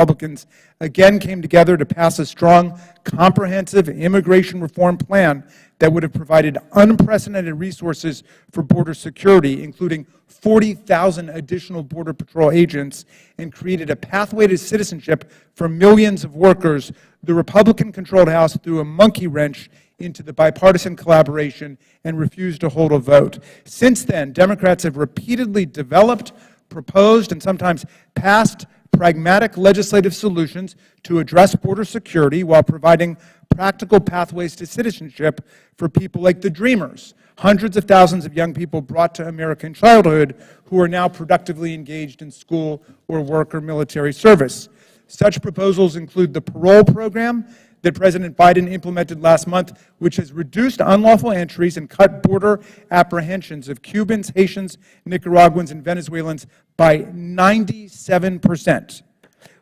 Republicans again came together to pass a strong, comprehensive immigration reform plan that would have provided unprecedented resources for border security, including 40,000 additional Border Patrol agents, and created a pathway to citizenship for millions of workers. The Republican-controlled House threw a monkey wrench into the bipartisan collaboration and refused to hold a vote. Since then, Democrats have repeatedly developed, proposed, and sometimes passed pragmatic legislative solutions to address border security while providing practical pathways to citizenship for people like the Dreamers, hundreds of thousands of young people brought to American childhood who are now productively engaged in school or work or military service. Such proposals include the parole program that President Biden implemented last month, which has reduced unlawful entries and cut border apprehensions of Cubans, Haitians, Nicaraguans, and Venezuelans by 97%.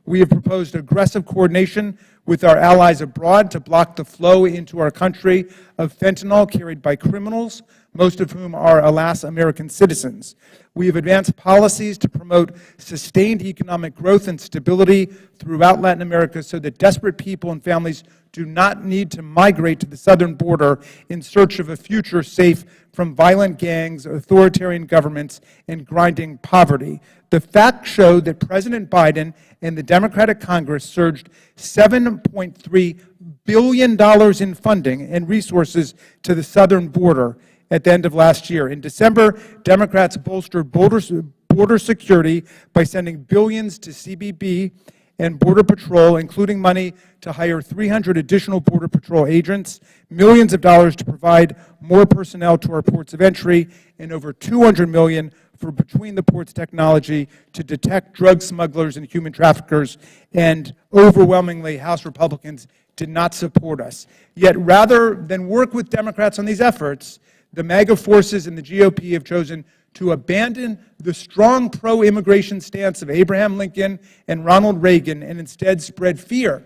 We have proposed aggressive coordination with our allies abroad to block the flow into our country of fentanyl carried by criminals, most of whom are, alas, American citizens. We have advanced policies to promote sustained economic growth and stability throughout Latin America so that desperate people and families do not need to migrate to the southern border in search of a future safe from violent gangs, authoritarian governments, and grinding poverty. The facts show that President Biden and the Democratic Congress surged $7.3 billion in funding and resources to the southern border at the end of last year. In December, Democrats bolstered border security by sending billions to CBP and Border Patrol, including money to hire 300 additional Border Patrol agents, millions of dollars to provide more personnel to our ports of entry, and over $200 million for between the ports technology to detect drug smugglers and human traffickers, and overwhelmingly House Republicans did not support us. Yet rather than work with Democrats on these efforts, the MAGA forces in the GOP have chosen to abandon the strong pro-immigration stance of Abraham Lincoln and Ronald Reagan and instead spread fear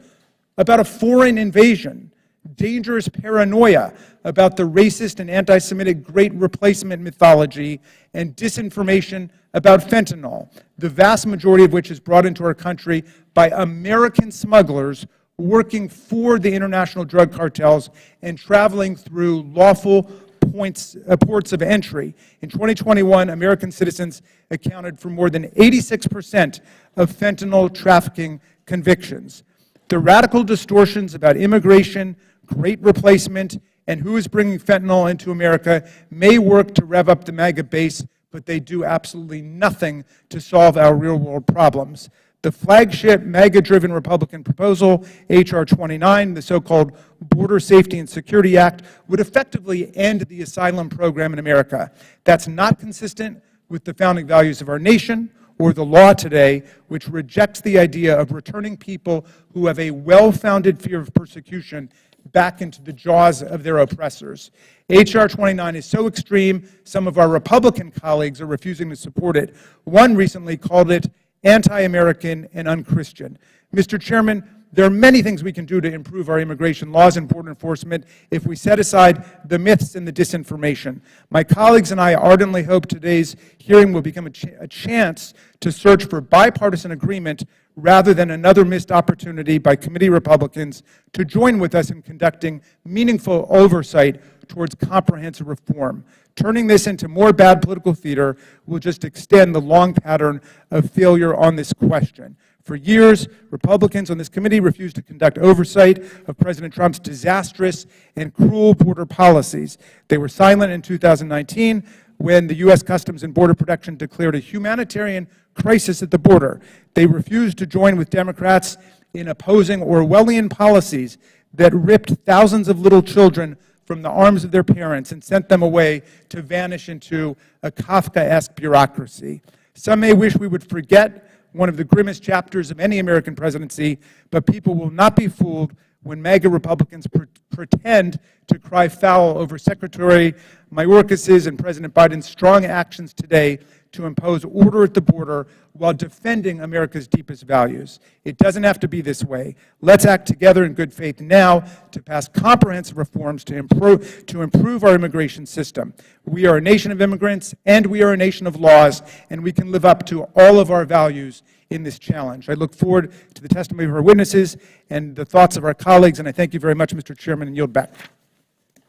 about a foreign invasion, dangerous paranoia about the racist and anti-Semitic Great Replacement mythology, and disinformation about fentanyl, the vast majority of which is brought into our country by American smugglers working for the international drug cartels and traveling through lawful ports of entry. In 2021, American citizens accounted for more than 86% of fentanyl trafficking convictions. The radical distortions about immigration, Great Replacement, and who is bringing fentanyl into America may work to rev up the MAGA base, but they do absolutely nothing to solve our real-world problems. The flagship MAGA-driven Republican proposal, H.R. 29, the so-called Border Safety and Security Act, would effectively end the asylum program in America. That's not consistent with the founding values of our nation or the law today, which rejects the idea of returning people who have a well-founded fear of persecution back into the jaws of their oppressors. H.R. 29 is so extreme, some of our Republican colleagues are refusing to support it. One recently called it anti-American and unchristian. Mr. Chairman, there are many things we can do to improve our immigration laws and border enforcement if we set aside the myths and the disinformation. My colleagues and I ardently hope today's hearing will become a chance to search for bipartisan agreement rather than another missed opportunity by committee Republicans to join with us in conducting meaningful oversight towards comprehensive reform. Turning this into more bad political theater will just extend the long pattern of failure on this question. For years, Republicans on this committee refused to conduct oversight of President Trump's disastrous and cruel border policies. They were silent in 2019 when the U.S. Customs and Border Protection declared a humanitarian crisis at the border. They refused to join with Democrats in opposing Orwellian policies that ripped thousands of little children from the arms of their parents and sent them away to vanish into a Kafkaesque bureaucracy. Some may wish we would forget one of the grimmest chapters of any American presidency, but people will not be fooled when MAGA Republicans pretend to cry foul over Secretary Mayorkas's and President Biden's strong actions today to impose order at the border while defending America's deepest values. It doesn't have to be this way. Let's act together in good faith now to pass comprehensive reforms to improve our immigration system. We are a nation of immigrants, and we are a nation of laws, and we can live up to all of our values in this challenge. I look forward to the testimony of our witnesses and the thoughts of our colleagues, and I thank you very much, Mr. Chairman, and yield back.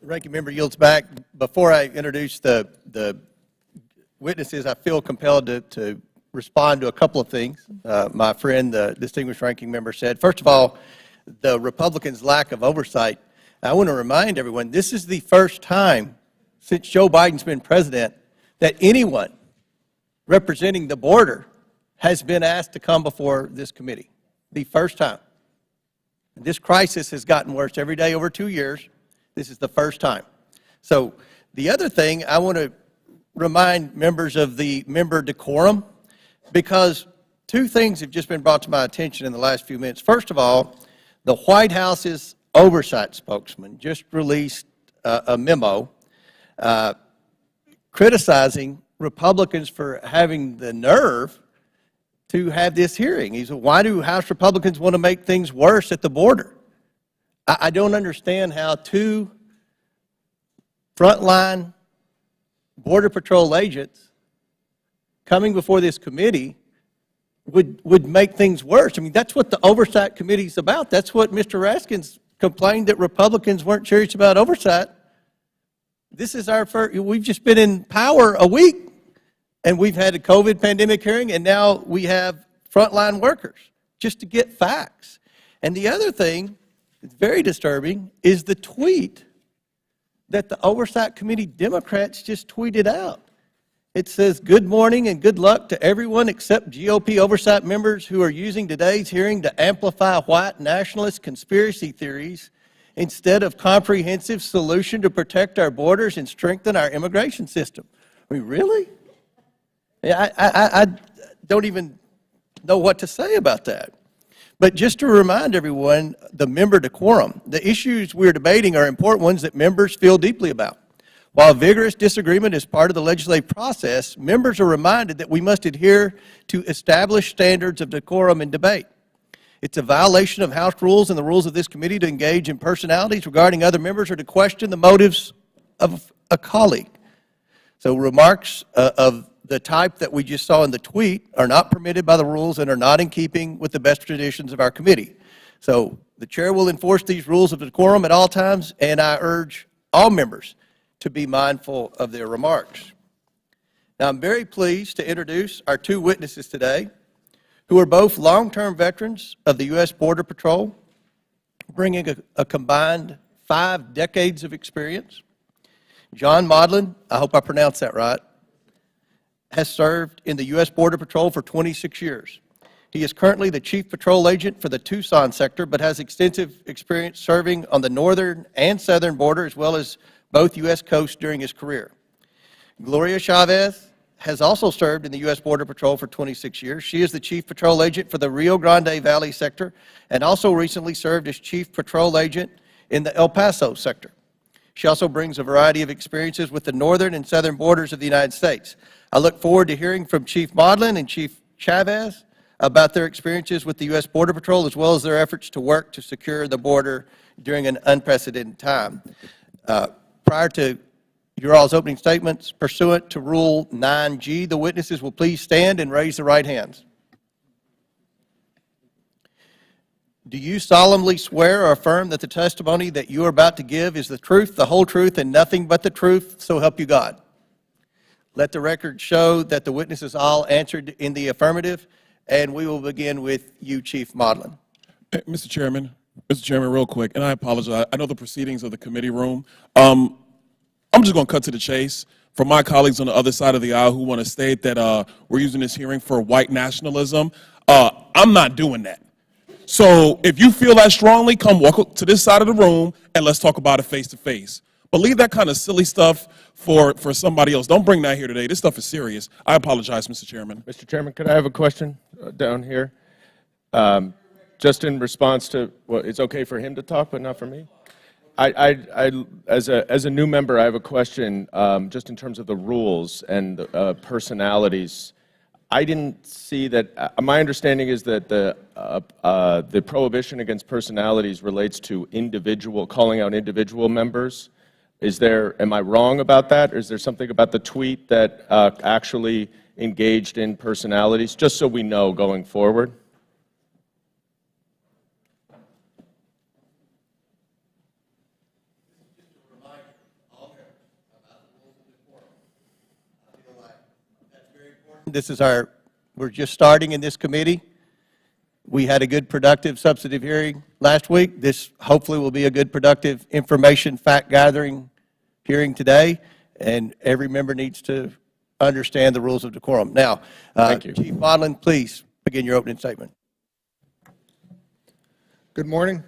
The ranking member yields back. Before I introduce the witnesses, I feel compelled to respond to a couple of things my friend, the distinguished ranking member, said. First of all, the Republicans' lack of oversight. I want to remind everyone, this is the first time since Joe Biden's been president that anyone representing the border has been asked to come before this committee. The first time. This crisis has gotten worse every day over 2 years. This is the first time. So the other thing, I want to remind members of the member decorum, because two things have just been brought to my attention in the last few minutes. First of all, the White House's oversight spokesman just released a memo criticizing Republicans for having the nerve to have this hearing. He said, why do House Republicans want to make things worse at the border? I don't understand how two frontline Border Patrol agents coming before this committee would make things worse. I mean, that's what the Oversight Committee is about. That's what Mr. Raskins complained, that Republicans weren't serious about oversight. This is our first, we've just been in power a week, and we've had a COVID pandemic hearing, and now we have frontline workers just to get facts. And the other thing that's very disturbing is the tweet that the Oversight Committee Democrats just tweeted out. It says, good morning and good luck to everyone except GOP oversight members who are using today's hearing to amplify white nationalist conspiracy theories instead of comprehensive solution to protect our borders and strengthen our immigration system. I mean, really? I don't even know what to say about that. But just to remind everyone, the member decorum, the issues we're debating are important ones that members feel deeply about. While vigorous disagreement is part of the legislative process, members are reminded that we must adhere to established standards of decorum and debate. It's a violation of House rules and the rules of this committee to engage in personalities regarding other members or to question the motives of a colleague. So remarks of the type that we just saw in the tweet are not permitted by the rules and are not in keeping with the best traditions of our committee. So the chair will enforce these rules of decorum at all times, and I urge all members to be mindful of their remarks. Now, I'm very pleased to introduce our two witnesses today, who are both long-term veterans of the U.S. Border Patrol, bringing a combined 5 decades of experience. John Modlin, I hope I pronounced that right, has served in the U.S. Border Patrol for 26 years. He is currently the Chief Patrol Agent for the Tucson sector, but has extensive experience serving on the northern and southern border, as well as both U.S. coasts during his career. Gloria Chavez has also served in the U.S. Border Patrol for 26 years. She is the Chief Patrol Agent for the Rio Grande Valley sector and also recently served as Chief Patrol Agent in the El Paso sector. She also brings a variety of experiences with the northern and southern borders of the United States. I look forward to hearing from Chief Modlin and Chief Chavez about their experiences with the U.S. Border Patrol, as well as their efforts to work to secure the border during an unprecedented time. Prior to your all's opening statements, pursuant to Rule 9G, the witnesses will please stand and raise their right hands. Do you solemnly swear or affirm that the testimony that you are about to give is the truth, the whole truth, and nothing but the truth, so help you God? Let the record show that the witnesses all answered in the affirmative, and we will begin with you, Chief Modlin. Hey, Mr. Chairman, real quick, and I apologize. I know the proceedings of the committee room. I'm just going to cut to the chase. For my colleagues on the other side of the aisle who want to state that we're using this hearing for white nationalism, I'm not doing that. So if you feel that strongly, come walk to this side of the room and let's talk about it face to face. But leave that kind of silly stuff for somebody else. Don't bring that here today. This stuff is serious. I apologize, Mr. Chairman. Mr. Chairman, could I have a question down here? Just in response to, well, it's okay for him to talk, but not for me? As a new member, I have a question just in terms of the rules and personalities. I didn't see that. My understanding is that the prohibition against personalities relates to calling out individual members. Am I wrong about that, or is there something about the tweet that actually engaged in personalities, just so we know going forward? We're just starting in this committee. We had a good, productive, substantive hearing last week. This hopefully will be a good, productive information fact-gathering hearing today, and every member needs to understand the rules of decorum. Now, Thank you. Chief Modlin, please begin your opening statement. Good morning,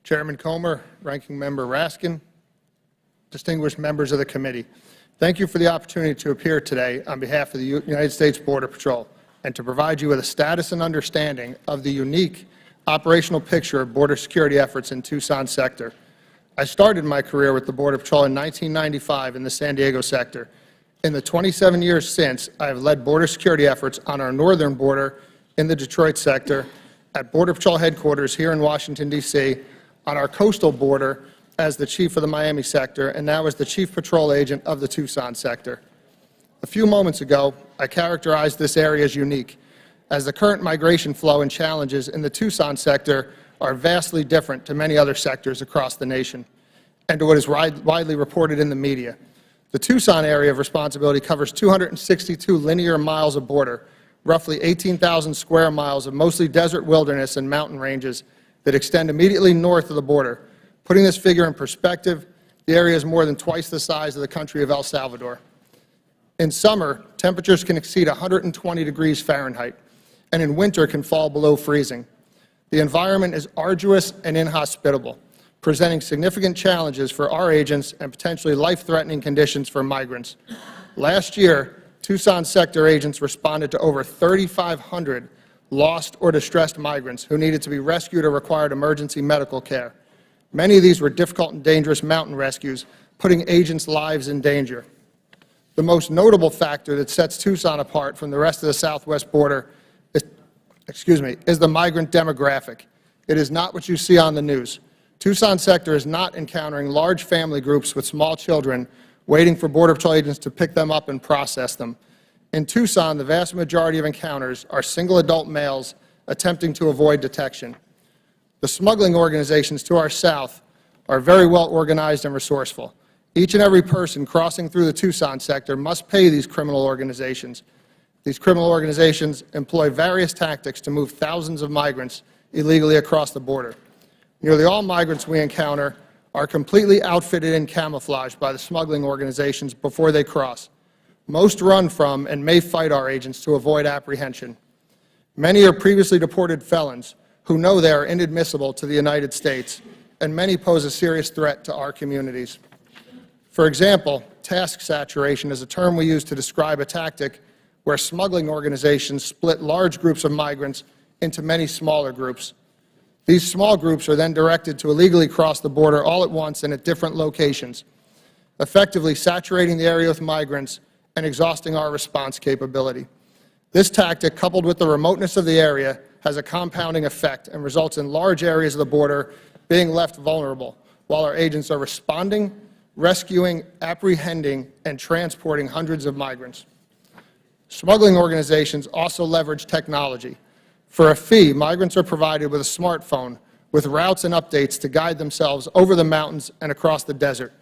Chairman Comer, Ranking Member Raskin, distinguished members of the committee. Thank you for the opportunity to appear today on behalf of the United States Border Patrol and to provide you with a status and understanding of the unique operational picture of border security efforts in Tucson sector. I started my career with the Border Patrol in 1995 in the San Diego sector. In the 27 years since, I have led border security efforts on our northern border in the Detroit sector, at Border Patrol headquarters here in Washington, D.C., on our coastal border as the chief of the Miami sector, and now as the chief patrol agent of the Tucson sector. A few moments ago, I characterized this area as unique, as the current migration flow and challenges in the Tucson sector are vastly different to many other sectors across the nation, and to what is widely reported in the media. The Tucson area of responsibility covers 262 linear miles of border, roughly 18,000 square miles of mostly desert wilderness and mountain ranges that extend immediately north of the border. Putting this figure in perspective, the area is more than twice the size of the country of El Salvador. In summer, temperatures can exceed 120 degrees Fahrenheit, and in winter can fall below freezing. The environment is arduous and inhospitable, presenting significant challenges for our agents and potentially life-threatening conditions for migrants. Last year, Tucson sector agents responded to over 3,500 lost or distressed migrants who needed to be rescued or required emergency medical care. Many of these were difficult and dangerous mountain rescues, putting agents' lives in danger. The most notable factor that sets Tucson apart from the rest of the southwest border is the migrant demographic. It is not what you see on the news. Tucson sector is not encountering large family groups with small children waiting for Border Patrol agents to pick them up and process them. In Tucson, the vast majority of encounters are single adult males attempting to avoid detection. The smuggling organizations to our south are very well organized and resourceful. Each and every person crossing through the Tucson sector must pay these criminal organizations. These criminal organizations employ various tactics to move thousands of migrants illegally across the border. Nearly all migrants we encounter are completely outfitted and camouflaged by the smuggling organizations before they cross. Most run from and may fight our agents to avoid apprehension. Many are previously deported felons who know they are inadmissible to the United States, and many pose a serious threat to our communities. For example, task saturation is a term we use to describe a tactic where smuggling organizations split large groups of migrants into many smaller groups. These small groups are then directed to illegally cross the border all at once and at different locations, effectively saturating the area with migrants and exhausting our response capability. This tactic, coupled with the remoteness of the area, has a compounding effect and results in large areas of the border being left vulnerable, while our agents are responding, rescuing, apprehending, and transporting hundreds of migrants. Smuggling organizations also leverage technology. For a fee, migrants are provided with a smartphone with routes and updates to guide themselves over the mountains and across the desert.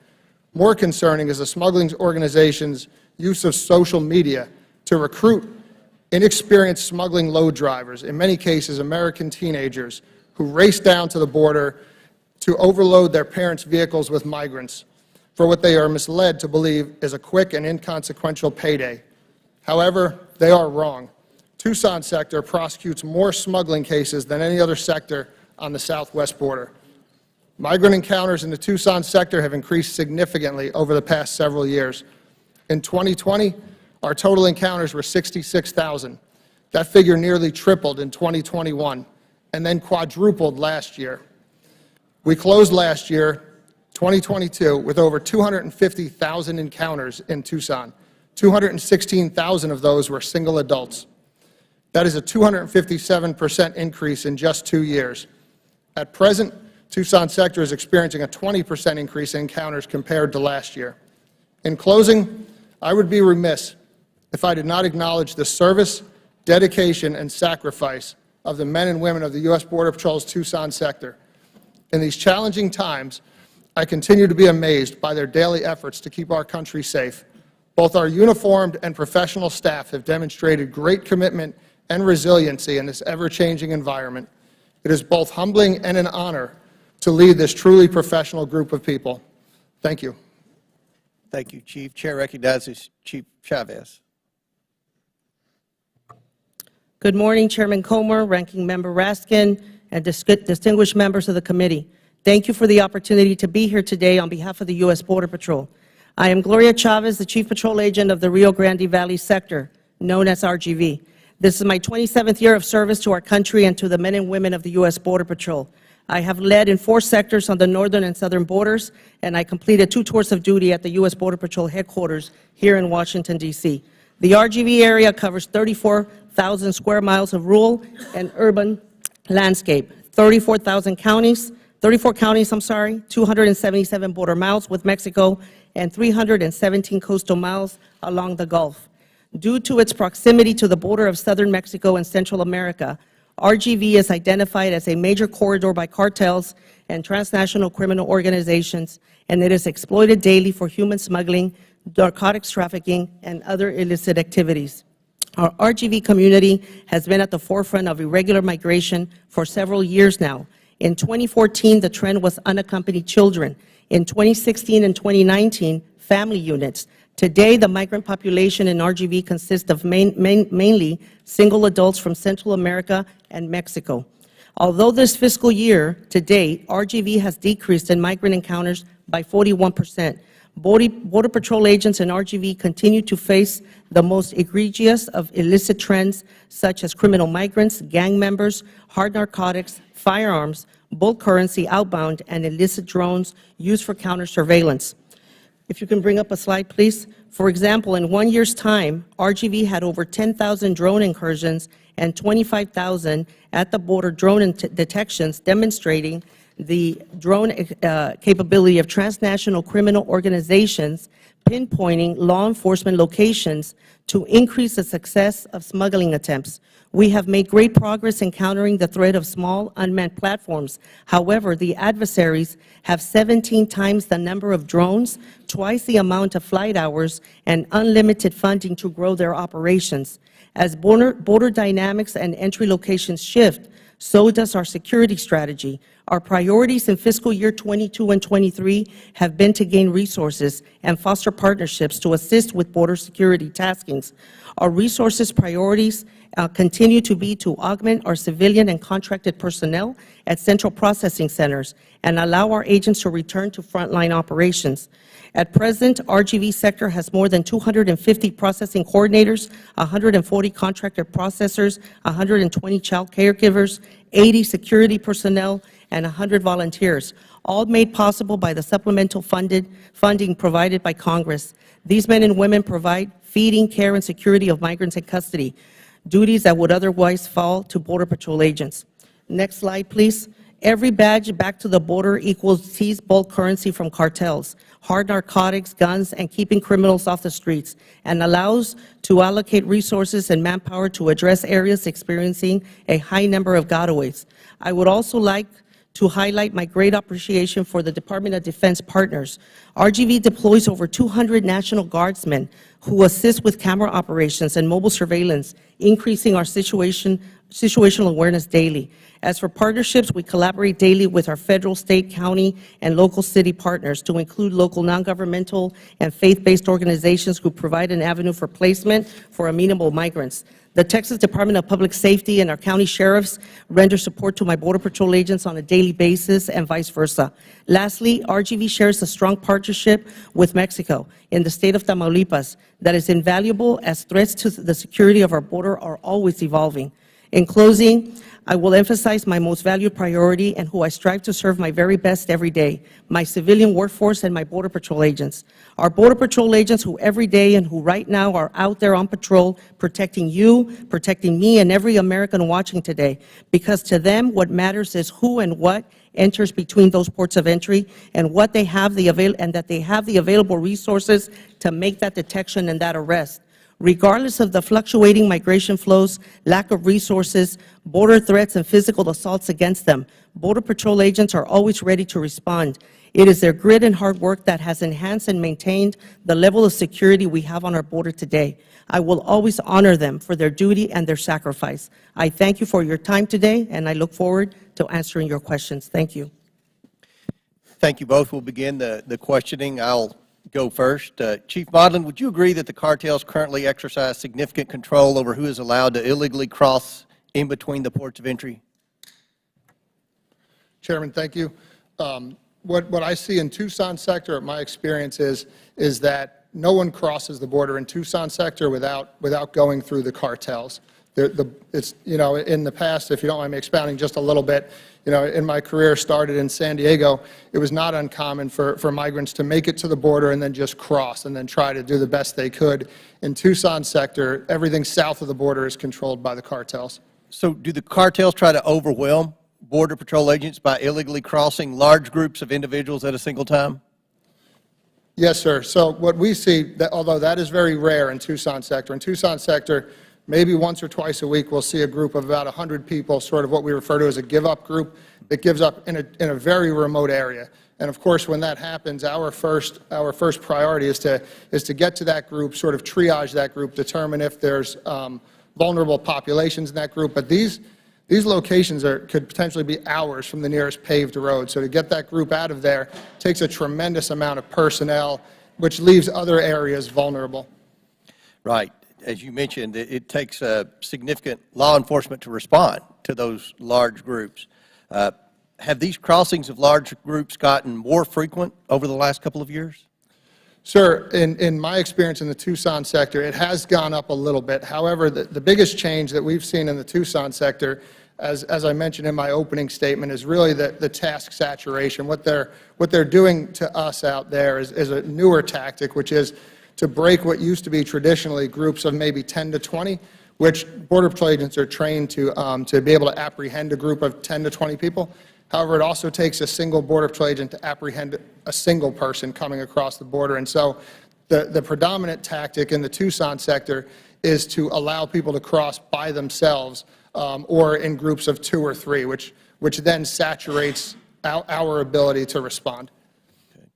More concerning is the smuggling organizations' use of social media to recruit inexperienced smuggling load drivers, in many cases American teenagers, who race down to the border to overload their parents' vehicles with migrants for what they are misled to believe is a quick and inconsequential payday. However, they are wrong. Tucson sector prosecutes more smuggling cases than any other sector on the southwest border. Migrant encounters in the Tucson sector have increased significantly over the past several years. In 2020, our total encounters were 66,000. That figure nearly tripled in 2021 and then quadrupled last year. We closed last year, 2022, with over 250,000 encounters in Tucson. 216,000 of those were single adults. That is a 257% increase in just 2 years. At present, Tucson sector is experiencing a 20% increase in encounters compared to last year. In closing, I would be remiss if I did not acknowledge the service, dedication, and sacrifice of the men and women of the U.S. Border Patrol's Tucson sector. In these challenging times, I continue to be amazed by their daily efforts to keep our country safe. Both our uniformed and professional staff have demonstrated great commitment and resiliency in this ever-changing environment. It is both humbling and an honor to lead this truly professional group of people. Thank you. Thank you, Chief. Chair recognizes Chief Chavez. Good morning, Chairman Comer, Ranking Member Raskin, and distinguished members of the committee. Thank you for the opportunity to be here today on behalf of the U.S. Border Patrol. I am Gloria Chavez, the Chief Patrol Agent of the Rio Grande Valley Sector, known as RGV. This is my 27th year of service to our country and to the men and women of the U.S. Border Patrol. I have led in 4 sectors on the northern and southern borders, and I completed 2 tours of duty at the U.S. Border Patrol headquarters here in Washington, D.C. The RGV area covers 34,000 square miles of rural and urban landscape, 34 counties, 277 border miles with Mexico, and 317 coastal miles along the Gulf. Due to its proximity to the border of southern Mexico and Central America, RGV is identified as a major corridor by cartels and transnational criminal organizations, and it is exploited daily for human smuggling, narcotics trafficking, and other illicit activities. Our RGV community has been at the forefront of irregular migration for several years now. In 2014, the trend was unaccompanied children. In 2016 and 2019, family units. Today, the migrant population in RGV consists of mainly single adults from Central America and Mexico. Although this fiscal year to date, RGV has decreased in migrant encounters by 41%. Border Patrol agents in RGV continue to face the most egregious of illicit trends, such as criminal migrants, gang members, hard narcotics, firearms, bulk currency outbound, and illicit drones used for counter-surveillance. If you can bring up a slide, please. For example, in 1 year's time, RGV had over 10,000 drone incursions and 25,000 at the border drone detections, demonstrating the drone capability of transnational criminal organizations pinpointing law enforcement locations to increase the success of smuggling attempts. We have made great progress in countering the threat of small unmanned platforms. However, the adversaries have 17 times the number of drones, twice the amount of flight hours, and unlimited funding to grow their operations. As border dynamics and entry locations shift, so does our security strategy. Our priorities in fiscal year 22 and 23 have been to gain resources and foster partnerships to assist with border security taskings. Our resources priorities continue to be to augment our civilian and contracted personnel at central processing centers and allow our agents to return to frontline operations. At present, RGV sector has more than 250 processing coordinators, 140 contractor processors, 120 child caregivers, 80 security personnel, and 100 volunteers, all made possible by the supplemental funding provided by Congress. These men and women provide feeding, care, and security of migrants in custody, duties that would otherwise fall to Border Patrol agents. Next slide, please. Every badge back to the border equals seized bulk currency from cartels, hard narcotics, guns, and keeping criminals off the streets, and allows to allocate resources and manpower to address areas experiencing a high number of gotaways. I would also like to highlight my great appreciation for the Department of Defense partners. RGV deploys over 200 National Guardsmen who assist with camera operations and mobile surveillance, increasing our situational awareness daily. As for partnerships, we collaborate daily with our federal, state, county, and local city partners to include local non-governmental and faith-based organizations who provide an avenue for placement for amenable migrants. The Texas Department of Public Safety and our county sheriffs render support to my Border Patrol agents on a daily basis and vice versa. Lastly, RGV shares a strong partnership with Mexico in the state of Tamaulipas that is invaluable as threats to the security of our border are always evolving. In closing, I will emphasize my most valued priority and who I strive to serve my very best every day, my civilian workforce and my Border Patrol agents. Our Border Patrol agents who every day and who right now are out there on patrol protecting you, protecting me and every American watching today. Because to them, what matters is who and what enters between those ports of entry and what they have that they have the available resources to make that detection and that arrest. Regardless of the fluctuating migration flows, lack of resources, border threats, and physical assaults against them, Border Patrol agents are always ready to respond. It is their grit and hard work that has enhanced and maintained the level of security we have on our border today. I will always honor them for their duty and their sacrifice. I thank you for your time today, and I look forward to answering your questions. Thank you. Thank you both. We'll begin the questioning. I'll go first. Chief Modlin, would you agree that the cartels currently exercise significant control over who is allowed to illegally cross in between the ports of entry? Chairman, thank you. What I see in Tucson sector, my experience is that no one crosses the border in Tucson sector without going through the cartels. It's, in the past, if you don't mind me expounding just a little bit, in my career started in San Diego, it was not uncommon for migrants to make it to the border and then just cross and then try to do the best they could. In Tucson sector, everything south of the border is controlled by the cartels. So do the cartels try to overwhelm Border Patrol agents by illegally crossing large groups of individuals at a single time? Yes, sir. So what we see, although that is very rare in Tucson sector, maybe once or twice a week we'll see a group of about 100 people, sort of what we refer to as a give-up group, that gives up in a very remote area. And of course, when that happens, our first priority is to get to that group, sort of triage that group, determine if there's vulnerable populations in that group. But these locations could potentially be hours from the nearest paved road. So to get that group out of there takes a tremendous amount of personnel, which leaves other areas vulnerable. Right. As you mentioned, it takes significant law enforcement to respond to those large groups. Have these crossings of large groups gotten more frequent over the last couple of years? Sir, in my experience in the Tucson sector, it has gone up a little bit. However, the biggest change that we've seen in the Tucson sector, as I mentioned in my opening statement, is really the task saturation. What they're doing to us out there is a newer tactic, which is to break what used to be traditionally groups of maybe 10 to 20, which Border Patrol agents are trained to be able to apprehend a group of 10 to 20 people. However, it also takes a single Border Patrol agent to apprehend a single person coming across the border. And so the predominant tactic in the Tucson sector is to allow people to cross by themselves or in groups of 2 or 3, which then saturates our ability to respond. Okay.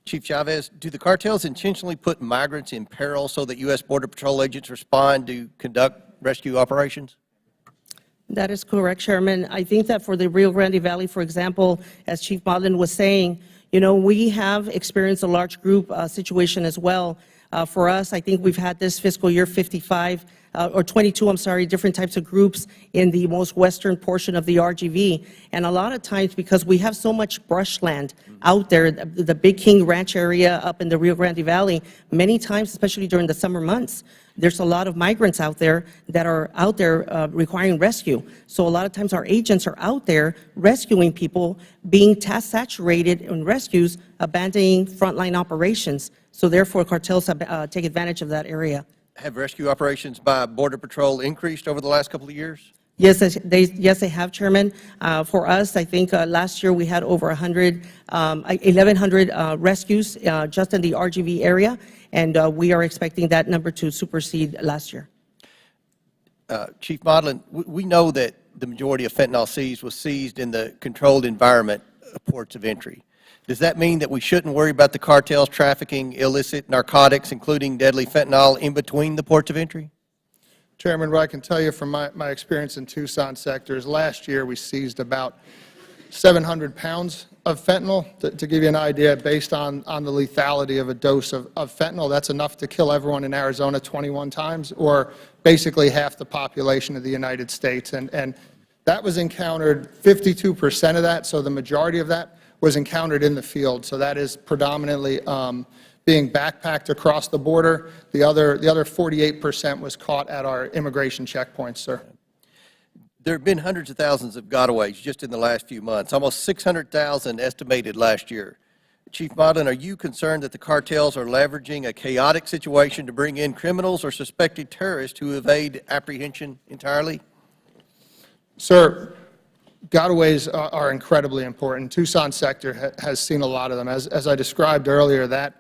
Chief Chavez, do the cartels intentionally put migrants in peril so that U.S. Border Patrol agents respond to conduct rescue operations? That is correct, Chairman. I think that for the Rio Grande Valley, for example, as Chief Modlin was saying, we have experienced a large group situation as well. For us, I think we've had this fiscal year 55 or 22, I'm sorry, different types of groups in the most western portion of the RGV. And a lot of times, because we have so much brushland out there, the Big King Ranch area up in the Rio Grande Valley, many times, especially during the summer months, there's a lot of migrants out there that are out there requiring rescue. So a lot of times our agents are out there rescuing people, being task saturated in rescues, abandoning frontline operations. So therefore, cartels have, take advantage of that area. Have rescue operations by Border Patrol increased over the last couple of years? Yes, they have, Chairman. For us, I think last year we had over 1,100 rescues just in the RGV area, and we are expecting that number to supersede last year. Chief Modlin, we know that the majority of fentanyl seized was seized in the controlled environment of ports of entry. Does that mean that we shouldn't worry about the cartels trafficking illicit narcotics, including deadly fentanyl, in between the ports of entry? Chairman, what I can tell you from my experience in Tucson sectors, last year we seized about 700 pounds of fentanyl. To give you an idea, based on the lethality of a dose of fentanyl, that's enough to kill everyone in Arizona 21 times, or basically half the population of the United States. And that was encountered, 52% of that, so the majority of that was encountered in the field. So that is predominantly being backpacked across the border. The other 48% was caught at our immigration checkpoints, sir. there have been hundreds of thousands of gotaways just in the last few months, almost 600,000 estimated last year. Chief Modlin, are you concerned that the cartels are leveraging a chaotic situation to bring in criminals or suspected terrorists who evade apprehension entirely? Sir, gotaways are incredibly important. Tucson sector has seen a lot of them. As I described earlier, that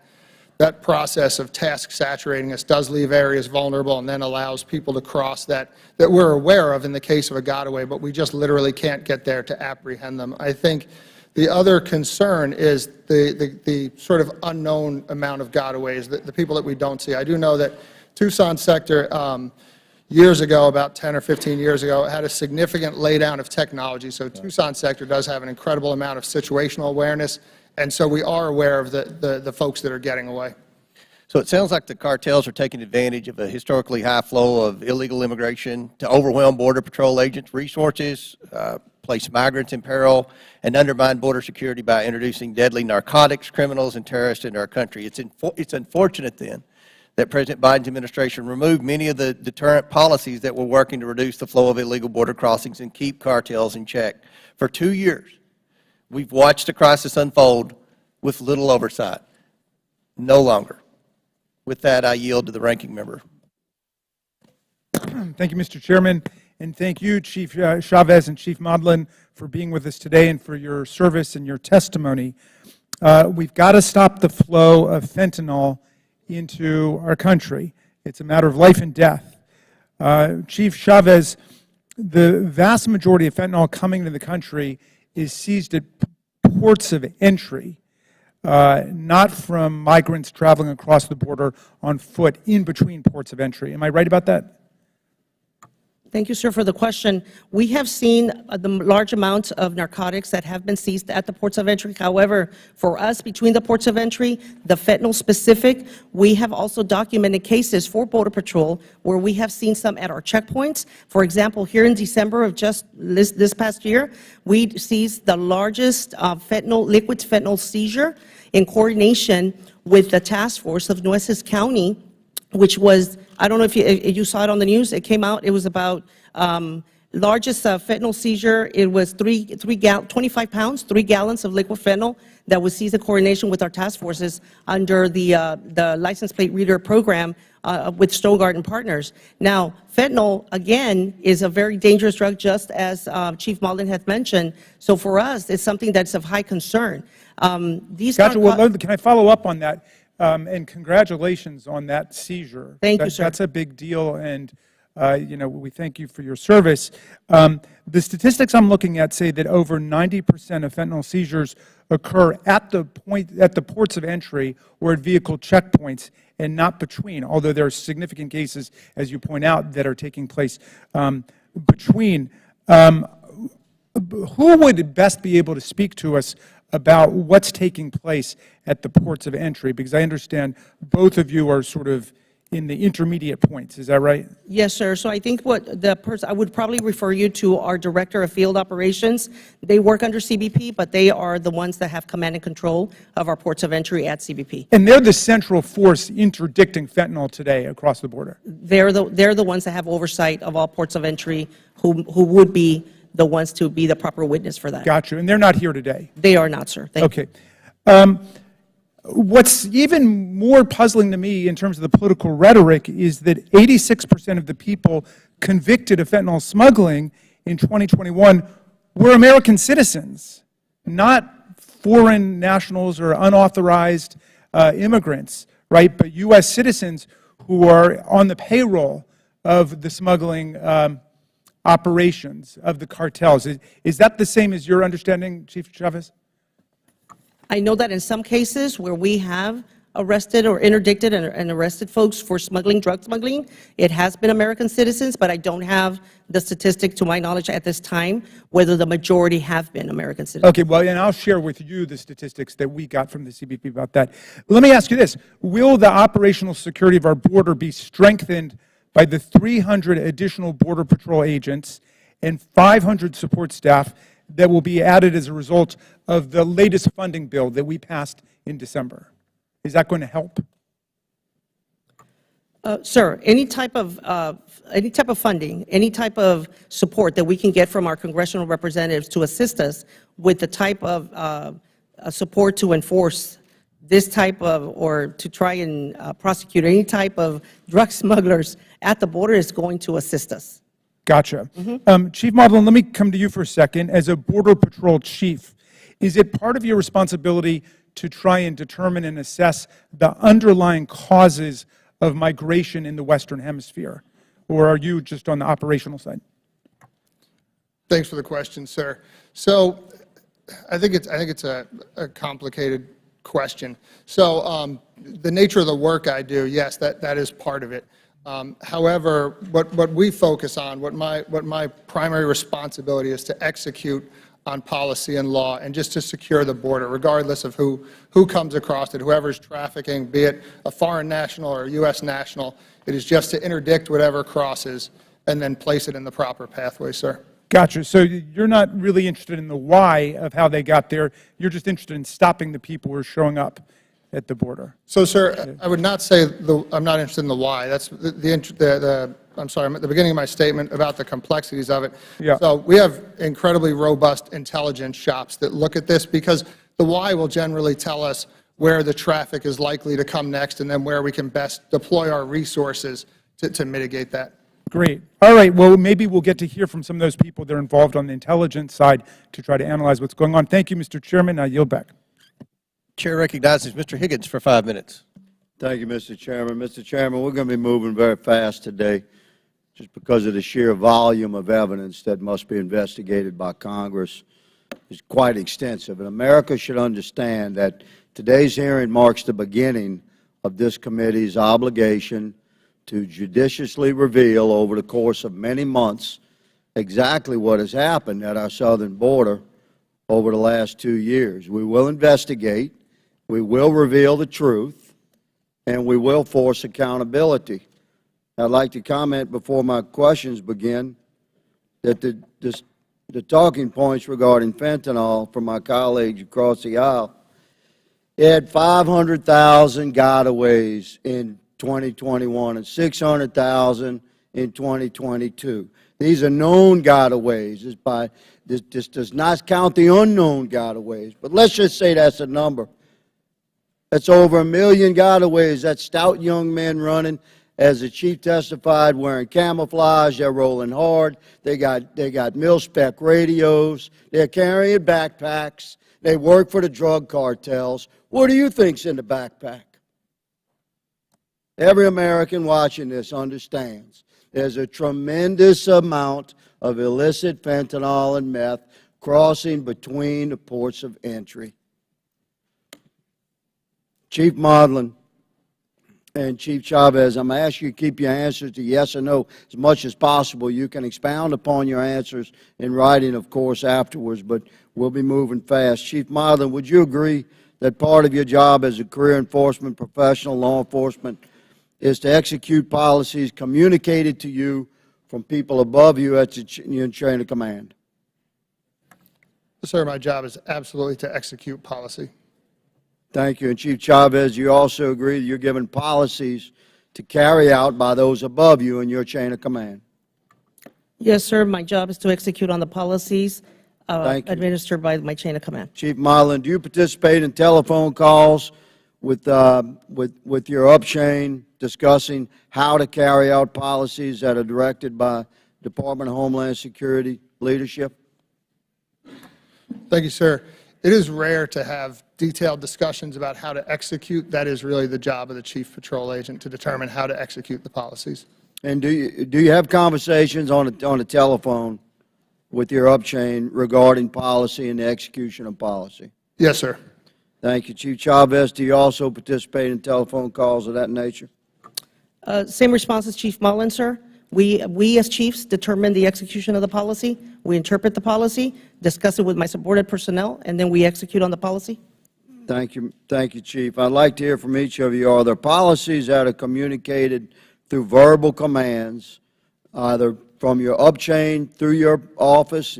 process of task saturating us does leave areas vulnerable and then allows people to cross that we're aware of in the case of a gotaway, but we just literally can't get there to apprehend them. I think the other concern is the sort of unknown amount of gotaways, the people that we don't see. I do know that Tucson sector, years ago, about 10 or 15 years ago, had a significant laydown of technology. So Tucson sector does have an incredible amount of situational awareness, and so we are aware of the folks that are getting away. So it sounds like the cartels are taking advantage of a historically high flow of illegal immigration to overwhelm Border Patrol agents' resources, place migrants in peril, and undermine border security by introducing deadly narcotics, criminals, and terrorists into our country. It's unfortunate, then, that President Biden's administration removed many of the deterrent policies that were working to reduce the flow of illegal border crossings and keep cartels in check. For 2 years, we've watched the crisis unfold with little oversight. No longer. With that, I yield to the ranking member. Thank you, Mr. Chairman, and thank you, Chief Chavez and Chief Modlin, for being with us today and for your service and your testimony. We've got to stop the flow of fentanyl into our country. It's a matter of life and death. Chief Chavez, the vast majority of fentanyl coming into the country is seized at ports of entry, not from migrants traveling across the border on foot in between ports of entry. Am I right about that? Thank you, sir, for the question. We have seen the large amounts of narcotics that have been seized at the ports of entry. However, for us, between the ports of entry, the fentanyl specific, we have also documented cases for Border Patrol where we have seen some at our checkpoints. For example, here in December of just this past year, we seized the largest liquid fentanyl seizure in coordination with the task force of Nueces County, which was, I don't know if you saw it on the news, it came out, it was about largest fentanyl seizure. It was 25 pounds, 3 gallons of liquid fentanyl that was seized in coordination with our task forces under the license plate reader program with Stonegard and partners. Now, fentanyl, again, is a very dangerous drug, just as Chief Modlin has mentioned. So for us, it's something that's of high concern. Gotcha. Well, can I follow up on that? And congratulations on that seizure. Thank you, sir. That's a big deal, and we thank you for your service. The statistics I'm looking at say that over 90% of fentanyl seizures occur at the ports of entry or at vehicle checkpoints and not between, although there are significant cases, as you point out, that are taking place between. Who would best be able to speak to us about what's taking place at the ports of entry? Because I understand both of you are sort of in the intermediate points. Is that right? Yes, sir. So I think I would probably refer you to our Director of Field Operations. They work under CBP, but they are the ones that have command and control of our ports of entry at CBP. And they're the central force interdicting fentanyl today across the border. They're the ones that have oversight of all ports of entry, who would be the ones to be the proper witness for that. Got you. And they're not here today? They are not, sir. Thank you. Okay. What's even more puzzling to me in terms of the political rhetoric is that 86% of the people convicted of fentanyl smuggling in 2021 were American citizens, not foreign nationals or unauthorized immigrants, right? But U.S. citizens who are on the payroll of the smuggling operations of the cartels. Is that the same as your understanding, Chief Chavez? I know that in some cases where we have arrested or interdicted and arrested folks for smuggling, drug smuggling, it has been American citizens, but I don't have the statistic to my knowledge at this time whether the majority have been American citizens. Okay, well, and I'll share with you the statistics that we got from the CBP about that. Let me ask you this. Will the operational security of our border be strengthened by the 300 additional Border Patrol agents and 500 support staff that will be added as a result of the latest funding bill that we passed in December? Is that going to help? Sir, any type of funding, any type of support that we can get from our congressional representatives to assist us with the type of support to enforce this type of, or to try and prosecute any type of drug smugglers at the border is going to assist us. Gotcha. Chief Modlin, let me come to you for a second. As a Border Patrol chief, is it part of your responsibility to try and determine and assess the underlying causes of migration in the Western Hemisphere? Or are you just on the operational side? Thanks for the question, sir. So I think it's a complicated question. So the nature of the work I do, yes, that is part of it. However, what we focus on, what my primary responsibility is to execute on policy and law and just to secure the border, regardless of who comes across it, whoever's trafficking, be it a foreign national or a U.S. national. It is just to interdict whatever crosses and then place it in the proper pathway, sir. Gotcha. So you're not really interested in the why of how they got there. You're just interested in stopping the people who are showing up at the border. So, sir, I would not say I'm not interested in the why. That's I'm sorry, I'm at the beginning of my statement about the complexities of it. Yeah. So we have incredibly robust intelligence shops that look at this, because the why will generally tell us where the traffic is likely to come next and then where we can best deploy our resources to mitigate that. Great. All right. Well, maybe we'll get to hear from some of those people that are involved on the intelligence side to try to analyze what's going on. Thank you, Mr. Chairman. I yield back. Chair recognizes Mr. Higgins for 5 minutes. Thank you, Mr. Chairman. Mr. Chairman, we're going to be moving very fast today just because of the sheer volume of evidence that must be investigated by Congress is quite extensive. And America should understand that today's hearing marks the beginning of this committee's obligation to judiciously reveal over the course of many months exactly what has happened at our southern border over the last 2 years. We will investigate, we will reveal the truth, and we will force accountability. I'd like to comment before my questions begin that the talking points regarding fentanyl from my colleagues across the aisle, it had 500,000 gotaways in 2021 and 600,000 in 2022. These are known gotaways. This does not count the unknown gotaways. But let's just say that's a number. That's over 1 million gotaways. That's stout young men running, as the chief testified, wearing camouflage. They're rolling hard. They got mil-spec radios. They're carrying backpacks. They work for the drug cartels. What do you think's in the backpack? Every American watching this understands there's a tremendous amount of illicit fentanyl and meth crossing between the ports of entry. Chief Modlin and Chief Chavez, I'm going to ask you to keep your answers to yes or no as much as possible. You can expound upon your answers in writing, of course, afterwards, but we'll be moving fast. Chief Modlin, would you agree that part of your job as a career enforcement professional, law enforcement, is to execute policies communicated to you from people above you at your chain of command? Sir, my job is absolutely to execute policy. Thank you. And Chief Chavez, you also agree that you're given policies to carry out by those above you in your chain of command? Yes, sir. My job is to execute on the policies administered by my chain of command. Chief Modlin, do you participate in telephone calls with your up-chain discussing how to carry out policies that are directed by Department of Homeland Security leadership? Thank you, sir. It is rare to have detailed discussions about how to execute. That is really the job of the Chief Patrol Agent, to determine how to execute the policies. And do you have conversations on a telephone with your up-chain regarding policy and the execution of policy? Yes, sir. Thank you. Chief Chavez, do you also participate in telephone calls of that nature? Same response as Chief Modlin, sir. We as chiefs determine the execution of the policy. We interpret the policy, discuss it with my subordinate personnel, and then we execute on the policy. Thank you, Chief. I'd like to hear from each of you. Are there policies that are communicated through verbal commands, either from your up chain through your office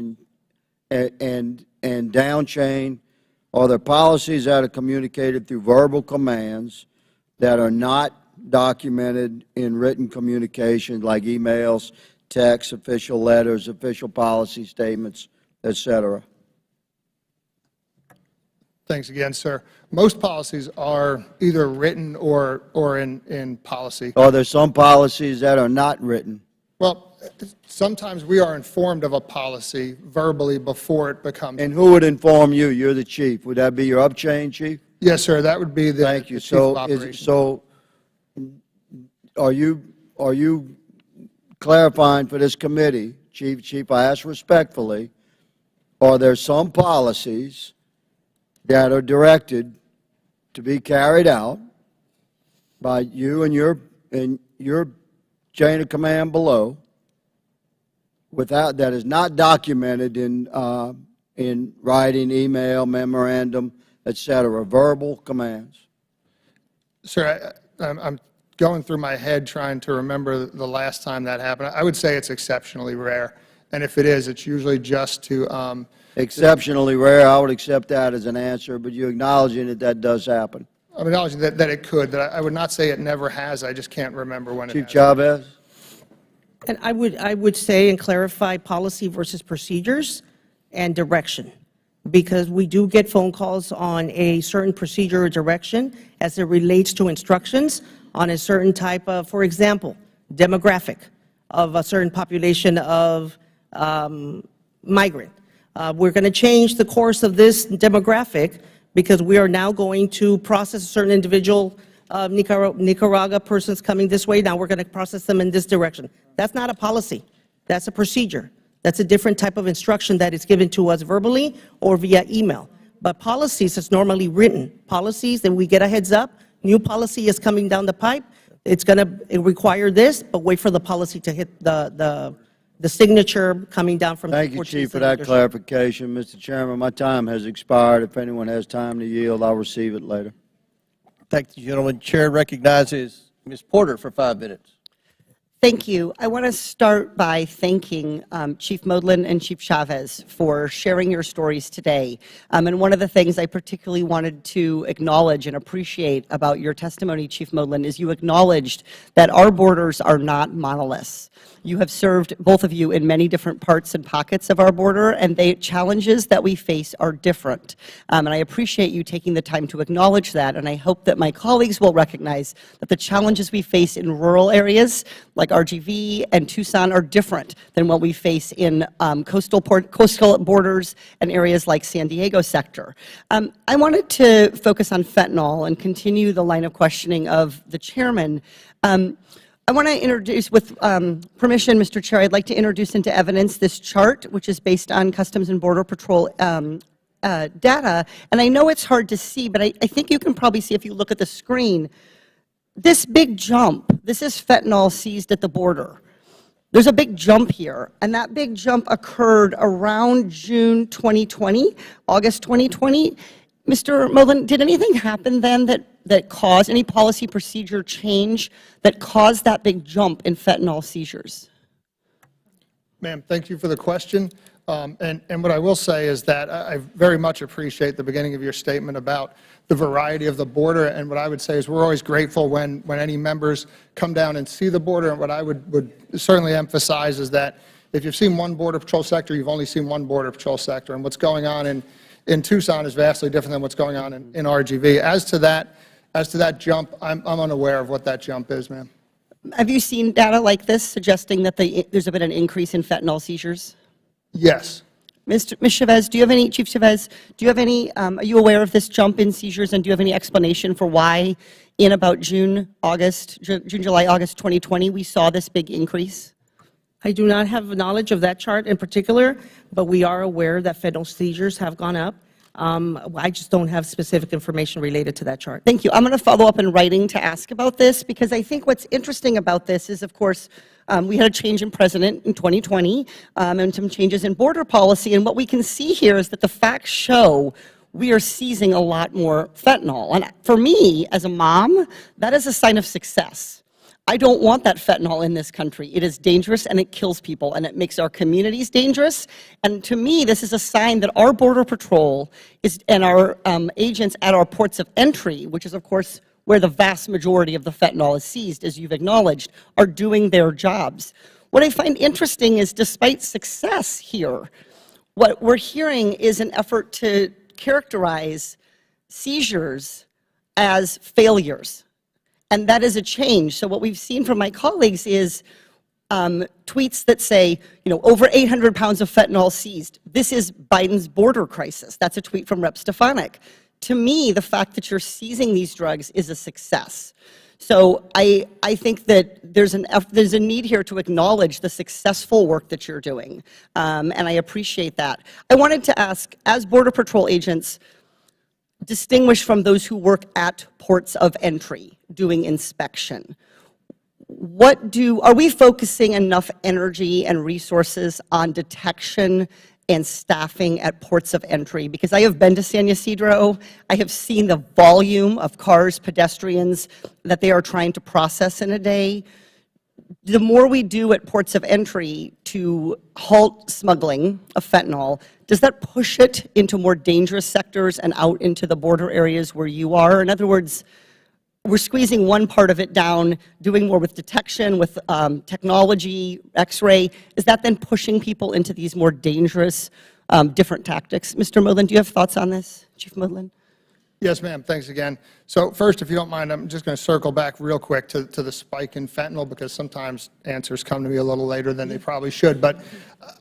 and down chain? Are there policies that are communicated through verbal commands that are not documented in written communication like emails, texts, official letters, official policy statements, et cetera? Thanks again, sir. Most policies are either written or in policy. Are there some policies that are not written? Well, sometimes we are informed of a policy verbally before it becomes. And who would inform you? You're the chief. Would that be your up-chain chief? Yes, sir, that would be the Thank you. the chief of So, operations. are you clarifying for this committee, Chief, I ask respectfully, are there some policies that are directed to be carried out by you and your chain of command below that is not documented in writing, email, memorandum, et cetera, verbal commands? Sir, I'm going through my head trying to remember the last time that happened. I would say it's exceptionally rare, and if it is, it's usually just to Exceptionally rare, I would accept that as an answer, but you acknowledging that that does happen. I'm acknowledging that it could, that I would not say it never has, I just can't remember when it has. Chief Chavez? And I would say and clarify policy versus procedures and direction, because we do get phone calls on a certain procedure or direction as it relates to instructions on a certain type of, for example, demographic of a certain population of migrant. We're going to change the course of this demographic because we are now going to process a certain individual Nicaragua persons coming this way. Now we're going to process them in this direction. That's not a policy. That's a procedure. That's a different type of instruction that is given to us verbally or via email. But policies is normally written. Policies, then we get a heads up. New policy is coming down the pipe. It's going to require this, but wait for the policy to hit the signature coming down from the Thank you, 14th Chief, for that leadership. clarification. Mr. Chairman, my time has expired. If anyone has time to yield, I'll receive it later. Thank you, gentlemen. Chair recognizes Ms. Porter for 5 minutes. Thank you. I want to start by thanking Chief Modlin and Chief Chavez for sharing your stories today. And one of the things I particularly wanted to acknowledge and appreciate about your testimony, Chief Modlin, is you acknowledged that our borders are not monoliths. You have served, both of you, in many different parts and pockets of our border, and the challenges that we face are different. And I appreciate you taking the time to acknowledge that, and I hope that my colleagues will recognize that the challenges we face in rural areas, like RGV and Tucson, are different than what we face in coastal borders and areas like San Diego sector. I wanted to focus on fentanyl and continue the line of questioning of the chairman. I want to introduce, with permission, Mr. Chair, I'd like to introduce into evidence this chart, which is based on Customs and Border Patrol data. And I know it's hard to see, but I think you can probably see if you look at the screen. This big jump, this is fentanyl seized at the border. There's a big jump here, and that big jump occurred around June 2020, August 2020. Mr. Modlin, did anything happen then that caused any policy procedure change that caused that big jump in fentanyl seizures? Ma'am, thank you for the question. And what I will say is that I very much appreciate the beginning of your statement about the variety of the border. And what I would say is we're always grateful when any members come down and see the border. And what I would certainly emphasize is that if you've seen one Border Patrol sector, you've only seen one Border Patrol sector. And what's going on in Tucson is vastly different than what's going on in RGV. As to that jump, I'm unaware of what that jump is, ma'am. Have you seen data like this suggesting that there's been an increase in fentanyl seizures? Yes. Ms. Chavez, do you have any, Chief Chavez, do you have any, are you aware of this jump in seizures, and do you have any explanation for why in about June, July, August 2020, we saw this big increase? I do not have knowledge of that chart in particular, but we are aware that fentanyl seizures have gone up. I just don't have specific information related to that chart. Thank you. I'm going to follow up in writing to ask about this, because I think what's interesting about this is, of course, we had a change in president in 2020 and some changes in border policy. And what we can see here is that the facts show we are seizing a lot more fentanyl. And for me, as a mom, that is a sign of success. I don't want that fentanyl in this country. It is dangerous, and it kills people, and it makes our communities dangerous. And to me, this is a sign that our Border Patrol and our agents at our ports of entry, which is, of course, where the vast majority of the fentanyl is seized, as you've acknowledged, are doing their jobs. What I find interesting is despite success here, what we're hearing is an effort to characterize seizures as failures. And that is a change. So what we've seen from my colleagues is tweets that say, over 800 pounds of fentanyl seized. This is Biden's border crisis. That's a tweet from Rep. Stefanik. To me, the fact that you're seizing these drugs is a success. So I think that there's a need here to acknowledge the successful work that you're doing, and I appreciate that. I wanted to ask, as Border Patrol agents, distinguished from those who work at ports of entry doing inspection, are we focusing enough energy and resources on detection and staffing at ports of entry? Because I have been to San Ysidro, I have seen the volume of cars, pedestrians that they are trying to process in a day. The more we do at ports of entry to halt smuggling of fentanyl, does that push it into more dangerous sectors and out into the border areas where you are? In other words, we're squeezing one part of it down, doing more with detection, with technology, X-ray. Is that then pushing people into these more dangerous, different tactics? Mr. Modlin, do you have thoughts on this, Chief Modlin? Yes, ma'am. Thanks again. So first, if you don't mind, I'm just going to circle back real quick to the spike in fentanyl, because sometimes answers come to me a little later than they probably should. But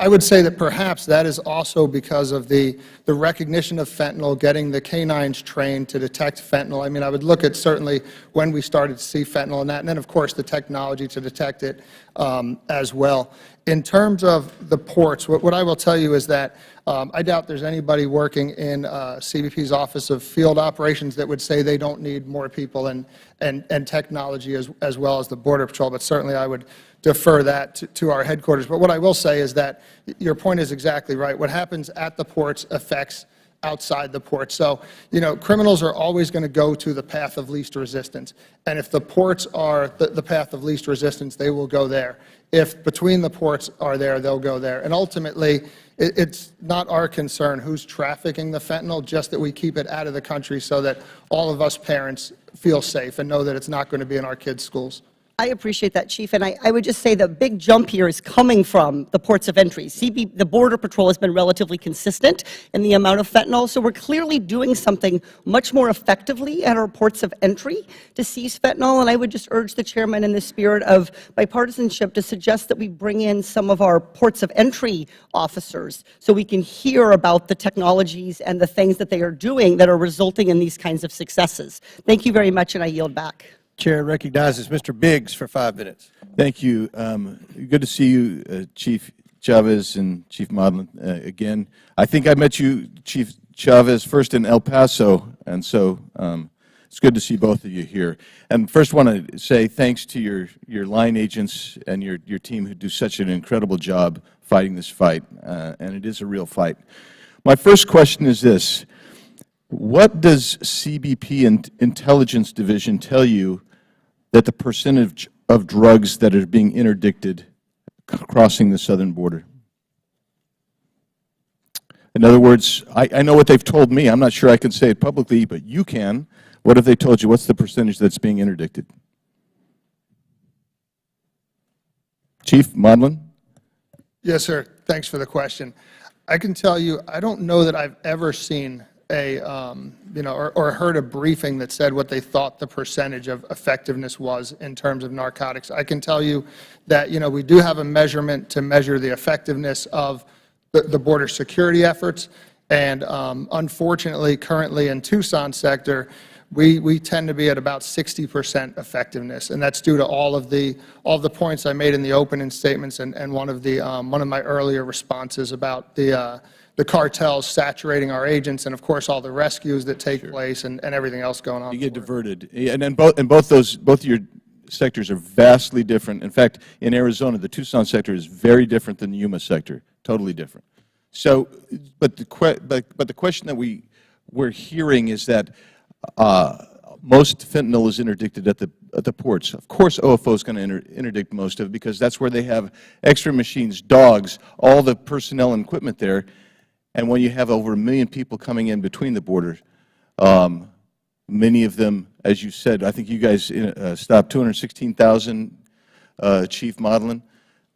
I would say that perhaps that is also because of the recognition of fentanyl, getting the canines trained to detect fentanyl. I mean, I would look at certainly when we started to see fentanyl and that, and then, of course, the technology to detect it as well. In terms of the ports, what I will tell you is that I doubt there's anybody working in CBP's Office of Field Operations that would say they don't need more people and technology as well as the Border Patrol, but certainly I would defer that to our headquarters. But what I will say is that your point is exactly right. What happens at the ports affects outside the port. So, criminals are always going to go to the path of least resistance. And if the ports are the path of least resistance, they will go there. If between the ports are there, they'll go there. And ultimately, it's not our concern who's trafficking the fentanyl, just that we keep it out of the country so that all of us parents feel safe and know that it's not going to be in our kids' schools. I appreciate that, Chief, and I would just say the big jump here is coming from the ports of entry. The Border Patrol has been relatively consistent in the amount of fentanyl, so we're clearly doing something much more effectively at our ports of entry to seize fentanyl, and I would just urge the Chairman in the spirit of bipartisanship to suggest that we bring in some of our ports of entry officers so we can hear about the technologies and the things that they are doing that are resulting in these kinds of successes. Thank you very much, and I yield back. Chair recognizes Mr. Biggs for 5 minutes. Thank you. Good to see you, Chief Chavez and Chief Modlin, again. I think I met you, Chief Chavez, first in El Paso, and so it's good to see both of you here. And first, want to say thanks to your line agents and your team who do such an incredible job fighting this fight, and it is a real fight. My first question is this: what does CBP and Intelligence Division tell you that the percentage of drugs that are being interdicted crossing the southern border? In other words, I know what they've told me. I'm not sure I can say it publicly, but you can. What have they told you? What's the percentage that's being interdicted? Chief Modlin? Yes, sir. Thanks for the question. I can tell you, I don't know that I've ever seen or heard a briefing that said what they thought the percentage of effectiveness was in terms of narcotics. I can tell you that, we do have a measurement to measure the effectiveness of the border security efforts, and unfortunately, currently in Tucson sector, we tend to be at about 60% effectiveness, and that's due to all of the points I made in the opening statements and one of my earlier responses about the cartels saturating our agents, and of course all the rescues that take place and everything else going on. You get diverted, and then both of your sectors are vastly different. In fact, in Arizona, the Tucson sector is very different than the Yuma sector, totally different. So, but the question that we're hearing is that most fentanyl is interdicted at the ports. Of course, OFO is going to interdict most of it because that's where they have X-ray machines, dogs, all the personnel and equipment there. And when you have over 1 million people coming in between the borders, Many of them, as you said, I think you guys stopped 216,000, Chief Modlin,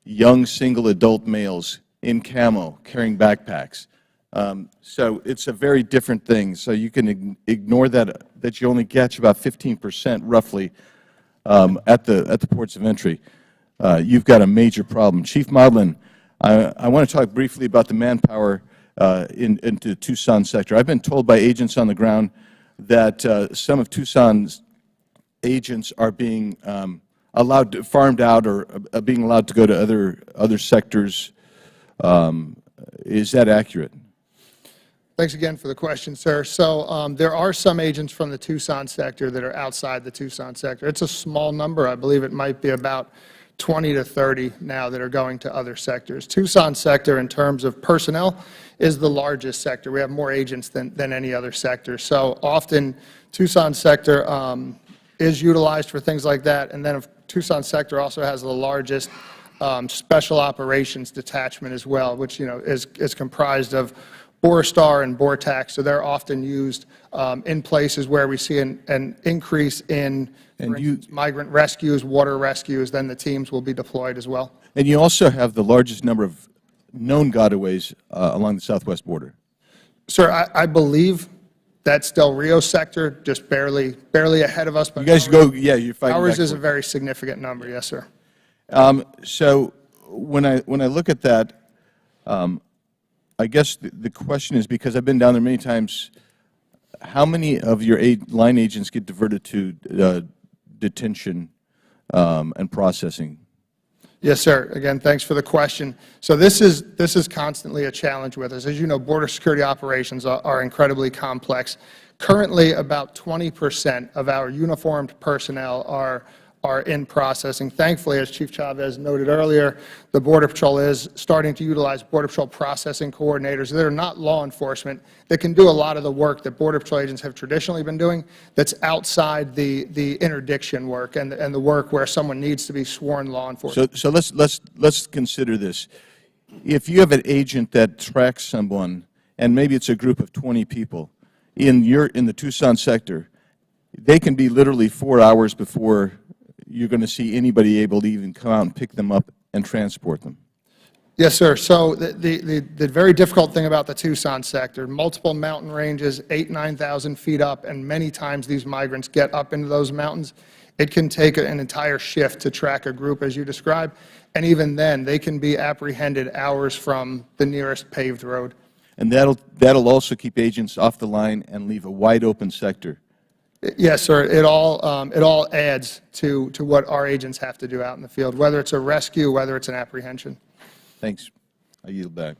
young single adult males in camo carrying backpacks. So it's a very different thing. So you can ignore that you only catch about 15% roughly at the ports of entry. You've got a major problem. Chief Modlin, I want to talk briefly about the manpower into the Tucson sector. I've been told by agents on the ground that some of Tucson's agents are being farmed out or being allowed to go to other sectors. Is that accurate? Thanks again for the question, sir. So there are some agents from the Tucson sector that are outside the Tucson sector. It's a small number. I believe it might be about 20 to 30 now that are going to other sectors. Tucson sector, in terms of personnel, is the largest sector. We have more agents than any other sector. So often, Tucson sector is utilized for things like that. And then Tucson sector also has the largest special operations detachment as well, which is comprised of Borstar and Bortax. So they're often used in places where we see an increase in, for instance, migrant rescues, water rescues. Then the teams will be deployed as well. And you also have the largest number of known gotaways along the southwest border. Sir, I believe that's Del Rio sector, just barely ahead of us. But you guys you're fighting. Ours is a very significant number, yes, sir. So when I look at that, I guess the question is, because I've been down there many times, how many of your line agents get diverted to detention and processing? Yes, sir. Again, thanks for the question. So this is constantly a challenge with us. As you know, border security operations are incredibly complex. Currently, about 20% of our uniformed personnel are in processing. Thankfully, as Chief Chavez noted earlier, the Border Patrol is starting to utilize Border Patrol processing coordinators that are not law enforcement, that can do a lot of the work that Border Patrol agents have traditionally been doing, that's outside the interdiction work and the work where someone needs to be sworn law enforcement. So let's consider this. If you have an agent that tracks someone, and maybe it's a group of 20 people in the Tucson sector, they can be literally 4 hours before you're going to see anybody able to even come out and pick them up and transport them. Yes, sir. So the very difficult thing about the Tucson sector, multiple mountain ranges, 9,000 feet up, and many times these migrants get up into those mountains. It can take an entire shift to track a group, as you described, and even then, they can be apprehended hours from the nearest paved road. And that'll also keep agents off the line and leave a wide open sector. Yes, sir. It all adds to what our agents have to do out in the field, whether it's a rescue, whether it's an apprehension. Thanks. I yield back.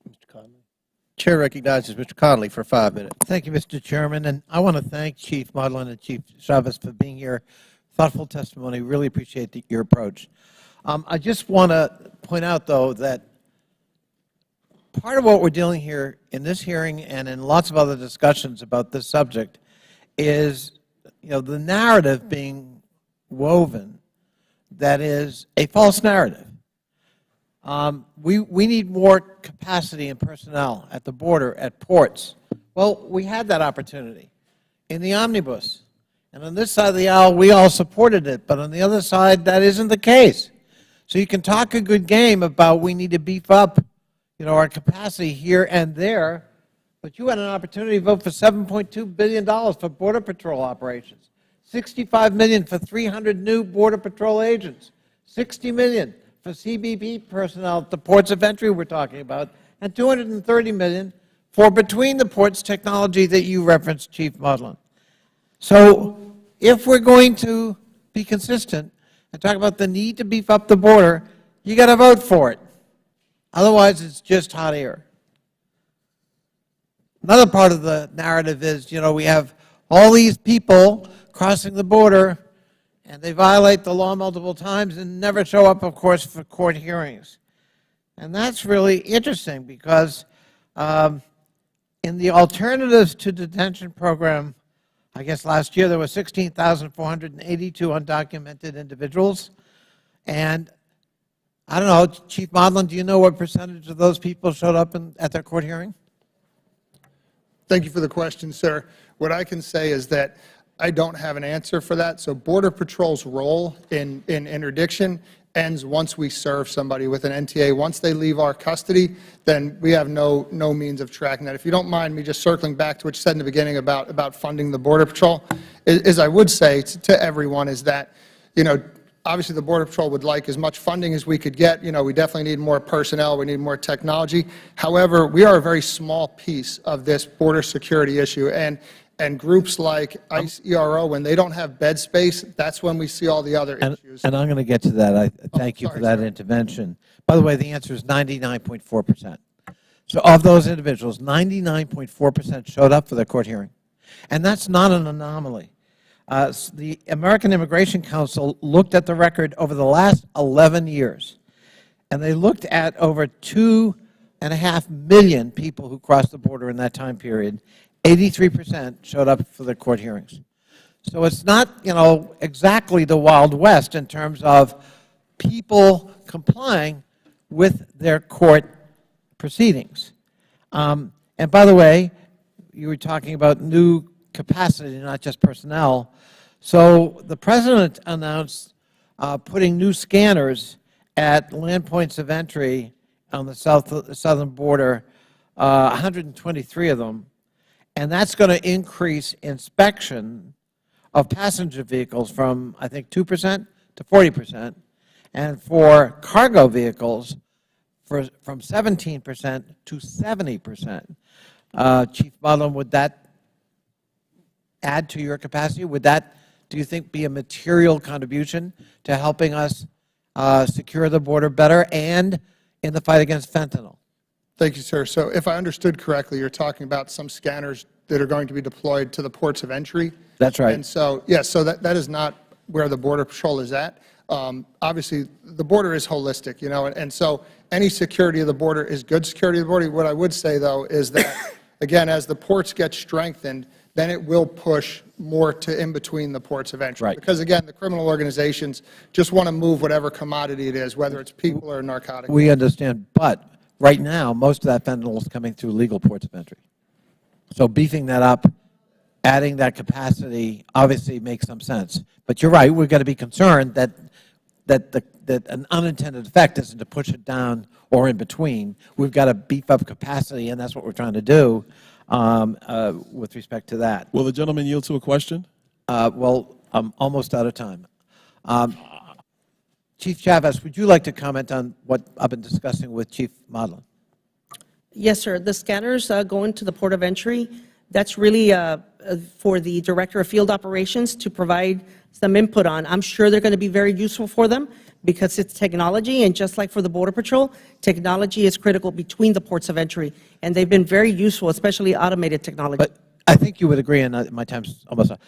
Mr. Conley. Chair recognizes Mr. Conley for 5 minutes. Thank you, Mr. Chairman. And I want to thank Chief Modlin and Chief Chavez for being here. Thoughtful testimony. Really appreciate your approach. I just want to point out, though, that part of what we're dealing here in this hearing and in lots of other discussions about this subject is, the narrative being woven that is a false narrative. We need more capacity and personnel at the border, at ports. Well, we had that opportunity in the omnibus. And on this side of the aisle, we all supported it. But on the other side, that isn't the case. So you can talk a good game about we need to beef up our capacity here and there, but you had an opportunity to vote for $7.2 billion for Border Patrol operations, $65 million for 300 new Border Patrol agents, $60 million for CBP personnel at the ports of entry we're talking about, and $230 million for between the ports technology that you referenced, Chief Modlin. So if we're going to be consistent and talk about the need to beef up the border, you got to vote for it. Otherwise, it's just hot air. Another part of the narrative is, we have all these people crossing the border, and they violate the law multiple times and never show up, of course, for court hearings. And that's really interesting because in the Alternatives to Detention program, I guess last year there were 16,482 undocumented individuals. And I don't know, Chief Modlin, do you know what percentage of those people showed up at their court hearing? Thank you for the question, sir. What I can say is that I don't have an answer for that. So Border Patrol's role in interdiction ends once we serve somebody with an NTA. Once they leave our custody, then we have no means of tracking that. If you don't mind me just circling back to what you said in the beginning about funding the Border Patrol, is I would say to everyone is that, obviously the Border Patrol would like as much funding as we could get. We definitely need more personnel. We need more technology. However, we are a very small piece of this border security issue. And groups like ICE, ERO, when they don't have bed space, that's when we see all the other issues. And I'm going to get to that. I thank you for that intervention. By the way, the answer is 99.4%. So of those individuals, 99.4% showed up for their court hearing. And that's not an anomaly. The American Immigration Council looked at the record over the last 11 years, and they looked at over 2.5 million people who crossed the border in that time period. 83% showed up for the court hearings. So it's not, exactly the Wild West in terms of people complying with their court proceedings. And by the way, you were talking about new capacity, not just personnel. So the President announced putting new scanners at land points of entry on the southern border, 123 of them. And that's going to increase inspection of passenger vehicles from, I think, 2% to 40%, and for cargo vehicles from 17% to 70%. Chief Modlin, would that add to your capacity? Would that, do you think, be a material contribution to helping us secure the border better and in the fight against fentanyl? Thank you, sir. So if I understood correctly, you're talking about some scanners that are going to be deployed to the ports of entry. That's right. And so, yes, so that is not where the Border Patrol is at. Obviously, the border is holistic, and so any security of the border is good security of the border. What I would say, though, is that, again, as the ports get strengthened, then it will push more to in between the ports of entry. Right. Because, again, the criminal organizations just want to move whatever commodity it is, whether it's people or narcotics. We understand, but right now, most of that fentanyl is coming through legal ports of entry. So beefing that up, adding that capacity obviously makes some sense. But you're right, we've got to be concerned that an unintended effect isn't to push it down or in between. We've got to beef up capacity, and that's what we're trying to do with respect to that. Will the gentleman yield to a question? Well, I'm almost out of time. Chief Chavez, would you like to comment on what I've been discussing with Chief Modlin? Yes, sir. The scanners going to the port of entry, that's really for the Director of Field Operations to provide some input on. I'm sure they're going to be very useful for them because it's technology, and just like for the Border Patrol, technology is critical between the ports of entry, and they've been very useful, especially automated technology. But I think you would agree, and my time's almost up,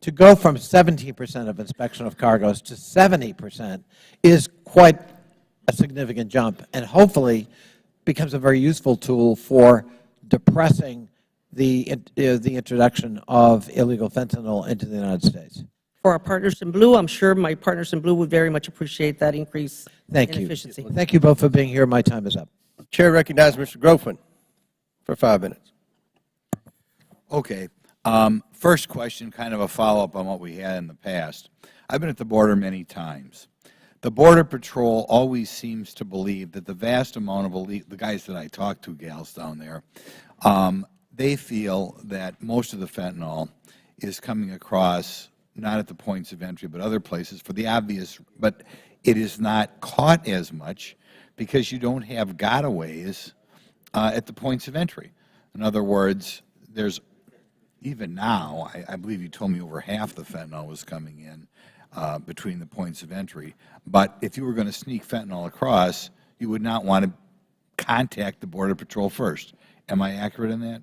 to go from 17% of inspection of cargoes to 70% is quite a significant jump, and hopefully becomes a very useful tool for depressing the introduction of illegal fentanyl into the United States. For our partners in blue, I'm sure my partners in blue would very much appreciate that increase in efficiency. Thank you both for being here. My time is up. Chair recognizes Mr. Grofin for 5 minutes. Okay. First question, kind of a follow-up on what we had in the past. I've been at the border many times. The Border Patrol always seems to believe that the vast amount of the guys that I talk to, gals down there, they feel that most of the fentanyl is coming across not at the points of entry but other places for the obvious, but it is not caught as much because you don't have gotaways at the points of entry. In other words, there's even now, I believe you told me over half the fentanyl was coming in between the points of entry. But if you were going to sneak fentanyl across, you would not want to contact the Border Patrol first. Am I accurate in that?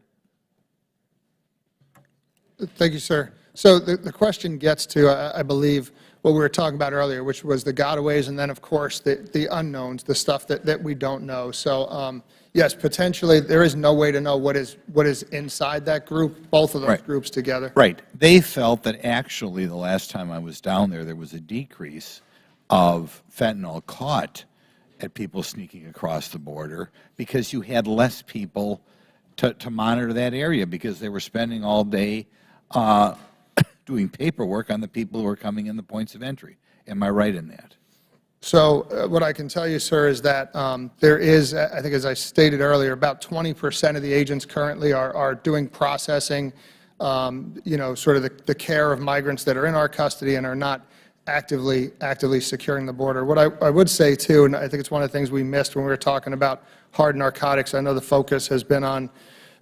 Thank you, sir. So the question gets to, I believe, what we were talking about earlier, which was the gotaways and then, of course, the unknowns, the stuff that we don't know. So, yes, potentially there is no way to know what is inside that group, both of those groups together. Right. They felt that actually the last time I was down there was a decrease of fentanyl caught at people sneaking across the border because you had less people to monitor that area because they were spending all day doing paperwork on the people who were coming in the points of entry. Am I right in that? So what I can tell you, sir, is that there is, I think as I stated earlier, about 20% of the agents currently are doing processing, sort of the care of migrants that are in our custody and are not actively securing the border. What I would say, too, and I think it's one of the things we missed when we were talking about hard narcotics, I know the focus has been on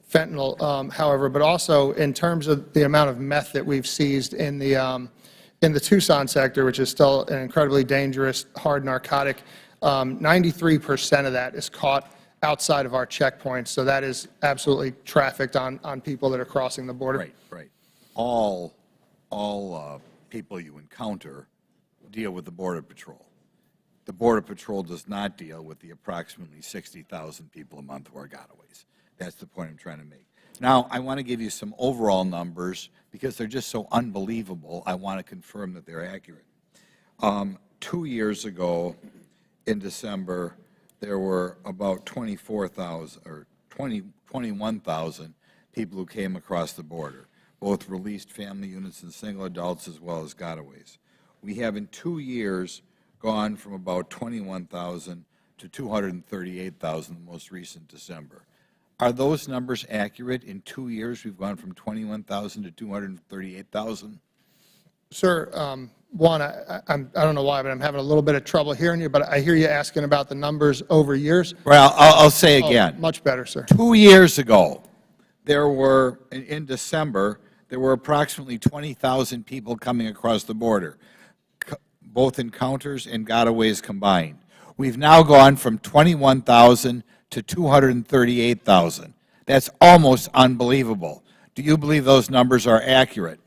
fentanyl, however, but also in terms of the amount of meth that we've seized in the Tucson sector, which is still an incredibly dangerous hard narcotic, 93% of that is caught outside of our checkpoints. So that is absolutely trafficked on people that are crossing the border. Right, right. All people you encounter deal with the Border Patrol. The Border Patrol does not deal with the approximately 60,000 people a month who are gotaways. That's the point I'm trying to make. Now, I want to give you some overall numbers because they're just so unbelievable. I want to confirm that they're accurate. 2 years ago, in December, there were about 21,000 people who came across the border, both released family units and single adults as well as gotaways. We have in 2 years gone from about 21,000 to 238,000 the most recent December. Are those numbers accurate? In 2 years, we've gone from 21,000 to 238,000? Sir, one, I don't know why, but I'm having a little bit of trouble hearing you, but I hear you asking about the numbers over years. Well, I'll say again. Oh, much better, sir. 2 years ago, there were, in December, there were approximately 20,000 people coming across the border, both encounters and gotaways combined. We've now gone from 21,000 to 238,000. That's almost unbelievable. Do you believe those numbers are accurate?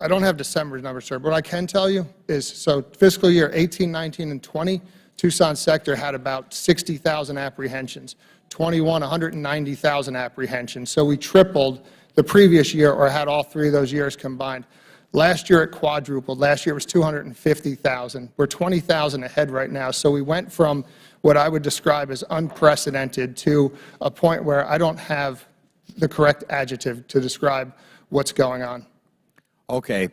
I don't have December's numbers, sir. But what I can tell you is, so fiscal year 18, 19, and 20, Tucson sector had about 60,000 apprehensions. 21, 190,000 apprehensions. So we tripled the previous year, or had all 3 of those years combined. Last year it quadrupled. Last year it was 250,000. We're 20,000 ahead right now. So we went from what I would describe as unprecedented to a point where I don't have the correct adjective to describe what's going on. Okay.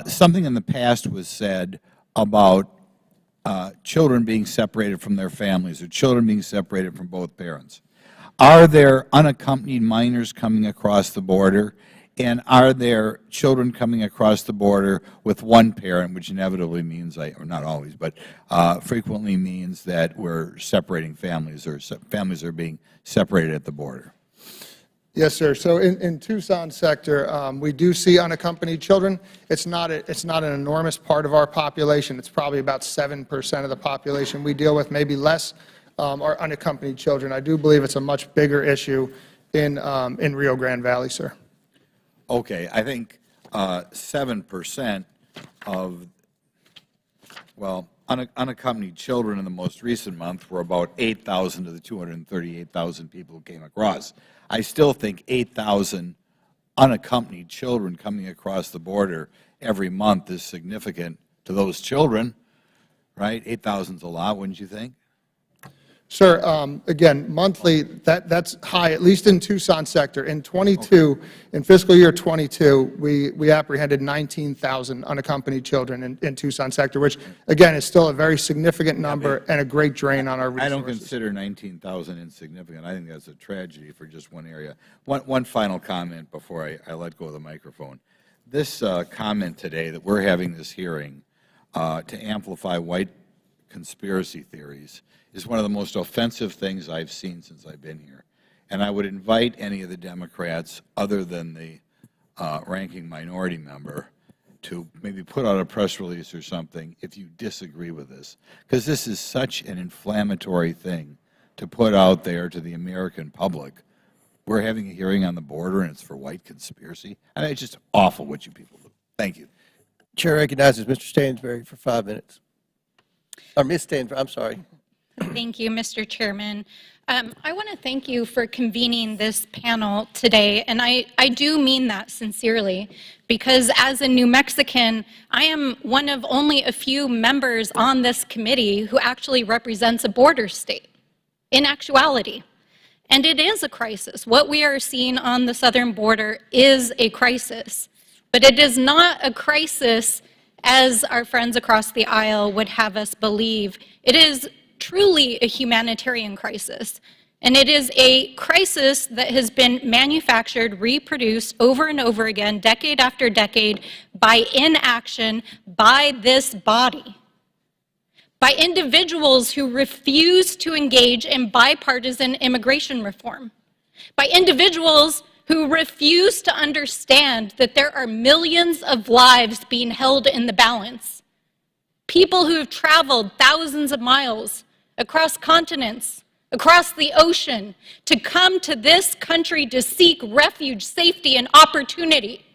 Something in the past was said about children being separated from their families or children being separated from both parents. Are there unaccompanied minors coming across the border? And are there children coming across the border with one parent, which inevitably means, or not always, but frequently means that we're separating families, or families are being separated at the border? Yes, sir. So in Tucson sector, we do see unaccompanied children. It's not an enormous part of our population. It's probably about 7% of the population we deal with, maybe less, are unaccompanied children. I do believe it's a much bigger issue in Rio Grande Valley, sir. Okay, I think 7% of, well, unaccompanied children in the most recent month were about 8,000 of the 238,000 people who came across. I still think 8,000 unaccompanied children coming across the border every month is significant to those children, right? 8,000 is a lot, wouldn't you think? Sir, again, monthly, that's high, at least in Tucson sector. In 22, in fiscal year 22, we apprehended 19,000 unaccompanied children in Tucson sector, which, again, is still a very significant number and a great drain on our resources. I don't consider 19,000 insignificant. I think that's a tragedy for just one area. One final comment before I let go of the microphone. This comment today that we're having this hearing to amplify white conspiracy theories is one of the most offensive things I've seen since I've been here. And I would invite any of the Democrats, other than the ranking minority member, to maybe put out a press release or something if you disagree with this. Because this is such an inflammatory thing to put out there to the American public. We're having a hearing on the border and it's for white conspiracy. I mean, it's just awful what you people do. Thank you. Chair recognizes Mr. Stansbury for 5 minutes. Or Ms. Stansbury, I'm sorry. Thank you, Mr. Chairman. I want to thank you for convening this panel today, and I do mean that sincerely, because as a New Mexican, I am one of only a few members on this committee who actually represents a border state, in actuality. And it is a crisis. What we are seeing on the southern border is a crisis. But it is not a crisis as our friends across the aisle would have us believe. It is truly a humanitarian crisis. And it is a crisis that has been manufactured, reproduced over and over again, decade after decade, by inaction by this body, by individuals who refuse to engage in bipartisan immigration reform, by individuals who refuse to understand that there are millions of lives being held in the balance, people who have traveled thousands of miles across continents, across the ocean, to come to this country to seek refuge, safety, and opportunity.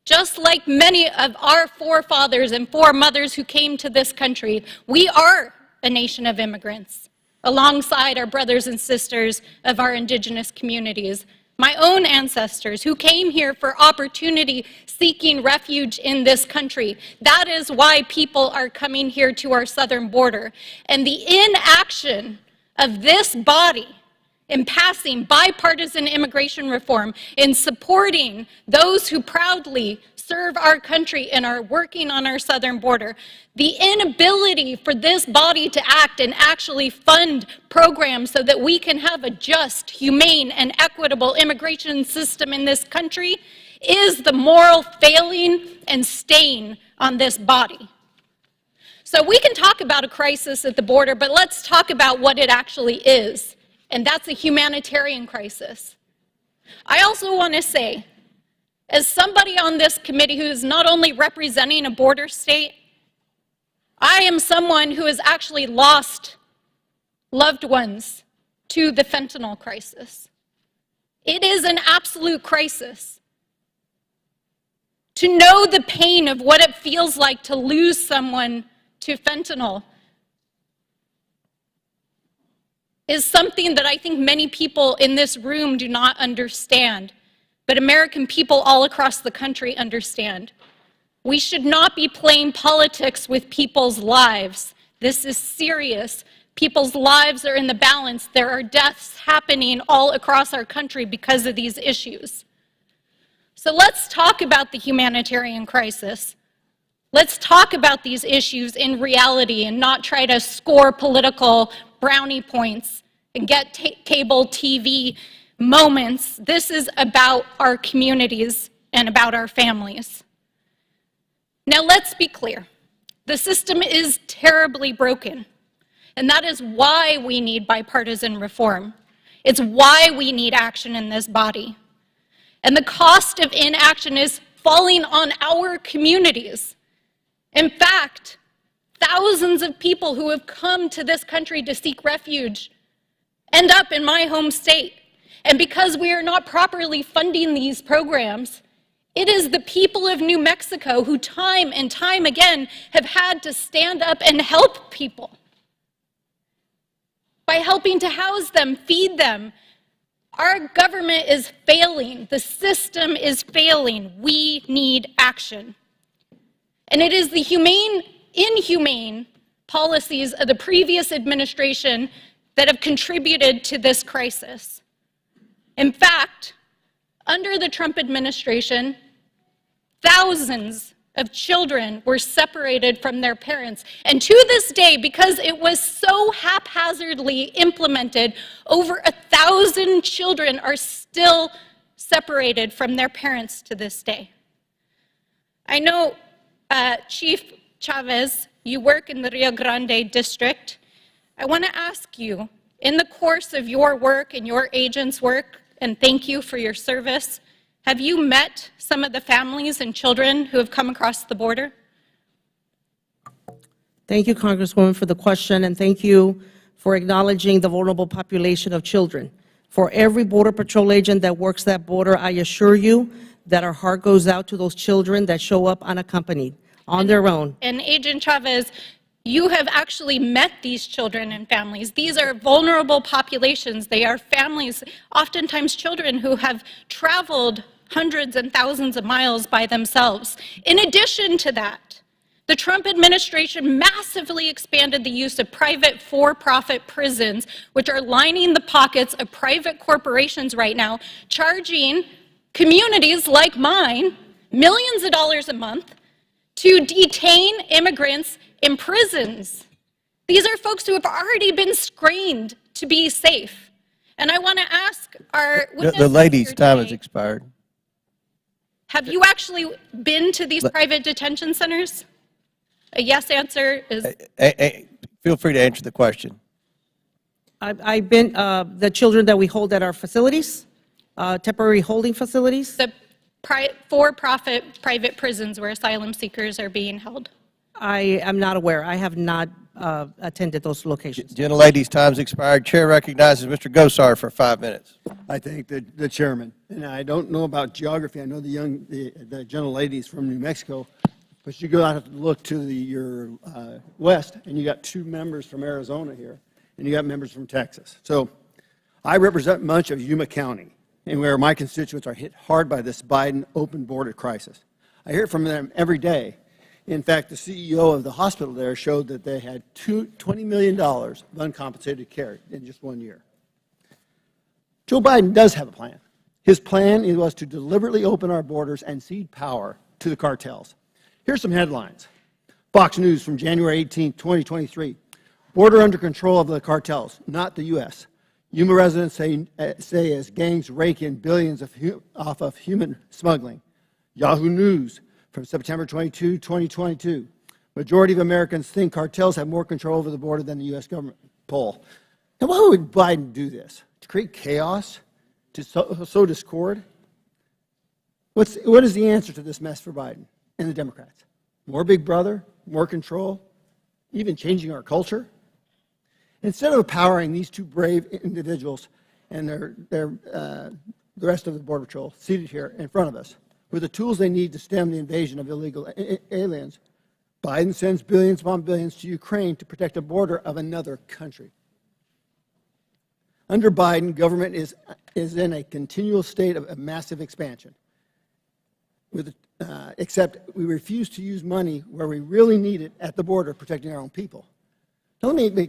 Just like many of our forefathers and foremothers who came to this country, we are a nation of immigrants, alongside our brothers and sisters of our indigenous communities. My own ancestors who came here for opportunity, seeking refuge in this country. That is why people are coming here to our southern border. And the inaction of this body in passing bipartisan immigration reform, in supporting those who proudly serve our country and are working on our southern border, the inability for this body to act and actually fund programs so that we can have a just, humane, and equitable immigration system in this country is the moral failing and stain on this body. So we can talk about a crisis at the border, but let's talk about what it actually is. And that's a humanitarian crisis. I also want to say, as somebody on this committee who is not only representing a border state, I am someone who has actually lost loved ones to the fentanyl crisis. It is an absolute crisis. To know the pain of what it feels like to lose someone to fentanyl is something that I think many people in this room do not understand, but American people all across the country understand. We should not be playing politics with people's lives. This is serious. People's lives are in the balance. There are deaths happening all across our country because of these issues. So let's talk about the humanitarian crisis. Let's talk about these issues in reality and not try to score political brownie points and get cable TV moments. This is about our communities and about our families. Now let's be clear. The system is terribly broken, and that is why we need bipartisan reform. It's why we need action in this body. And the cost of inaction is falling on our communities. In fact, thousands of people who have come to this country to seek refuge end up in my home state. And because we are not properly funding these programs, it is the people of New Mexico who time and time again have had to stand up and help people by helping to house them, feed them. Our government is failing. The system is failing. We need action. And it is the inhumane policies of the previous administration that have contributed to this crisis. In fact, under the Trump administration, thousands of children were separated from their parents. And to this day, because it was so haphazardly implemented, over 1,000 children are still separated from their parents to this day. I know, Chief Chavez, you work in the Rio Grande district. I want to ask you, in the course of your work and your agent's work, and thank you for your service, have you met some of the families and children who have come across the border? Thank you, Congresswoman, for the question, and thank you for acknowledging the vulnerable population of children. For every Border Patrol agent that works that border, I assure you that our heart goes out to those children that show up unaccompanied, on their own. And Agent Chavez, you have actually met these children and families. These are vulnerable populations. They are families, oftentimes children who have traveled hundreds and thousands of miles by themselves. In addition to that, the The Trump administration massively expanded the use of private for-profit prisons, which are lining the pockets of private corporations right now, charging communities like mine millions of dollars a month to detain immigrants in prisons. These are folks who have already been screened to be safe. And I want to ask our witnesses The lady's here time today, has expired. have you actually been to these private detention centers? A yes answer is Feel free to answer the question. I've been, the children that we hold at our facilities, temporary holding facilities. the for-profit private prisons where asylum seekers are being held. I am not aware. I have not attended those locations. Gentlelady's time's expired. Chair recognizes Mr. Gosar for 5 minutes. I thank the chairman. And I don't know about geography. I know the gentlelady's from New Mexico, but you go out and look to your west, and you got 2 members from Arizona here, and you got members from Texas. So I represent much of Yuma County, and where my constituents are hit hard by this Biden open border crisis. I hear from them every day. In fact, the CEO of the hospital there showed that they had $20 million of uncompensated care in just 1 year. Joe Biden does have a plan. His plan was to deliberately open our borders and cede power to the cartels. Here's some headlines. Fox News from January 18, 2023. Border under control of the cartels, not the U.S. Yuma residents say as gangs rake in billions off of human smuggling. Yahoo News from September 22, 2022. Majority of Americans think cartels have more control over the border than the U.S. government. Poll. Now, why would Biden do this? To create chaos? To sow discord? What is the answer to this mess for Biden and the Democrats? More Big Brother? More control? Even changing our culture? Instead of empowering these 2 brave individuals and the rest of the Border Patrol seated here in front of us with the tools they need to stem the invasion of illegal aliens, Biden sends billions upon billions to Ukraine to protect the border of another country. Under Biden, government is in a continual state of massive expansion, except we refuse to use money where we really need it at the border, protecting our own people. Now, let me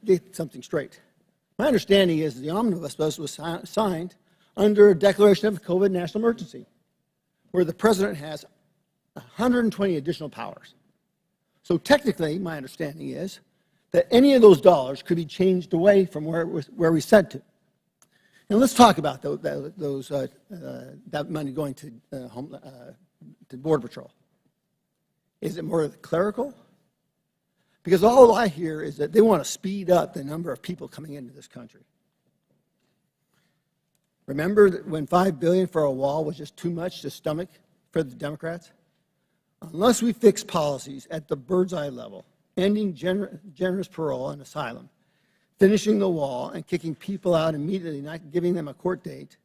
get something straight. My understanding is the omnibus bill was signed under a declaration of a COVID national emergency, where the president has 120 additional powers. So technically, my understanding is that any of those dollars could be changed away from where we said to. And let's talk about that money going to Border Patrol. Is it more clerical? Because all I hear is that they want to speed up the number of people coming into this country. Remember that when $5 billion for a wall was just too much to stomach for the Democrats? Unless we fix policies at the bird's eye level, ending generous parole and asylum, finishing the wall and kicking people out immediately, not giving them a court date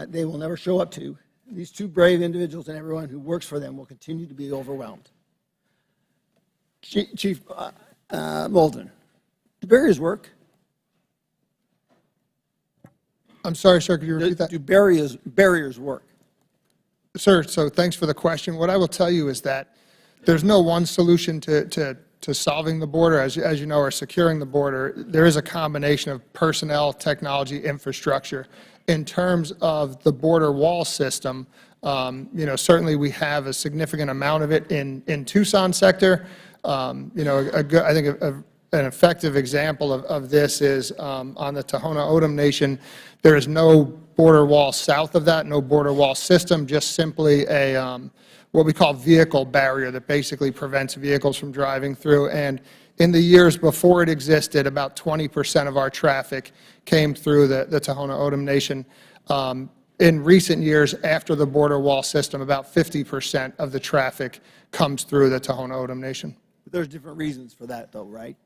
they will never show up to, these 2 brave individuals and everyone who works for them will continue to be overwhelmed. Chief Modlin, do barriers work? I'm sorry, sir, could you repeat that? Do barriers work? Sir, so thanks for the question. What I will tell you is that there's no one solution to solving the border, as you know, or securing the border. There is a combination of personnel, technology, infrastructure. In terms of the border wall system, certainly we have a significant amount of it in Tucson sector. I think an effective example of this is on the Tohono O'odham Nation. There is no border wall south of that, no border wall system, just simply a what we call vehicle barrier that basically prevents vehicles from driving through. And in the years before it existed, about 20% of our traffic came through the Tohono O'odham Nation. In recent years, after the border wall system, about 50% of the traffic comes through the Tohono O'odham Nation. But there's different reasons for that, though, right?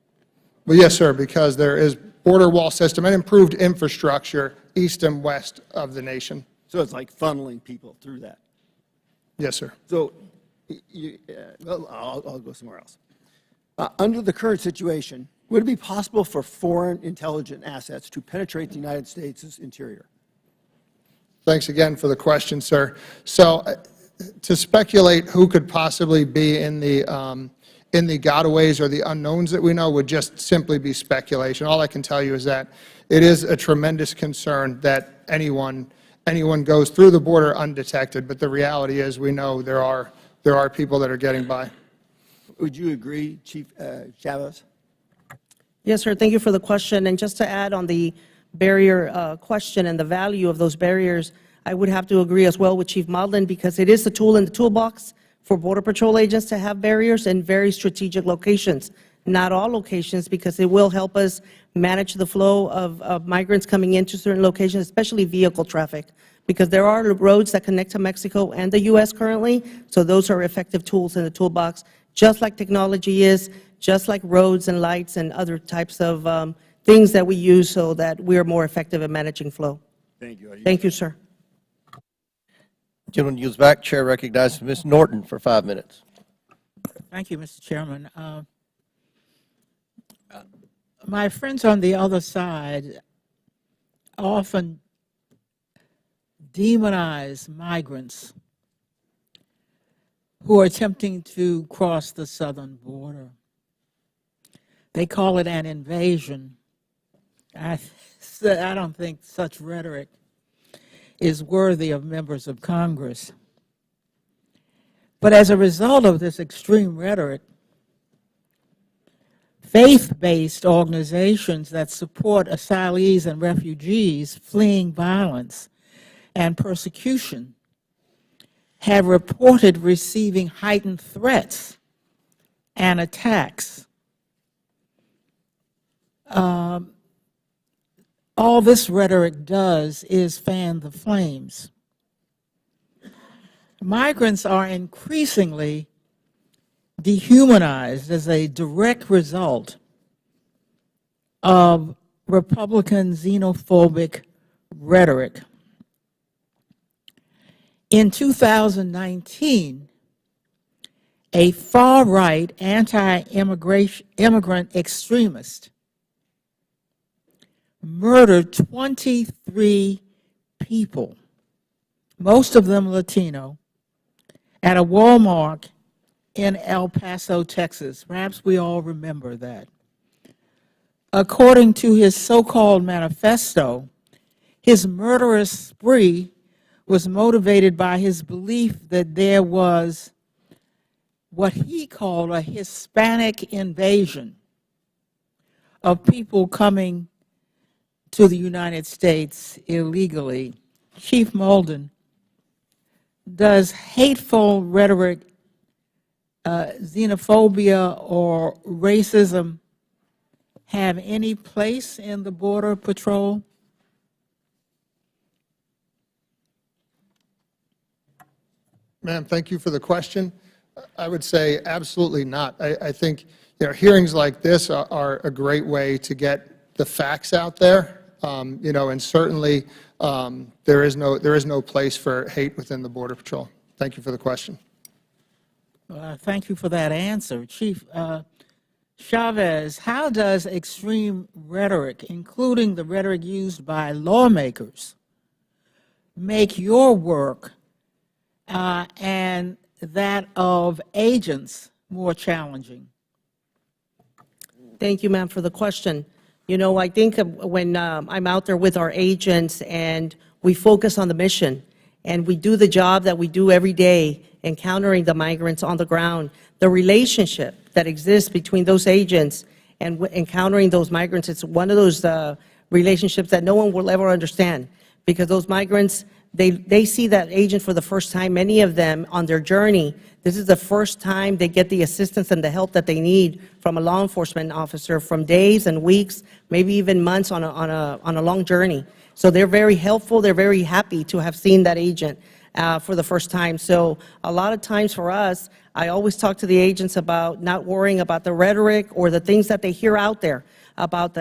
Well, yes, sir, because there is border wall system and improved infrastructure east and west of the nation. So it's like funneling people through that. Yes, sir. So, well, I'll go somewhere else. Under the current situation, would it be possible for foreign intelligence assets to penetrate the United States' interior? Thanks again for the question, sir. So to speculate who could possibly be in the gotaways or the unknowns that we know would just simply be speculation. All I can tell you is that it is a tremendous concern that anyone goes through the border undetected, but the reality is we know there are people that are getting by. Would you agree, Chief Chavez? Yes, sir. Thank you for the question. And just to add on the barrier question and the value of those barriers, I would have to agree as well with Chief Modlin, because it is a tool in the toolbox for Border Patrol agents to have barriers in very strategic locations. Not all locations, because it will help us manage the flow of migrants coming into certain locations, especially vehicle traffic, because there are roads that connect to Mexico and the U.S. currently, so those are effective tools in the toolbox, just like technology is, just like roads and lights and other types of things that we use so that we are more effective at managing flow. Thank you. Thank you, sir. Gentleman yields back. Chair recognizes Ms. Norton for 5 minutes. Thank you, Mr. Chairman. My friends on the other side often demonize migrants who are attempting to cross the southern border. They call it an invasion. I don't think such rhetoric is worthy of members of Congress. But as a result of this extreme rhetoric, faith-based organizations that support asylees and refugees fleeing violence and persecution have reported receiving heightened threats and attacks. All this rhetoric does is fan the flames. Migrants are increasingly dehumanized as a direct result of Republican xenophobic rhetoric. In 2019, a far-right anti-immigrant extremist murdered 23 people, most of them Latino, at a Walmart in El Paso, Texas. Perhaps we all remember that. According to his so-called manifesto, his murderous spree was motivated by his belief that there was what he called a Hispanic invasion of people coming to the United States illegally. Chief Modlin, does hateful rhetoric, xenophobia, or racism have any place in the Border Patrol? Ma'am, thank you for the question. I would say absolutely not. I think hearings like this are a great way to get the facts out there. And certainly there is no place for hate within the Border Patrol. Thank you for the question. Thank you for that answer. Chief Chavez, how does extreme rhetoric, including the rhetoric used by lawmakers, make your work and that of agents more challenging? Thank you, ma'am, for the question. I think when I'm out there with our agents and we focus on the mission and we do the job that we do every day, encountering the migrants on the ground, the relationship that exists between those agents and encountering those migrants, it's one of those relationships that no one will ever understand, because those migrants, they see that agent for the first time. Many of them on their journey, this is the first time they get the assistance and the help that they need from a law enforcement officer, from days and weeks, maybe even months on a long journey. So they're very helpful. They're very happy to have seen that agent for the first time. So a lot of times for us, I always talk to the agents about not worrying about the rhetoric or the things that they hear out there, about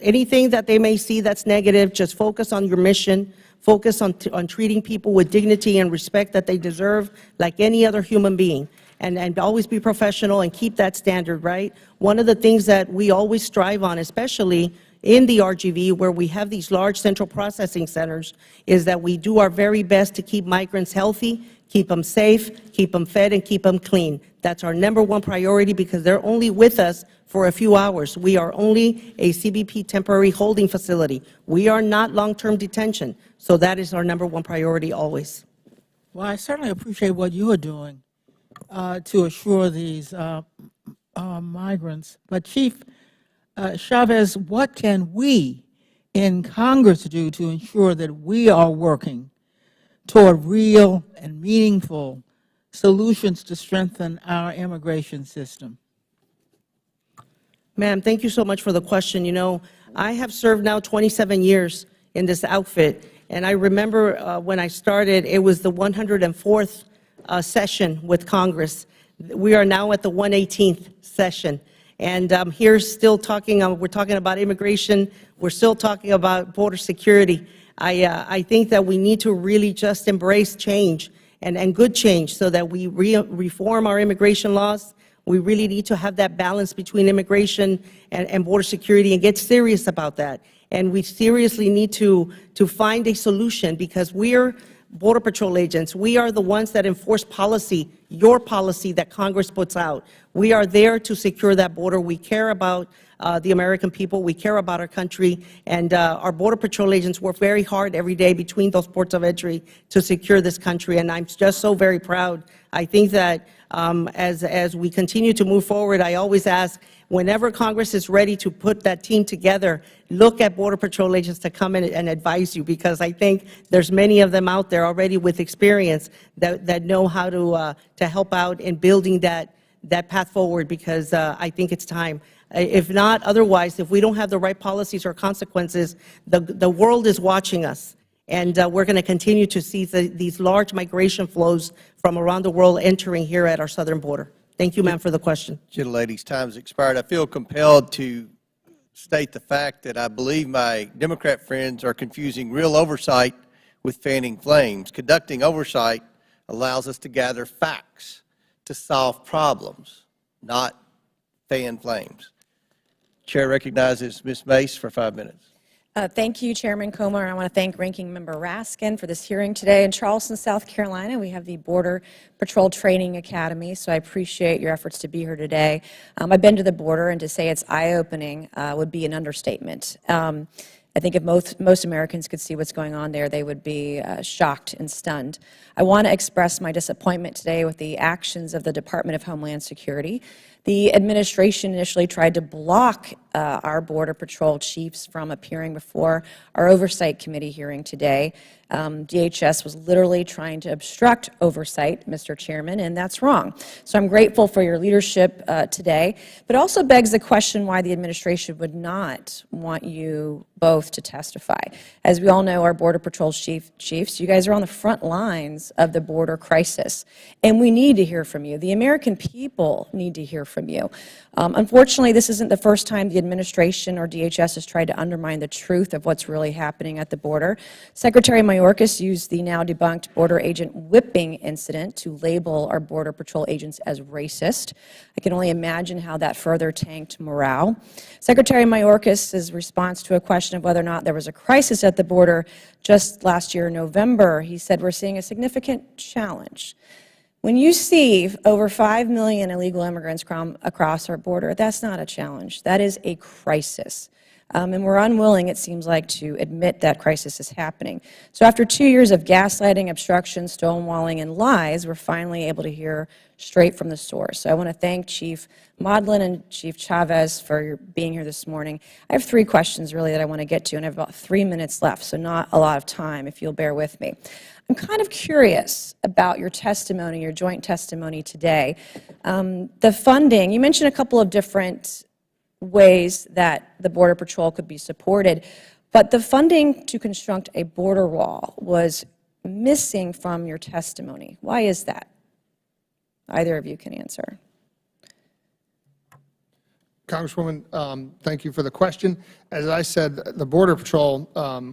anything that they may see that's negative. Just focus on your mission. Focus on treating people with dignity and respect that they deserve, like any other human being, and always be professional and keep that standard, right? One of the things that we always strive on, especially in the RGV, where we have these large central processing centers, is that we do our very best to keep migrants healthy, Keep them safe, keep them fed, and keep them clean. That's our #1 priority because they're only with us for a few hours. We are only a CBP temporary holding facility. We are not long-term detention. So that is our #1 priority always. Well, I certainly appreciate what you are doing to assure these migrants. But Chief Chavez, what can we in Congress do to ensure that we are working toward real and meaningful solutions to strengthen our immigration system? Ma'am, thank you so much for the question. You know, I have served now 27 years in this outfit, and I remember when I started, it was the 104th session with Congress. We are now at the 118th session, and here still talking, we're talking about immigration, we're still talking about border security. I think that we need to really just embrace change and good change so that we reform our immigration laws. We really need to have that balance between immigration and border security and get serious about that. And we seriously need to find a solution because we're Border Patrol agents. We are the ones that enforce policy, your policy that Congress puts out. We are there to secure that border. We care about the American people. We care about our country. And our Border Patrol agents work very hard every day between those ports of entry to secure this country. And I'm just so very proud. I think that as we continue to move forward, I always ask, whenever Congress is ready to put that team together, look at Border Patrol agents to come in and advise you, because I think there's many of them out there already with experience that know how to help out in building that path forward, because I think it's time. If not, otherwise, if we don't have the right policies or consequences, the world is watching us. And we're going to continue to see these large migration flows from around the world entering here at our southern border. Thank you, ma'am, for the question. Gentlelady's time has expired. I feel compelled to state the fact that I believe my Democrat friends are confusing real oversight with fanning flames. Conducting oversight allows us to gather facts to solve problems, not fan flames. Chair recognizes Ms. Mace for 5 minutes. Thank you, Chairman Comer. I want to thank Ranking Member Raskin for this hearing today. In Charleston, South Carolina, we have the Border Patrol Training Academy, so I appreciate your efforts to be here today. I've been to the border, and to say it's eye-opening would be an understatement. I think if most Americans could see what's going on there, they would be shocked and stunned. I want to express my disappointment today with the actions of the Department of Homeland Security. The administration initially tried to block our Border Patrol chiefs from appearing before our Oversight Committee hearing today. DHS was literally trying to obstruct oversight, Mr. Chairman, and that's wrong. So I'm grateful for your leadership today, but also begs the question why the administration would not want you both to testify. As we all know, our Border Patrol chiefs, you guys are on the front lines of the border crisis, and we need to hear from you. The American people need to hear from you. Unfortunately, this isn't the first time the administration or DHS has tried to undermine the truth of what's really happening at the border. Secretary Mayorkas used the now debunked border agent whipping incident to label our Border Patrol agents as racist. I can only imagine how that further tanked morale. Secretary Mayorkas' response to a question of whether or not there was a crisis at the border just last year in November, he said, "We're seeing a significant challenge." When you see over 5 million illegal immigrants come across our border, that's not a challenge. That is a crisis. And we're unwilling, it seems like, to admit that crisis is happening. So after 2 years of gaslighting, obstruction, stonewalling, and lies, we're finally able to hear straight from the source. So I want to thank Chief Modlin and Chief Chavez for being here this morning. I have 3 questions, really, that I want to get to, and I have about 3 minutes left, so not a lot of time, if you'll bear with me. I'm kind of curious about your testimony, your joint testimony today. The funding, you mentioned a couple of different ways that the Border Patrol could be supported, but the funding to construct a border wall was missing from your testimony. Why is that? Either of you can answer. Congresswoman, thank you for the question. As I said, the Border Patrol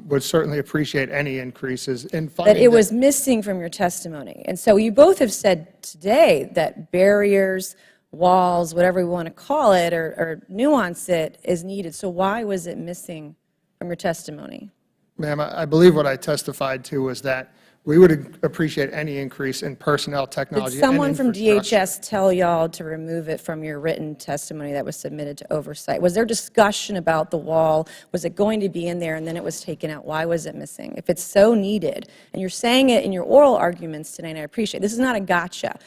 would certainly appreciate any increases in funding. That it was missing from your testimony. And so you both have said today that barriers, walls, whatever we want to call it, or nuance it, is needed. So why was it missing from your testimony? Ma'am, I believe what I testified to was that We would appreciate any increase in personnel, Did technology, and someone from infrastructure. DHS tell y'all to remove it from your written testimony that was submitted to Oversight? Was there discussion about the wall? Was it going to be in there and then it was taken out? Why was it missing? If it's so needed, and you're saying it in your oral arguments today, and I appreciate it, this is not a gotcha,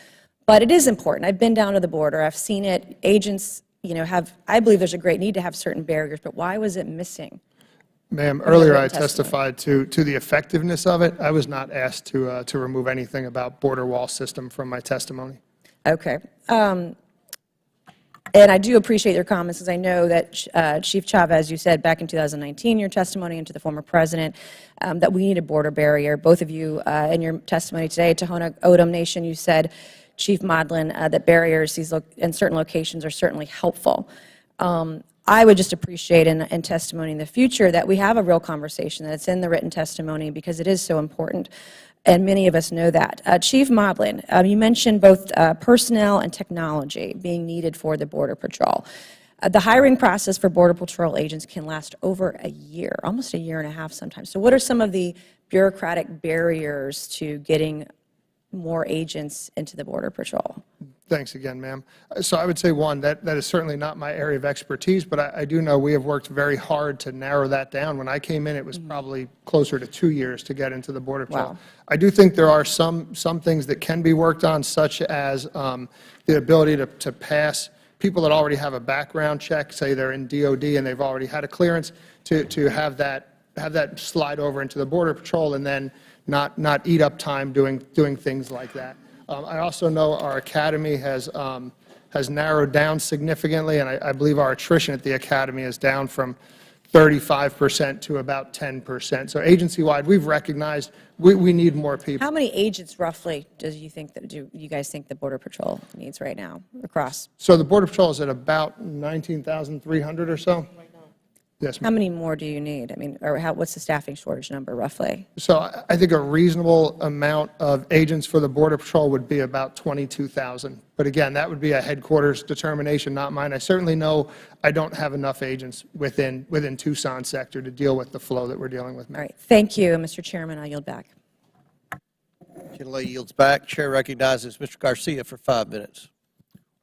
but it is important. I've been down to the border. I've seen it. Agents, I believe there's a great need to have certain barriers, but why was it missing? Ma'am, earlier I testified to the effectiveness of it. I was not asked to remove anything about border wall system from my testimony. Okay. And I do appreciate your comments, because I know that Chief Chavez, you said back in 2019, your testimony, and to the former president, that we need a border barrier. Both of you, in your testimony today, Tohono O'odham Nation, you said, Chief Modlin, that barriers in certain locations are certainly helpful. I would just appreciate in testimony in the future that we have a real conversation, that it's in the written testimony, because it is so important, and many of us know that. Chief Modlin, you mentioned both personnel and technology being needed for the Border Patrol. The hiring process for Border Patrol agents can last over a year, almost a year and a half sometimes. So what are some of the bureaucratic barriers to getting more agents into the Border Patrol? Thanks again, ma'am. So I would say, one, that is certainly not my area of expertise, but I do know we have worked very hard to narrow that down. When I came in, it was probably closer to 2 years to get into the Border Patrol. Wow. I do think there are some things that can be worked on, such as the ability to pass people that already have a background check, say they're in DOD and they've already had a clearance, to have that slide over into the Border Patrol and then not eat up time doing things like that. I also know our academy has narrowed down significantly, and I believe our attrition at the academy is down from 35% to about 10%. So agency-wide, we've recognized we need more people. How many agents roughly do you guys think the Border Patrol needs right now across? So the Border Patrol is at about 19,300 or so. Yes, How many more do you need? I mean, or what's the staffing shortage number roughly? So I think a reasonable amount of agents for the Border Patrol would be about 22,000. But again, that would be a headquarters determination, not mine. I certainly know I don't have enough agents within Tucson sector to deal with the flow that we're dealing with. All right. Thank you, Mr. Chairman. I yield back. Gentlelady yields back. Chair recognizes Mr. Garcia for 5 minutes.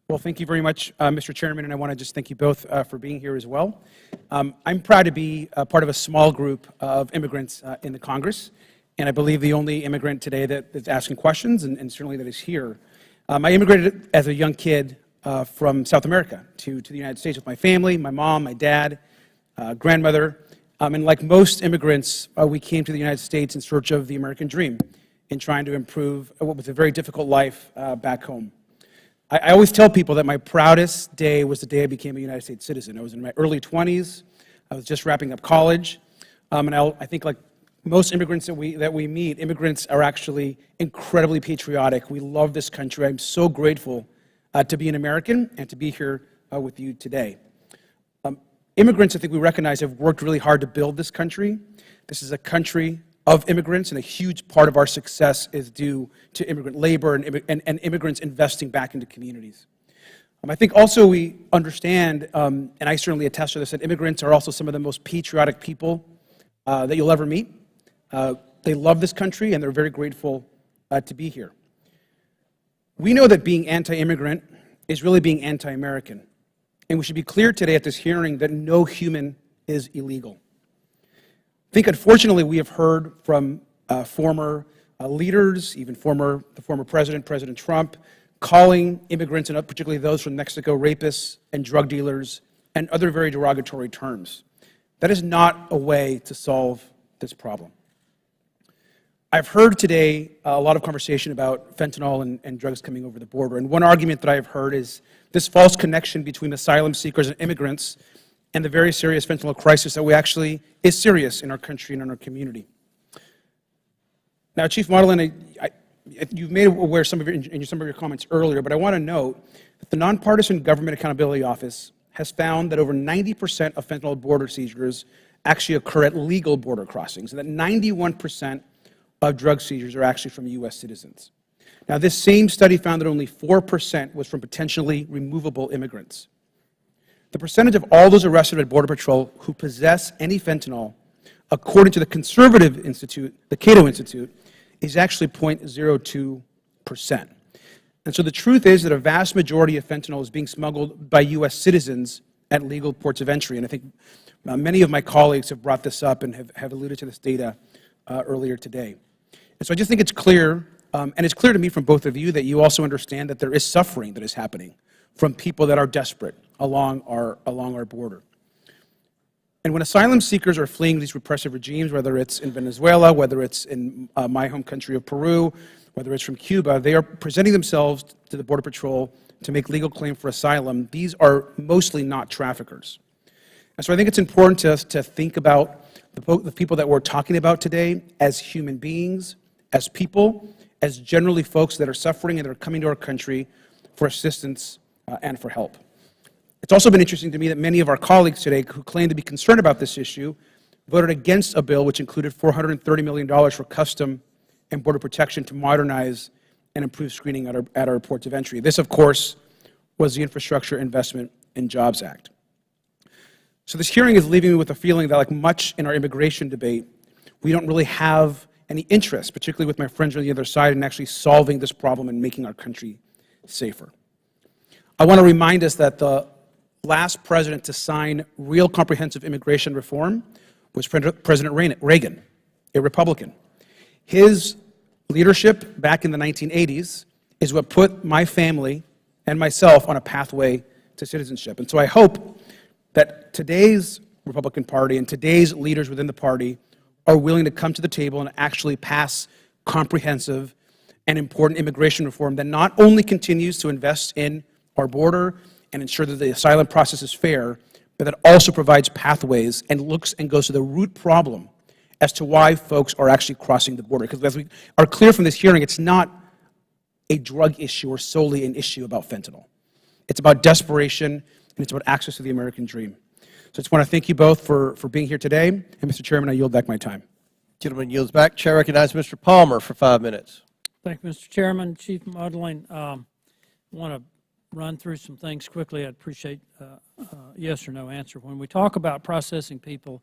Well, thank you very much, Mr. Chairman, and I want to just thank you both for being here as well. I'm proud to be part of a small group of immigrants in the Congress, and I believe the only immigrant today that is asking questions, and certainly that is here. I immigrated as a young kid from South America to the United States with my family, my mom, my dad, grandmother, and like most immigrants, we came to the United States in search of the American dream and trying to improve what was a very difficult life back home. I always tell people that my proudest day was the day I became a United States citizen. I was in my early 20s. I was just wrapping up college. And I think like most immigrants that we meet, immigrants are actually incredibly patriotic. We love this country. I'm so grateful to be an American and to be here with you today. Immigrants, I think we recognize, have worked really hard to build this country. This is a country of immigrants, and a huge part of our success is due to immigrant labor and immigrants investing back into communities. I think also we understand, and I certainly attest to this, that immigrants are also some of the most patriotic people that you'll ever meet. They love this country, and they're very grateful to be here. We know that being anti-immigrant is really being anti-American, and we should be clear today at this hearing that no human is illegal. I think, unfortunately, we have heard from former leaders, even the former president, President Trump, calling immigrants, and particularly those from Mexico, rapists and drug dealers, and other very derogatory terms. That is not a way to solve this problem. I've heard today a lot of conversation about fentanyl and drugs coming over the border, and one argument that I have heard is this false connection between asylum seekers and immigrants and the very serious fentanyl crisis that we actually is serious in our country and in our community. Now, Chief Modlin, you've made aware some of your comments earlier, but I want to note that the Nonpartisan Government Accountability Office has found that over 90% of fentanyl border seizures actually occur at legal border crossings, and that 91% of drug seizures are actually from U.S. citizens. Now, this same study found that only 4% was from potentially removable immigrants. The percentage of all those arrested at Border Patrol who possess any fentanyl, according to the conservative institute, the Cato Institute, is actually 0.02%. And so the truth is that a vast majority of fentanyl is being smuggled by U.S. citizens at legal ports of entry. And I think many of my colleagues have brought this up and have alluded to this data earlier today. And so I just think it's clear, and it's clear to me from both of you, that you also understand that there is suffering that is happening from people that are desperate along our border. And when asylum seekers are fleeing these repressive regimes, whether it's in Venezuela, whether it's in my home country of Peru, whether it's from Cuba, they are presenting themselves to the Border Patrol to make legal claim for asylum. These are mostly not traffickers. And so I think it's important to us to think about the people that we're talking about today as human beings, as people, as generally folks that are suffering and that are coming to our country for assistance and for help. It's also been interesting to me that many of our colleagues today who claim to be concerned about this issue voted against a bill which included $430 million for custom and border protection to modernize and improve screening at our ports of entry. This, of course, was the Infrastructure Investment and Jobs Act. So this hearing is leaving me with a feeling that, like much in our immigration debate, we don't really have any interest, particularly with my friends on the other side, in actually solving this problem and making our country safer. I want to remind us that the last president to sign real comprehensive immigration reform was President Reagan, a Republican. His leadership back in the 1980s is what put my family and myself on a pathway to citizenship. And so I hope that today's Republican Party and today's leaders within the party are willing to come to the table and actually pass comprehensive and important immigration reform that not only continues to invest in our border and ensure that the asylum process is fair, but that also provides pathways and looks and goes to the root problem as to why folks are actually crossing the border. Because as we are clear from this hearing, it's not a drug issue or solely an issue about fentanyl. It's about desperation, and it's about access to the American dream. So I just want to thank you both for being here today. And Mr. Chairman, I yield back my time. Gentleman yields back. Chair recognizes Mr. Palmer for 5 minutes. Thank you, Mr. Chairman. Chief Modlin, I want to run through some things quickly. I'd appreciate yes or no answer. When we talk about processing people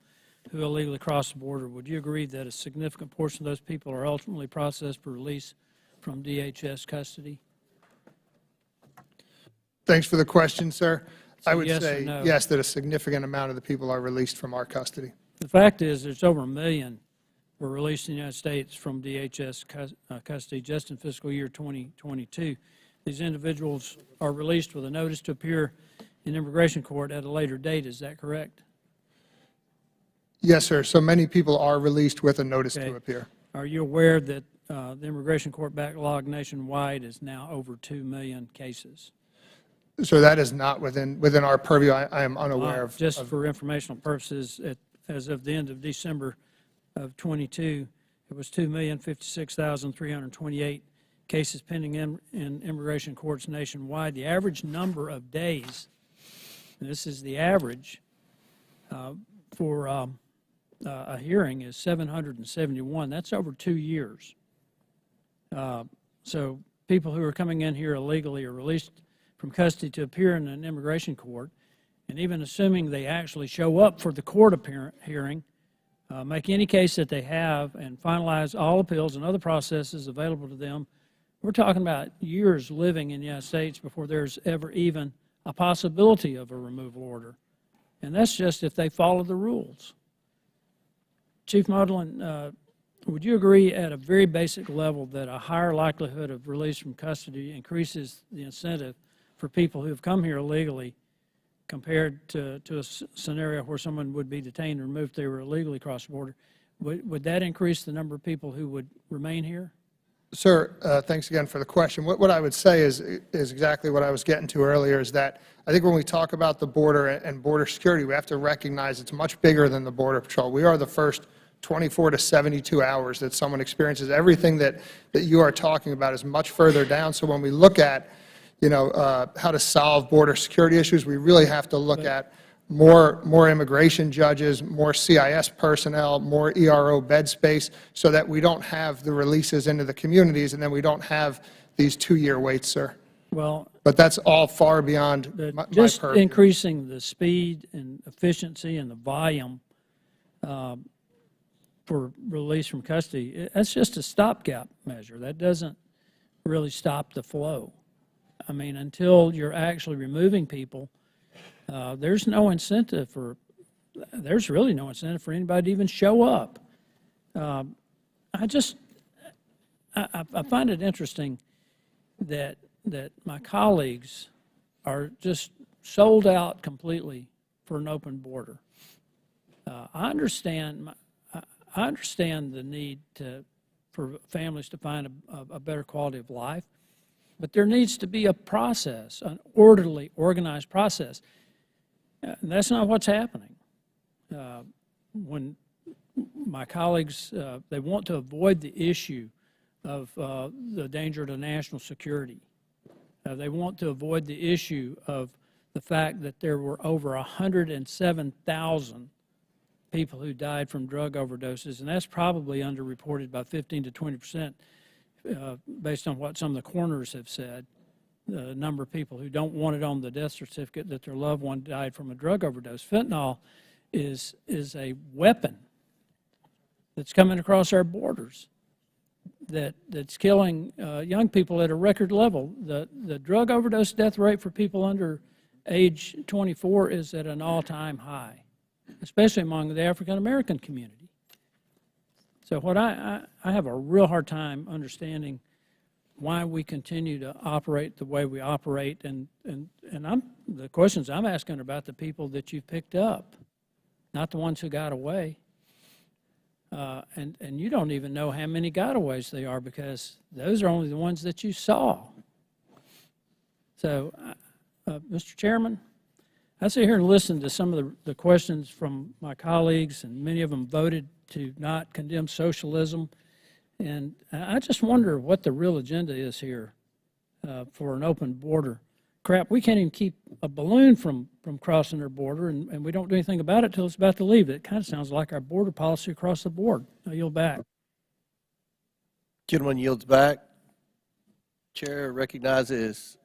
who illegally cross the border, would you agree that a significant portion of those people are ultimately processed for release from DHS custody? Thanks for the question, sir. So I would yes or say no? yes, that a significant amount of the people are released from our custody. The fact is there's over 1 million were released in the United States from DHS custody just in fiscal year 2022. These individuals are released with a notice to appear in immigration court at a later date. Is that correct? Yes, sir. So many people are released with a notice to appear. Are you aware that the immigration court backlog nationwide is now over 2 million cases? So that is not within our purview. I am unaware of. Just for informational purposes, as of the end of December of 22, it was 2,056,328 cases pending in immigration courts nationwide. The average number of days, and this is the average, for a hearing is 771. That's over 2 years. So people who are coming in here illegally are released from custody to appear in an immigration court, and even assuming they actually show up for the court hearing, make any case that they have, and finalize all appeals and other processes available to them, we're talking about years living in the United States before there's ever even a possibility of a removal order. And that's just if they follow the rules. Chief Modlin, would you agree at a very basic level that a higher likelihood of release from custody increases the incentive for people who have come here illegally compared to a scenario where someone would be detained and removed if they were illegally across the border? Would that increase the number of people who would remain here? Sir, thanks again for the question. What I would say is exactly what I was getting to earlier, is that I think when we talk about the border and border security, we have to recognize it's much bigger than the Border Patrol. We are the first 24 to 72 hours that someone experiences. Everything that you are talking about is much further down. So when we look at, how to solve border security issues, we really have to look at more immigration judges, more CIS personnel, more ERO bed space, so that we don't have the releases into the communities and then we don't have these 2-year waits, sir. Well, but that's all far beyond my purview. Increasing the speed and efficiency and the volume for release from custody, that's just a stopgap measure. That doesn't really stop the flow. I mean, until you're actually removing people, there's really no incentive for anybody to even show up. I find it interesting that my colleagues are just sold out completely for an open border. I understand the need for families to find a better quality of life, but there needs to be a process, an orderly, organized process. And that's not what's happening. When my colleagues, they want to avoid the issue of the danger to national security. They want to avoid the issue of the fact that there were over 107,000 people who died from drug overdoses, and that's probably underreported by 15 to 20%, based on what some of the coroners have said. The number of people who don't want it on the death certificate that their loved one died from a drug overdose. Fentanyl is a weapon that's coming across our borders that's killing young people at a record level. The drug overdose death rate for people under age 24 is at an all-time high, especially among the African American community. So what I have a real hard time understanding why we continue to operate the way we operate, and the questions I'm asking are about the people that you've picked up, not the ones who got away. And you don't even know how many gotaways they are, because those are only the ones that you saw. So, Mr. Chairman, I sit here and listen to some of the questions from my colleagues, and many of them voted to not condemn socialism. And I just wonder what the real agenda is here for an open border. Crap, we can't even keep a balloon from crossing our border, and we don't do anything about it until it's about to leave. It kind of sounds like our border policy across the board. I yield back. Gentleman yields back. Chair recognizes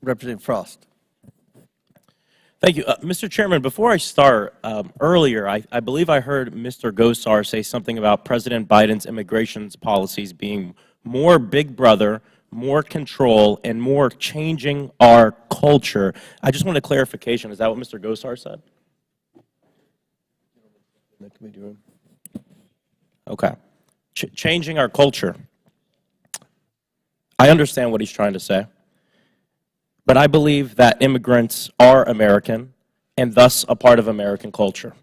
Representative Frost. Thank you. Mr. Chairman, before I start, earlier I believe I heard Mr. Gosar say something about President Biden's immigration policies being more big brother, more control, and more changing our culture. I just want a clarification. Is that what Mr. Gosar said? In the committee room. Okay. Changing our culture. I understand what he's trying to say. But I believe that immigrants are American and thus a part of American culture.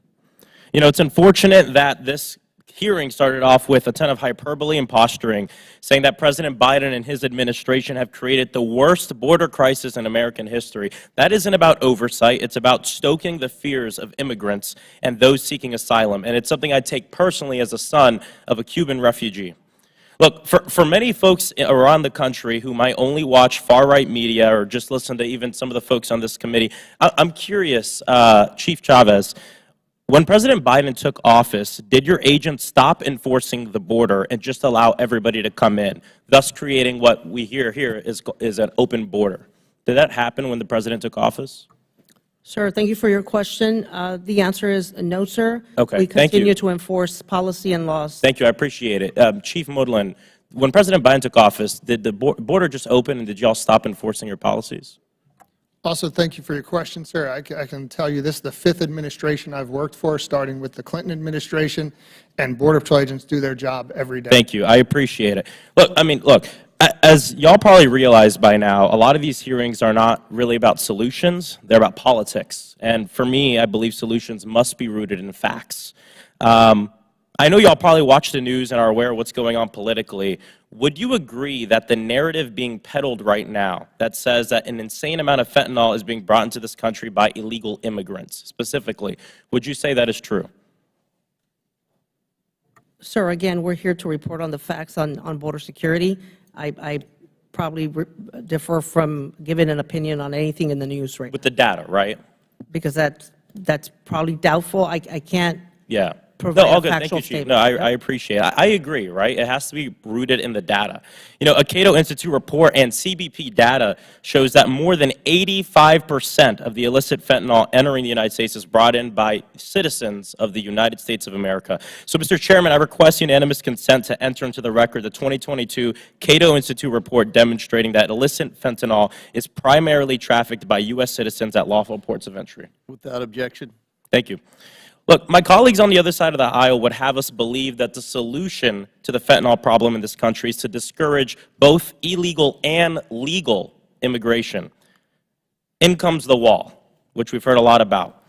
You know, it's unfortunate that this hearing started off with a ton of hyperbole and posturing, saying that President Biden and his administration have created the worst border crisis in American history. That isn't about oversight. It's about stoking the fears of immigrants and those seeking asylum. And it's something I take personally as a son of a Cuban refugee. Look, for many folks around the country who might only watch far-right media or just listen to even some of the folks on this committee, I'm curious, Chief Chavez, when President Biden took office, did your agents stop enforcing the border and just allow everybody to come in, thus creating what we hear here is an open border? Did that happen when the president took office? Sir, thank you for your question. The answer is no, sir. Okay, we thank you. continue to enforce policy and laws. Thank you, I appreciate it. Chief Modlin, when President Biden took office, did the border just open and did you all stop enforcing your policies? Also, thank you for your question, sir. I can tell you this is the 5th administration I've worked for, starting with the Clinton administration, and Border Patrol agents do their job every day. Thank you, I appreciate it. Look, as y'all probably realize by now, a lot of these hearings are not really about solutions, they're about politics. And for me, I believe solutions must be rooted in facts. I know y'all probably watch the news and are aware of what's going on politically. Would you agree that the narrative being peddled right now that says that an insane amount of fentanyl is being brought into this country by illegal immigrants specifically, would you say that is true? Sir, again, we're here to report on the facts on border security. I probably differ from giving an opinion on anything in the news right now. With the data, right? Because that's probably doubtful. I can't. Yeah. provide No, all a good. Thank factual you, Chief. statement. No, I Yep. appreciate it. I agree, right? It has to be rooted in the data. You know, a Cato Institute report and CBP data shows that more than 85% of the illicit fentanyl entering the United States is brought in by citizens of the United States of America. So, Mr. Chairman, I request unanimous consent to enter into the record the 2022 Cato Institute report demonstrating that illicit fentanyl is primarily trafficked by U.S. citizens at lawful ports of entry. Without objection. Thank you. Look, my colleagues on the other side of the aisle would have us believe that the solution to the fentanyl problem in this country is to discourage both illegal and legal immigration. In comes the wall, which we've heard a lot about.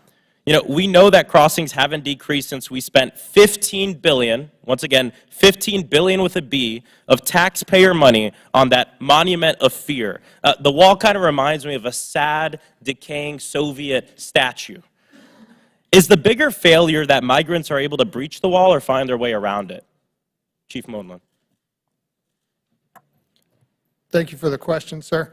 You know, we know that crossings haven't decreased since we spent $15 billion, once again, $15 billion with a B, of taxpayer money on that monument of fear. The wall kind of reminds me of a sad, decaying Soviet statue. Is the bigger failure that migrants are able to breach the wall or find their way around it? Chief Modlin. Thank you for the question, sir.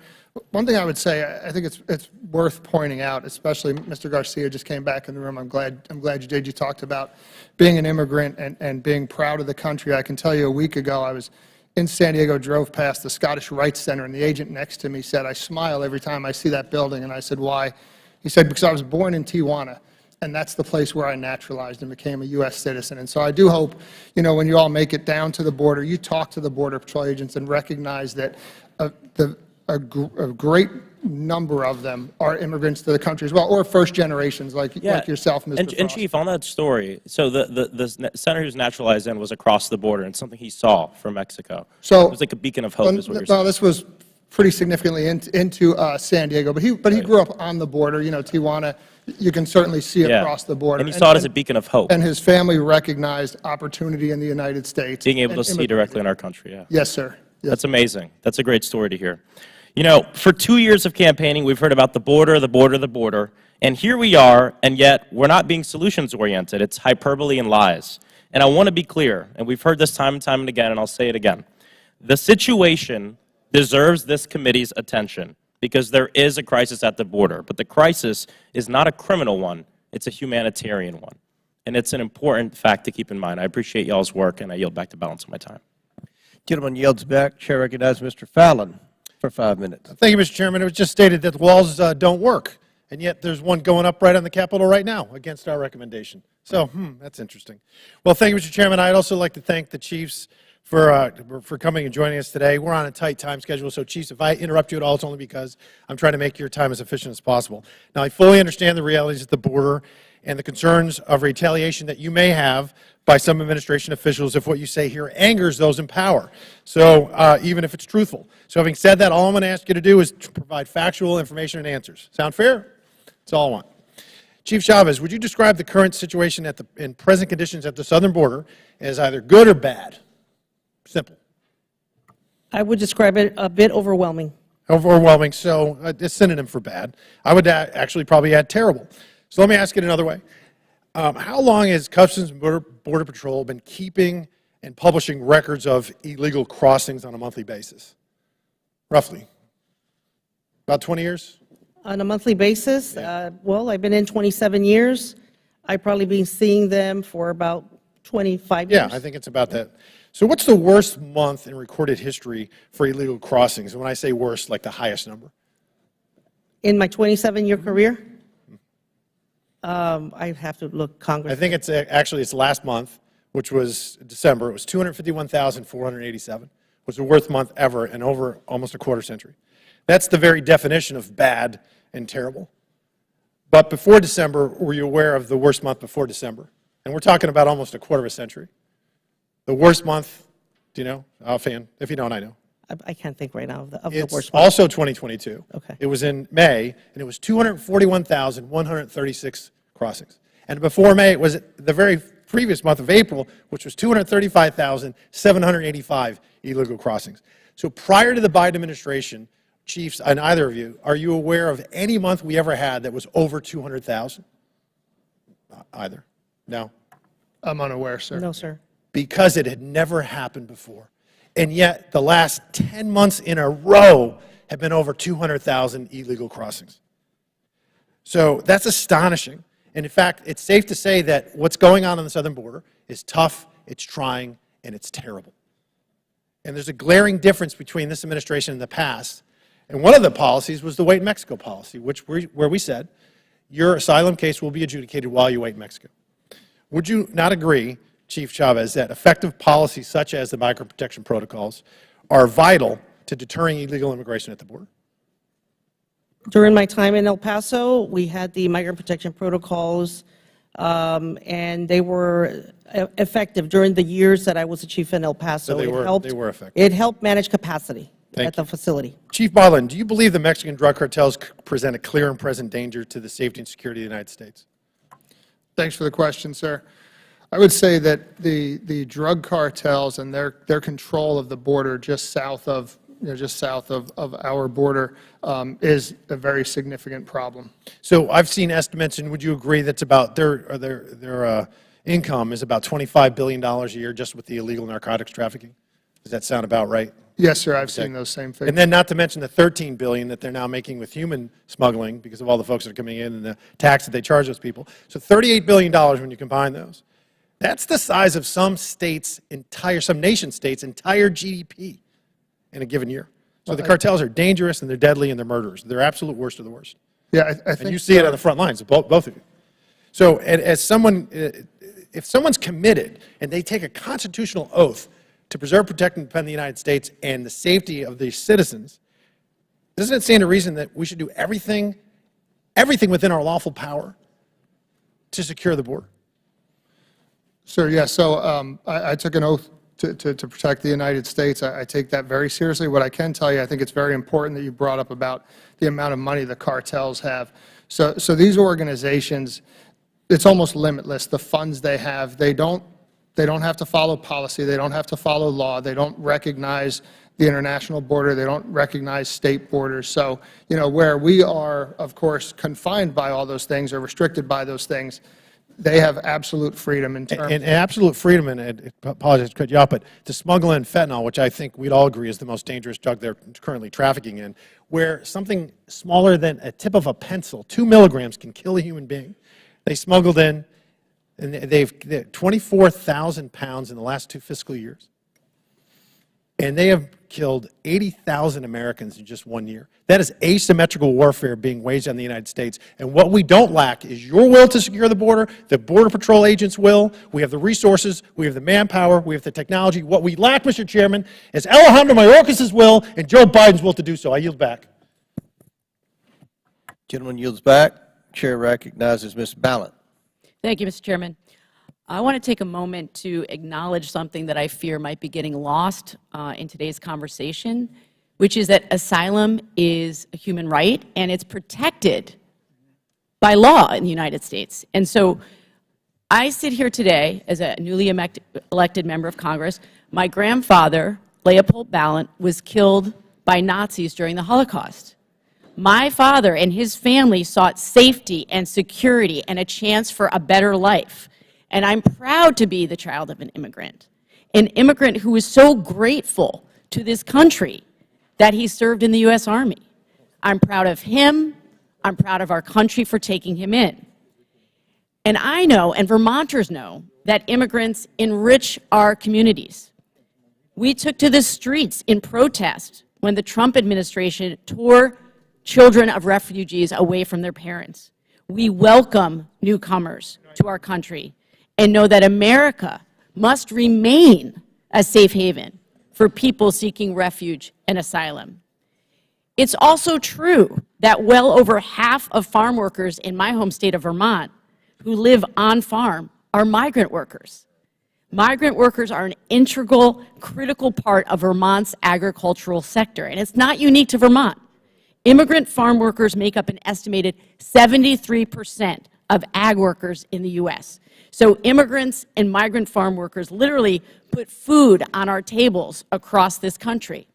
One thing I would say, I think it's worth pointing out, especially Mr. Garcia just came back in the room. I'm glad you did. You talked about being an immigrant and being proud of the country. I can tell you a week ago I was in San Diego, drove past the Scottish Rite Center, and the agent next to me said, "I smile every time I see that building." And I said, "Why?" He said, "Because I was born in Tijuana. And that's the place where I naturalized and became a U.S. citizen." And so I do hope, you know, when you all make it down to the border, you talk to the Border Patrol agents and recognize that a great number of them are immigrants to the country as well, or first generations like yourself, Mr. And Chief, on that story, so the senator who's naturalized in was across the border and something he saw from Mexico. So it was like a beacon of hope, is what you're saying. No, this was pretty significantly into San Diego, but he grew up on the border, you know, Tijuana. You can certainly see it across the border. And he saw it as a beacon of hope. And his family recognized opportunity in the United States. Being able to see directly in our country, yeah. Yes, sir. Yes. That's amazing. That's a great story to hear. You know, for 2 years of campaigning, we've heard about the border, the border, the border. And here we are, and yet we're not being solutions-oriented. It's hyperbole and lies. And I want to be clear, and we've heard this time and time and again, and I'll say it again. The situation deserves this committee's attention, because there is a crisis at the border. But the crisis is not a criminal one, it's a humanitarian one. And it's an important fact to keep in mind. I appreciate y'all's work, and I yield back the balance of my time. Gentleman yields back. Chair recognizes Mr. Fallon for 5 minutes. Thank you, Mr. Chairman. It was just stated that the walls don't work, and yet there's one going up right on the Capitol right now against our recommendation. So, that's interesting. Well, thank you, Mr. Chairman. I'd also like to thank the chiefs for coming and joining us today. We're on a tight time schedule, so Chiefs, if I interrupt you at all, it's only because I'm trying to make your time as efficient as possible. Now, I fully understand the realities at the border and the concerns of retaliation that you may have by some administration officials if what you say here angers those in power, so even if it's truthful. So having said that, all I'm going to ask you to do is to provide factual information and answers. Sound fair? That's all I want. Chief Chavez, would you describe the current situation in present conditions at the southern border as either good or bad? Simple. I would describe it a bit overwhelming. Overwhelming, so a synonym for bad. I would actually probably add terrible. So let me ask it another way. How long has Customs and Border Patrol been keeping and publishing records of illegal crossings on a monthly basis? Roughly. About 20 years? On a monthly basis? Yeah. Well, I've been in 27 years. I've probably been seeing them for about 25 years. Yeah, I think it's about that. So what's the worst month in recorded history for illegal crossings? And when I say worst, like the highest number? In my 27-year career? I have to look, Congress. I think it's actually it's last month, which was December. It was 251,487. Was the worst month ever in over almost a quarter century. That's the very definition of bad and terrible. But before December, were you aware of the worst month before December? And we're talking about almost a quarter of a century. The worst month, do you know, offhand? If you don't, I know. I can't think right now of the worst month. It's also 2022. Okay. It was in May, and it was 241,136 crossings. And before May, it was the very previous month of April, which was 235,785 illegal crossings. So prior to the Biden administration, chiefs, and either of you, are you aware of any month we ever had that was over 200,000? Either? No? I'm unaware, sir. No, sir. Because it had never happened before. And yet, the last 10 months in a row have been over 200,000 illegal crossings. So that's astonishing. And in fact, it's safe to say that what's going on the southern border is tough, it's trying, and it's terrible. And there's a glaring difference between this administration and the past. And one of the policies was the Wait in Mexico policy, where we said, your asylum case will be adjudicated while you wait in Mexico. Would you not agree, Chief Chavez, that effective policies such as the migrant protection protocols are vital to deterring illegal immigration at the border? During my time in El Paso, we had the migrant protection protocols, and they were effective during the years that I was a chief in El Paso. So they were effective. It helped manage capacity Thank at the facility. Chief Modlin, do you believe the Mexican drug cartels present a clear and present danger to the safety and security of the United States? Thanks for the question, sir. I would say that the drug cartels and their control of the border just south of our border is a very significant problem. So I've seen estimates, and would you agree that's about their income is about $25 billion a year just with the illegal narcotics trafficking? Does that sound about right? Yes, sir. I've seen those same figures. And then not to mention the $13 billion that they're now making with human smuggling because of all the folks that are coming in and the tax that they charge those people. So $38 billion when you combine those. That's the size of some nation states' entire GDP in a given year. So the cartels are dangerous and they're deadly and they're murderers. They're absolute worst of the worst. Yeah, I think. And you see it on the front lines, both of you. So as someone, if someone's committed and they take a constitutional oath to preserve, protect, and defend the United States and the safety of the citizens, doesn't it stand to reason that we should do everything within our lawful power to secure the border? Sir, yes. So I took an oath to protect the United States. I take that very seriously. What I can tell you, I think it's very important that you brought up about the amount of money the cartels have. So these organizations, it's almost limitless, the funds they have. They don't have to follow policy. They don't have to follow law. They don't recognize the international border. They don't recognize state borders. So, where we are, of course, confined by all those things or restricted by those things, they have absolute freedom in terms and absolute freedom, and I apologize to cut you off, but to smuggle in fentanyl, which I think we'd all agree is the most dangerous drug they're currently trafficking in, where something smaller than a tip of a pencil, 2 milligrams, can kill a human being. They smuggled in, and they've 24,000 pounds in the last 2 fiscal years. And they have killed 80,000 Americans in just 1 year. That is asymmetrical warfare being waged on the United States. And what we don't lack is your will to secure the border, the Border Patrol agents' will. We have the resources, we have the manpower, we have the technology. What we lack, Mr. Chairman, is Alejandro Mayorkas' will and Joe Biden's will to do so. I yield back. Gentleman yields back. Chair recognizes Ms. Ballant. Thank you, Mr. Chairman. I want to take a moment to acknowledge something that I fear might be getting lost in today's conversation, which is that asylum is a human right and it's protected by law in the United States. And so I sit here today as a newly elected member of Congress. My grandfather, Leopold Ballant, was killed by Nazis during the Holocaust. My father and his family sought safety and security and a chance for a better life. And I'm proud to be the child of an immigrant who was so grateful to this country that he served in the U.S. Army. I'm proud of him. I'm proud of our country for taking him in. And I know, and Vermonters know, that immigrants enrich our communities. We took to the streets in protest when the Trump administration tore children of refugees away from their parents. We welcome newcomers to our country and know that America must remain a safe haven for people seeking refuge and asylum. It's also true that well over half of farm workers in my home state of Vermont who live on farm are migrant workers. Migrant workers are an integral, critical part of Vermont's agricultural sector, and it's not unique to Vermont. Immigrant farm workers make up an estimated 73% of ag workers in the U.S. So immigrants and migrant farm workers literally put food on our tables across this country.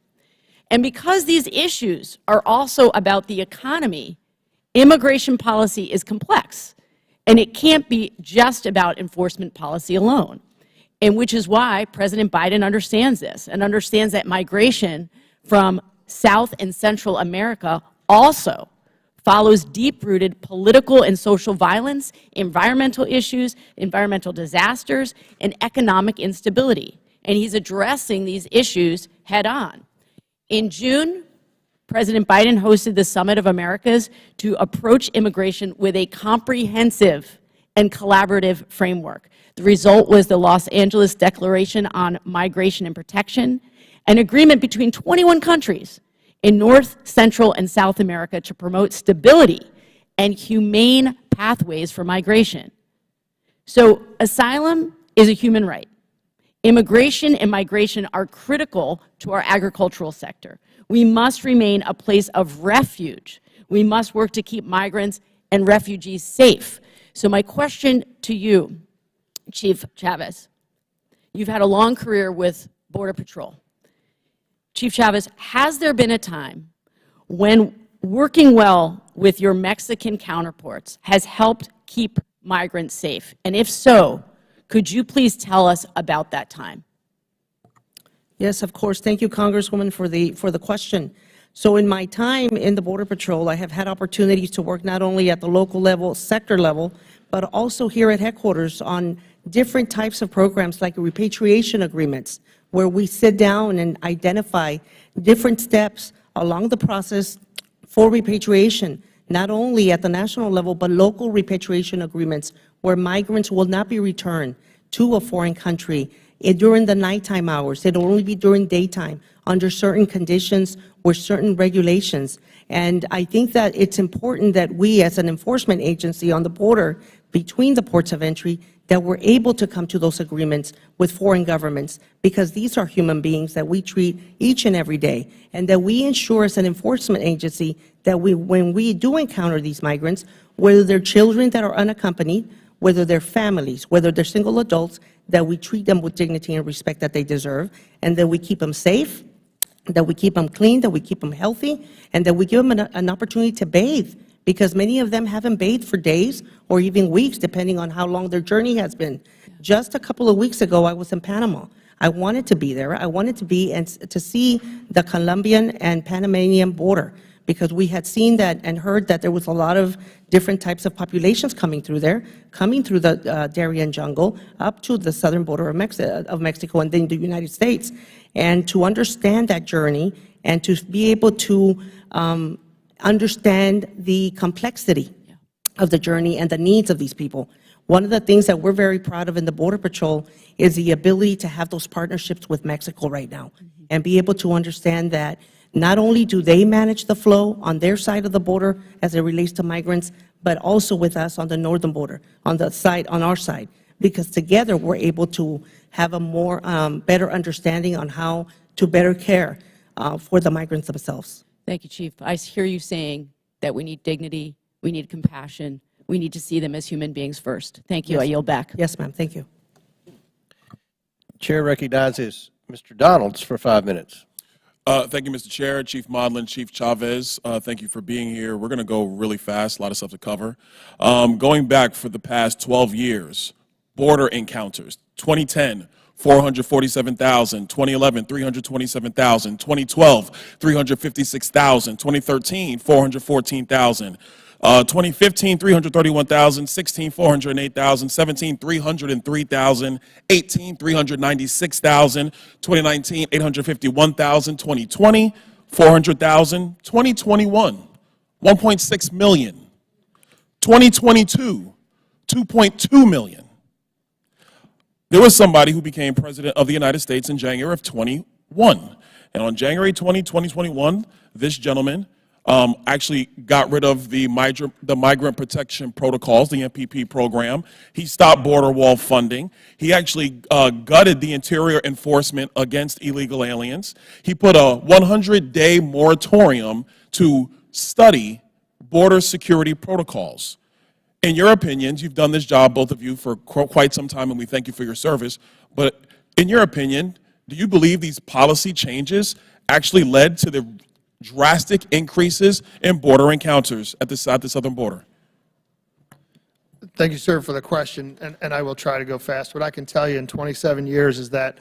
And because these issues are also about the economy, immigration policy is complex, and it can't be just about enforcement policy alone, and which is why President Biden understands this and understands that migration from South and Central America also follows deep-rooted political and social violence, environmental issues, environmental disasters, and economic instability. And he's addressing these issues head-on. In June, President Biden hosted the Summit of Americas to approach immigration with a comprehensive and collaborative framework. The result was the Los Angeles Declaration on Migration and Protection, an agreement between 21 countries in North, Central, and South America to promote stability and humane pathways for migration. So asylum is a human right. Immigration and migration are critical to our agricultural sector. We must remain a place of refuge. We must work to keep migrants and refugees safe. So my question to you, Chief Chavez, you've had a long career with Border Patrol. Chief Chavez, has there been a time when working well with your Mexican counterparts has helped keep migrants safe? And if so, could you please tell us about that time? Yes, of course. Thank you, Congresswoman, for the question. So in my time in the Border Patrol, I have had opportunities to work not only at the local level, sector level, but also here at headquarters on different types of programs like repatriation agreements, where we sit down and identify different steps along the process for repatriation, not only at the national level, but local repatriation agreements where migrants will not be returned to a foreign country during the nighttime hours. It will only be during daytime under certain conditions with certain regulations. And I think that it's important that we, as an enforcement agency on the border between the ports of entry, that we're able to come to those agreements with foreign governments, because these are human beings that we treat each and every day, and that we ensure as an enforcement agency that when we do encounter these migrants, whether they're children that are unaccompanied, whether they're families, whether they're single adults, that we treat them with dignity and respect that they deserve, and that we keep them safe, that we keep them clean, that we keep them healthy, and that we give them an opportunity to bathe, because many of them haven't bathed for days or even weeks, depending on how long their journey has been. Just a couple of weeks ago, I was in Panama. I wanted to be there. I wanted to be and to see the Colombian and Panamanian border, because we had seen that and heard that there was a lot of different types of populations coming through there, coming through the Darien jungle up to the southern border of Mexico and then the United States. And to understand that journey and to be able to understand the complexity of the journey and the needs of these people. One of the things that we're very proud of in the Border Patrol is the ability to have those partnerships with Mexico right now and be able to understand that not only do they manage the flow on their side of the border as it relates to migrants, but also with us on the northern border, on our side, because together we're able to have a more better understanding on how to better care for the migrants themselves. Thank you, Chief. I hear you saying that we need dignity, we need compassion, we need to see them as human beings first. Thank you. Yes. I yield back. Yes, ma'am. Thank you. Chair recognizes Mr. Donalds for 5 minutes. Thank you, Mr. Chair, Chief Modlin, Chief Chavez. Thank you for being here. We're going to go really fast, a lot of stuff to cover. Going back for the past 12 years, border encounters, 2010, 447,000, 2011, 327,000, 2012, 356,000, 2013, 414,000, 2015, 331,000, 16, 408,000, 17, 303,000, 18, 396,000, 2019, 851,000, 2020, 400,000, 2021, 1.6 million, 2022, 2.2 million. There was somebody who became President of the United States in January of 21. And on January 20, 2021, this gentleman actually got rid of the Migrant Protection Protocols, the MPP program. He stopped border wall funding. He actually gutted the interior enforcement against illegal aliens. He put a 100-day moratorium to study border security protocols. In your opinions, you've done this job, both of you, for quite some time, and we thank you for your service. But in your opinion, do you believe these policy changes actually led to the drastic increases in border encounters at the southern border? Thank you, sir, for the question, and I will try to go fast. What I can tell you in 27 years is that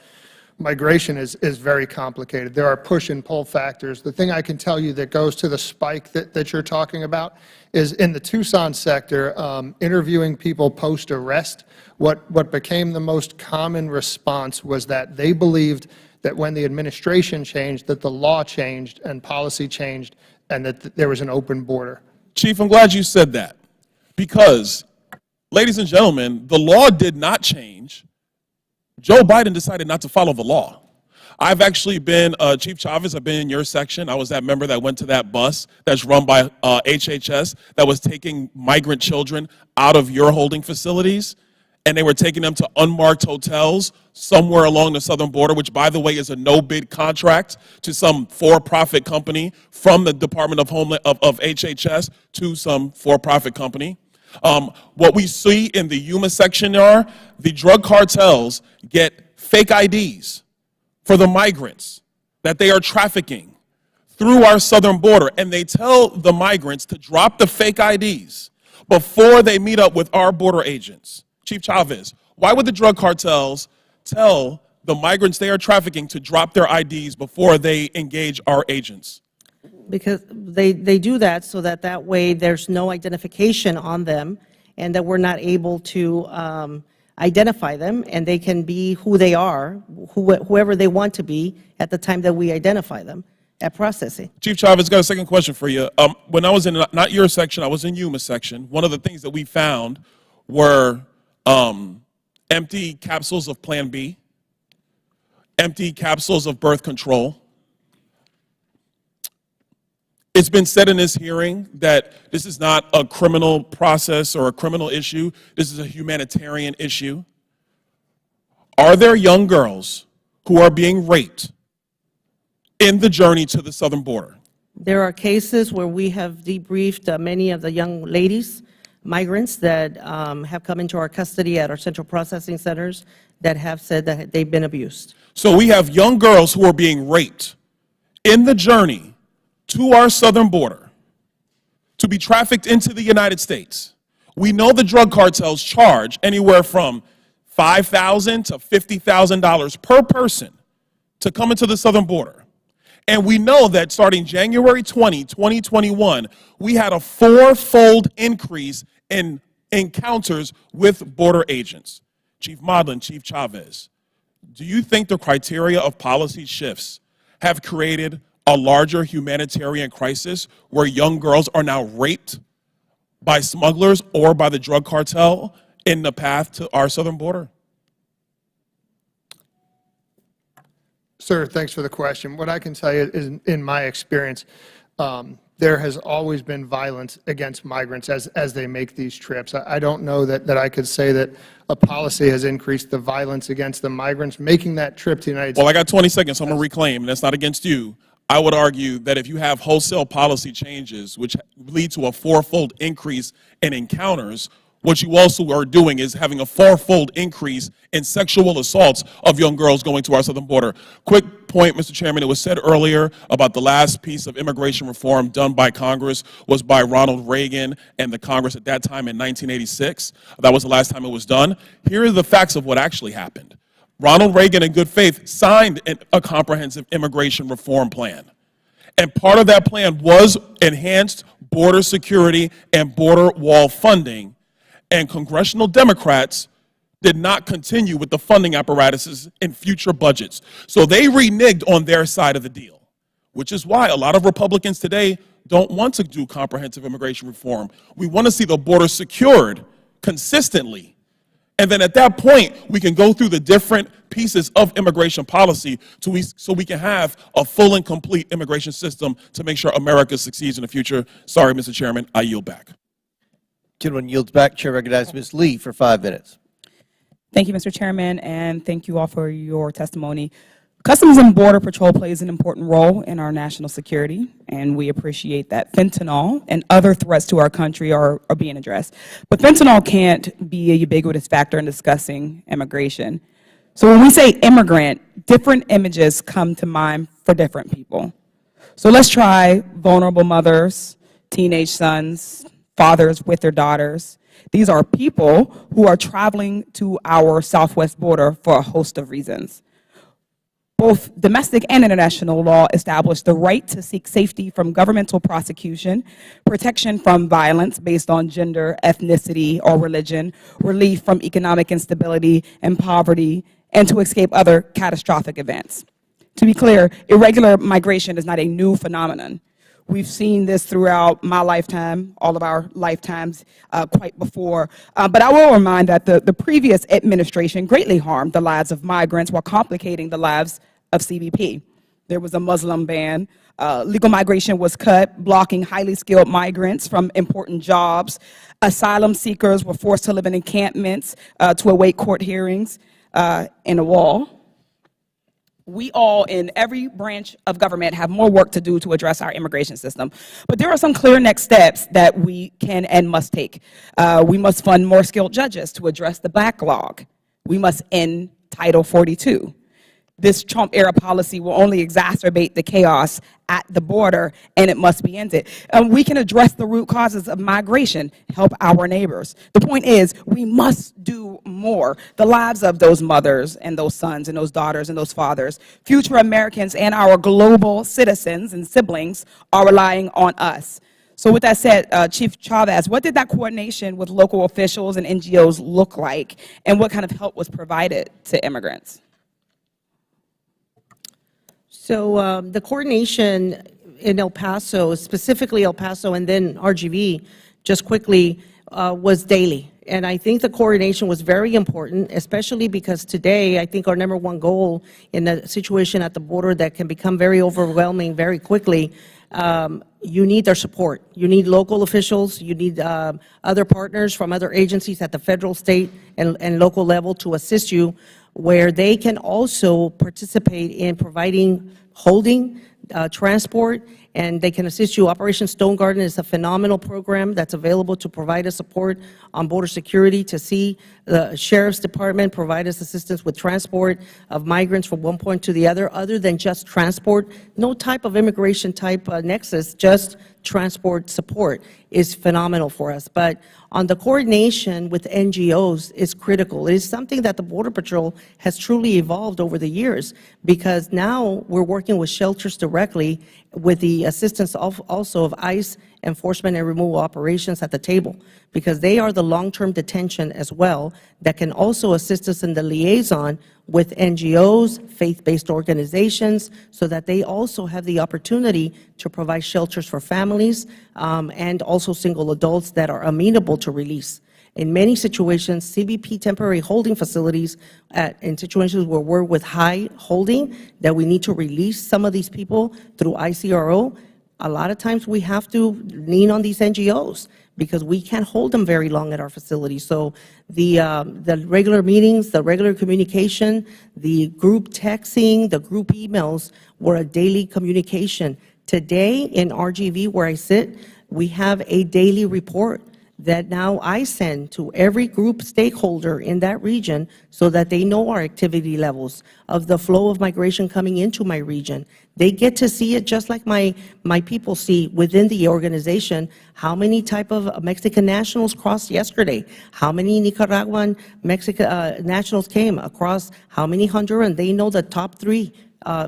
migration is very complicated. There are push and pull factors. The thing I can tell you that goes to the spike that you're talking about is in the Tucson sector, interviewing people post-arrest, what became the most common response was that they believed that when the administration changed, that the law changed and policy changed, and that there was an open border. Chief, I'm glad you said that, because, ladies and gentlemen, the law did not change. Joe Biden decided not to follow the law. I've actually been, Chief Chavez, I've been in your section. I was that member that went to that bus that's run by HHS that was taking migrant children out of your holding facilities, and they were taking them to unmarked hotels somewhere along the southern border, which, by the way, is a no-bid contract to some for-profit company from the Department of HHS to some for-profit company. What we see in the Yuma section are the drug cartels get fake IDs for the migrants that they are trafficking through our southern border, and they tell the migrants to drop the fake IDs before they meet up with our border agents. Chief Chavez, why would the drug cartels tell the migrants they are trafficking to drop their IDs before they engage our agents? Because they do that so that way there's no identification on them, and that we're not able to identify them, and they can be who they are, whoever they want to be at the time that we identify them at processing. Chief Chavez, got a second question for you. When I was in, not your section, I was in Yuma section, one of the things that we found were empty capsules of Plan B, empty capsules of birth control. It's been said in this hearing that this is not a criminal process or a criminal issue. This is a humanitarian issue. Are there young girls who are being raped in the journey to the southern border? There are cases where we have debriefed many of the young ladies, migrants that have come into our custody at our central processing centers that have said that they've been abused. So we have young girls who are being raped in the journey to our southern border to be trafficked into the United States. We know the drug cartels charge anywhere from $5,000 to $50,000 per person to come into the southern border. And we know that starting January 20, 2021, we had a four-fold increase in encounters with border agents. Chief Modlin, Chief Chavez, do you think the criteria of policy shifts have created a larger humanitarian crisis where young girls are now raped by smugglers or by the drug cartel in the path to our southern border? Sir, thanks for the question. What I can tell you is, in my experience, there has always been violence against migrants as they make these trips. I don't know that I could say that a policy has increased the violence against the migrants making that trip to the United States. Well, I got 20 seconds, so I'm going to reclaim, and that's not against you. I would argue that if you have wholesale policy changes which lead to a four-fold increase in encounters, what you also are doing is having a four-fold increase in sexual assaults of young girls going to our southern border. Quick point, Mr. Chairman, it was said earlier about the last piece of immigration reform done by Congress was by Ronald Reagan and the Congress at that time in 1986. That was the last time it was done. Here are the facts of what actually happened. Ronald Reagan, in good faith, signed a comprehensive immigration reform plan. And part of that plan was enhanced border security and border wall funding. And congressional Democrats did not continue with the funding apparatuses in future budgets. So they reneged on their side of the deal, which is why a lot of Republicans today don't want to do comprehensive immigration reform. We want to see the border secured consistently. And then at that point, we can go through the different pieces of immigration policy so we can have a full and complete immigration system to make sure America succeeds in the future. Sorry, Mr. Chairman, I yield back. Gentleman yields back. Chair recognizes Ms. Lee for 5 minutes. Thank you, Mr. Chairman, and thank you all for your testimony. Customs and Border Patrol plays an important role in our national security, and we appreciate that fentanyl and other threats to our country are being addressed. But fentanyl can't be a ubiquitous factor in discussing immigration. So when we say immigrant, different images come to mind for different people. So let's try vulnerable mothers, teenage sons, fathers with their daughters. These are people who are traveling to our southwest border for a host of reasons. Both domestic and international law establish the right to seek safety from governmental prosecution, protection from violence based on gender, ethnicity, or religion, relief from economic instability and poverty, and to escape other catastrophic events. To be clear, irregular migration is not a new phenomenon. We've seen this throughout my lifetime, all of our lifetimes, quite before. But I will remind that the previous administration greatly harmed the lives of migrants while complicating the lives of CBP. There was a Muslim ban. Legal migration was cut, blocking highly skilled migrants from important jobs. Asylum seekers were forced to live in encampments to await court hearings in a wall. We all, in every branch of government, have more work to do to address our immigration system. But there are some clear next steps that we can and must take. We must fund more skilled judges to address the backlog. We must end Title 42. This Trump-era policy will only exacerbate the chaos at the border, and it must be ended. We can address the root causes of migration, help our neighbors. The point is, we must do more. The lives of those mothers and those sons and those daughters and those fathers, future Americans and our global citizens and siblings are relying on us. So with that said, Chief Chavez, what did that coordination with local officials and NGOs look like, and what kind of help was provided to immigrants? So the coordination in El Paso, specifically El Paso and then RGV, just quickly, was daily. And I think the coordination was very important, especially because today, I think our #1 goal in a situation at the border that can become very overwhelming very quickly, you need their support. You need local officials, you need other partners from other agencies at the federal, state, and local level to assist you, where they can also participate in providing holding, transport, and they can assist you. Operation Stone Garden is a phenomenal program that's available to provide us support on border security, to see the Sheriff's Department provide us assistance with transport of migrants from one point to the other than just transport. No type of immigration type nexus, just transport support is phenomenal for us. But on the coordination with NGOs is critical. It is something that the Border Patrol has truly evolved over the years, because now we're working with shelters directly with the assistance also of ICE enforcement and removal operations at the table, because they are the long-term detention as well that can also assist us in the liaison with NGOs, faith-based organizations, so that they also have the opportunity to provide shelters for families and also single adults that are amenable to release. In many situations, CBP temporary holding facilities, in situations where we're with high holding, that we need to release some of these people through ICRO, a lot of times we have to lean on these NGOs because we can't hold them very long at our facility. So the regular meetings, the regular communication, the group texting, the group emails were a daily communication. Today in RGV, where I sit, we have a daily report that now I send to every group stakeholder in that region so that they know our activity levels of the flow of migration coming into my region. They get to see it just like my people see within the organization. How many type of Mexican nationals crossed yesterday? How many Nicaraguan Mexican nationals came across? How many Honduran? They know the top 3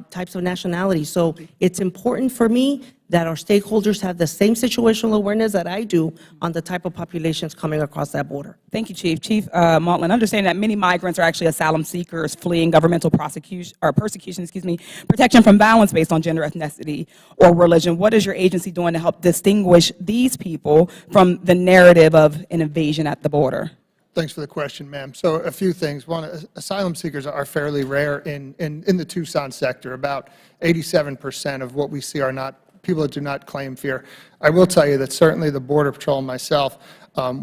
types of nationalities. So it's important for me that our stakeholders have the same situational awareness that I do on the type of populations coming across that border. Thank you, Chief. Chief Modlin, understanding that many migrants are actually asylum seekers fleeing governmental persecution, protection from violence based on gender, ethnicity, or religion. What is your agency doing to help distinguish these people from the narrative of an invasion at the border? Thanks for the question, ma'am. So a few things. One, asylum seekers are fairly rare in the Tucson sector. About 87% of what we see are not people that do not claim fear. I will tell you that certainly the Border Patrol and myself,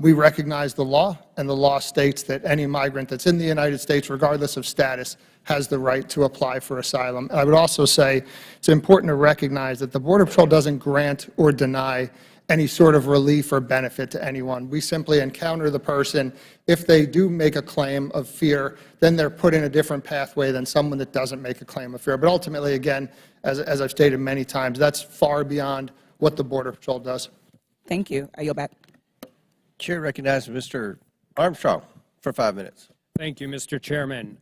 we recognize the law, and the law states that any migrant that's in the United States, regardless of status, has the right to apply for asylum. And I would also say it's important to recognize that the Border Patrol doesn't grant or deny any sort of relief or benefit to anyone. We simply encounter the person. If they do make a claim of fear, then they're put in a different pathway than someone that doesn't make a claim of fear. But ultimately, again, as I've stated many times, that's far beyond what the Border Patrol does. Thank you. I yield back. Chair recognizes Mr. Armstrong for 5 minutes. Thank you, Mr. Chairman.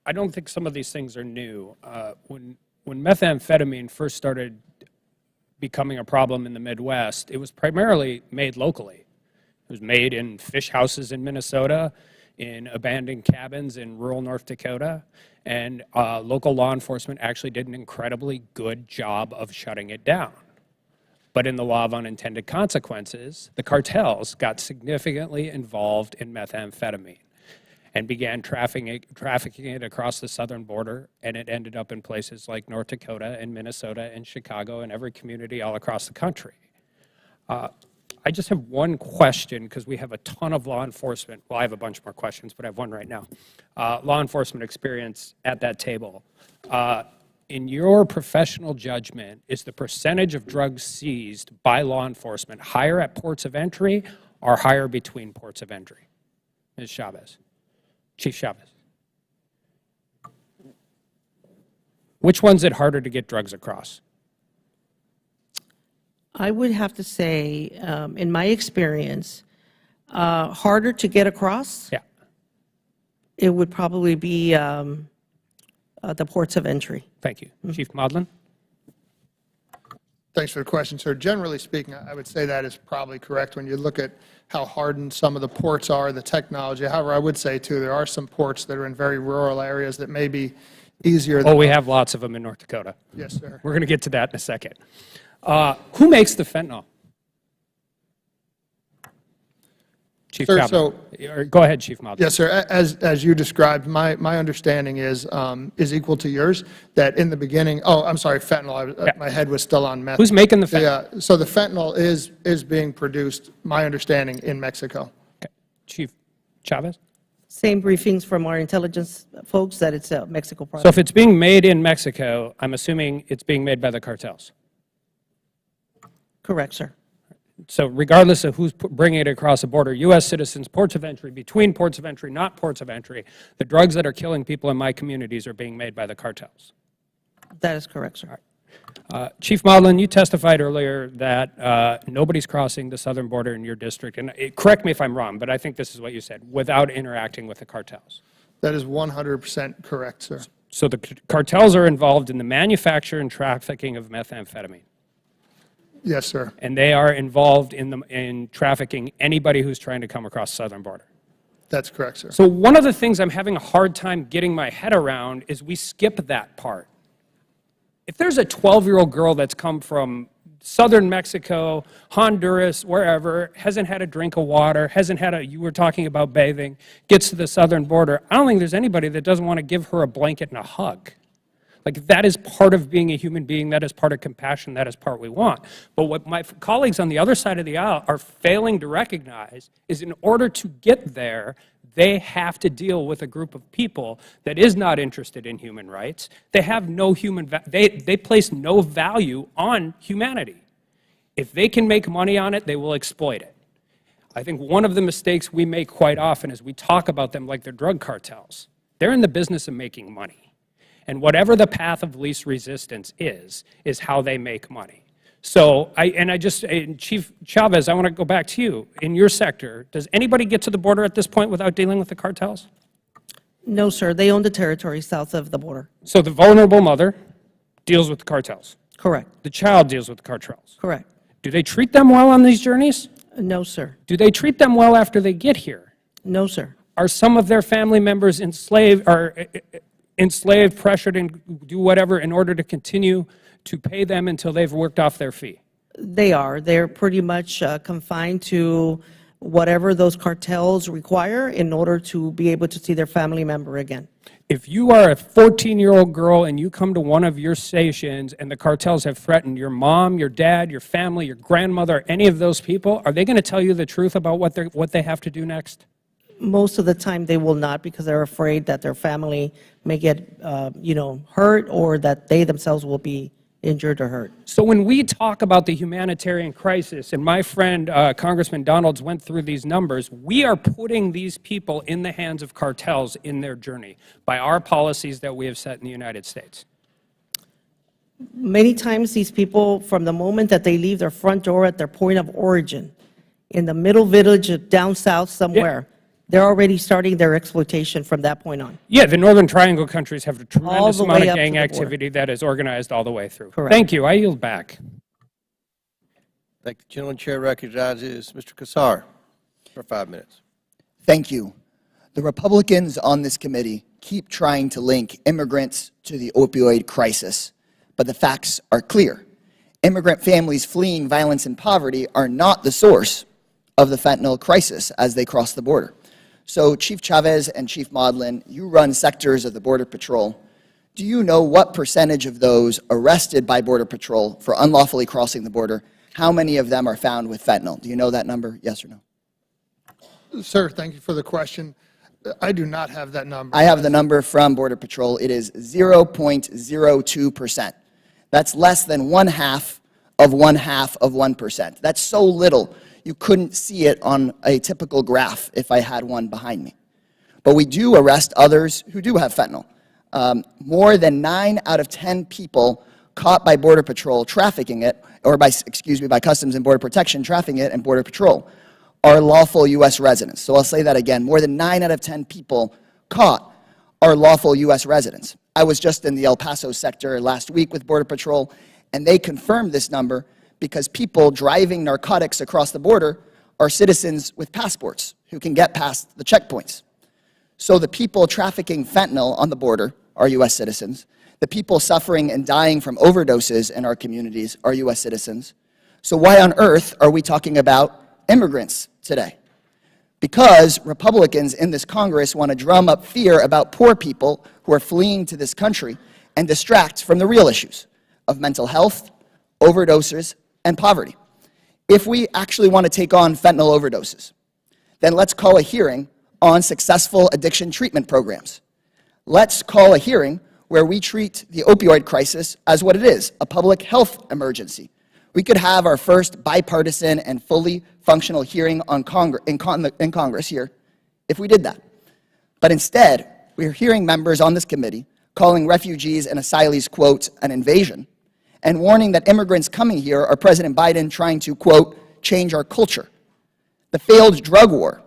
I don't think some of these things are new. When methamphetamine first started becoming a problem in the Midwest, it was primarily made locally. It was made in fish houses in Minnesota, in abandoned cabins in rural North Dakota, and local law enforcement actually did an incredibly good job of shutting it down. But in the law of unintended consequences, the cartels got significantly involved in methamphetamine and began trafficking it across the southern border, and it ended up in places like North Dakota and Minnesota and Chicago and every community all across the country. I just have one question, because we have a ton of law enforcement, well, I have a bunch more questions, but I have one right now. Law enforcement experience at that table. In your professional judgment, is the percentage of drugs seized by law enforcement higher at ports of entry or higher between ports of entry? Ms. Chavez. Chief Chavez. Which one's it harder to get drugs across? I would have to say, in my experience, harder to get across. Yeah. It would probably be the ports of entry. Thank you. Chief Modlin? Thanks for the question, sir. Generally speaking, I would say that is probably correct when you look at how hardened some of the ports are, the technology. However, I would say, too, there are some ports that are in very rural areas that may be easier. Oh, we have lots of them in North Dakota. Yes, sir. We're going to get to that in a second. Who makes the fentanyl? Chief Sir, Chavez. Go ahead, Chief Modlin. Yes, sir. As you described, my understanding is equal to yours, that in the beginning, oh, I'm sorry, fentanyl, my head was still on meth. Who's making the fentanyl? Yeah, so the fentanyl is being produced, my understanding, in Mexico. Okay. Chief Chavez? Same briefings from our intelligence folks that it's a Mexico product. So if it's being made in Mexico, I'm assuming it's being made by the cartels. Correct, sir. So regardless of who's bringing it across the border, U.S. citizens, ports of entry, between ports of entry, not ports of entry, the drugs that are killing people in my communities are being made by the cartels. That is correct, sir. Chief Modlin, you testified earlier that nobody's crossing the southern border in your district, and correct me if I'm wrong, but I think this is what you said, without interacting with the cartels. That is 100% correct, sir. So the cartels are involved in the manufacture and trafficking of methamphetamine. Yes, sir. And they are involved in trafficking anybody who's trying to come across the southern border. That's correct, sir. So one of the things I'm having a hard time getting my head around is we skip that part. If there's a 12-year-old girl that's come from southern Mexico, Honduras, wherever, hasn't had a drink of water, you were talking about bathing, gets to the southern border, I don't think there's anybody that doesn't want to give her a blanket and a hug. Like, that is part of being a human being, that is part of compassion, that is part we want. But what my colleagues on the other side of the aisle are failing to recognize is in order to get there, they have to deal with a group of people that is not interested in human rights. They have no they place no value on humanity. If they can make money on it, they will exploit it. I think one of the mistakes we make quite often is we talk about them like they're drug cartels. They're in the business of making money. And whatever the path of least resistance is how they make money. So, Chief Chavez, I want to go back to you. In your sector, does anybody get to the border at this point without dealing with the cartels? No, sir. They own the territory south of the border. So the vulnerable mother deals with the cartels? Correct. The child deals with the cartels? Correct. Do they treat them well on these journeys? No, sir. Do they treat them well after they get here? No, sir. Are some of their family members enslaved, pressured, and do whatever in order to continue to pay them until they've worked off their fee? They are. They're pretty much confined to whatever those cartels require in order to be able to see their family member again. If you are a 14-year-old girl and you come to one of your stations and the cartels have threatened your mom, your dad, your family, your grandmother, any of those people, are they going to tell you the truth about what they have to do next? Most of the time they will not, because they're afraid that their family may get hurt, or that they themselves will be injured or hurt. So when we talk about the humanitarian crisis, and my friend Congressman Donalds went through these numbers, we are putting these people in the hands of cartels in their journey by our policies that we have set in the United States. Many times these people, from the moment that they leave their front door at their point of origin, in the middle village down south somewhere, They're already starting their exploitation from that point on. Yeah, the Northern Triangle countries have a tremendous the amount way of up to gang the border. activity that is organized all the way through. Correct. Thank you. I yield back. Thank the gentleman. Chair recognizes Mr. Kassar for 5 minutes. Thank you. The Republicans on this committee keep trying to link immigrants to the opioid crisis, but the facts are clear. Immigrant families fleeing violence and poverty are not the source of the fentanyl crisis as they cross the border. So, Chief Chavez and Chief Modlin, you run sectors of the Border Patrol. Do you know what percentage of those arrested by Border Patrol for unlawfully crossing the border, how many of them are found with fentanyl? Do you know that number, yes or no? Sir, thank you for the question. I do not have that number. I have the number from Border Patrol. It is 0.02%. That's less than 1/2 of 1/2 of 1%. That's so little, you couldn't see it on a typical graph if I had one behind me. But we do arrest others who do have fentanyl. More than 9 out of 10 people caught by Border Patrol trafficking it, or by Customs and Border Protection trafficking it and Border Patrol, are lawful U.S. residents. So I'll say that again. More than 9 out of 10 people caught are lawful U.S. residents. I was just in the El Paso sector last week with Border Patrol, and they confirmed this number because people driving narcotics across the border are citizens with passports who can get past the checkpoints. So the people trafficking fentanyl on the border are U.S. citizens. The people suffering and dying from overdoses in our communities are U.S. citizens. So why on earth are we talking about immigrants today? Because Republicans in this Congress want to drum up fear about poor people who are fleeing to this country and distract from the real issues of mental health, overdoses, and poverty. If we actually want to take on fentanyl overdoses, then let's call a hearing on successful addiction treatment programs. Let's call a hearing where we treat the opioid crisis as what it is, a public health emergency. We could have our first bipartisan and fully functional hearing on in Congress here if we did that. But instead, we're hearing members on this committee calling refugees and asylees, quote, an invasion, and warning that immigrants coming here are President Biden trying to, quote, change our culture. The failed drug war,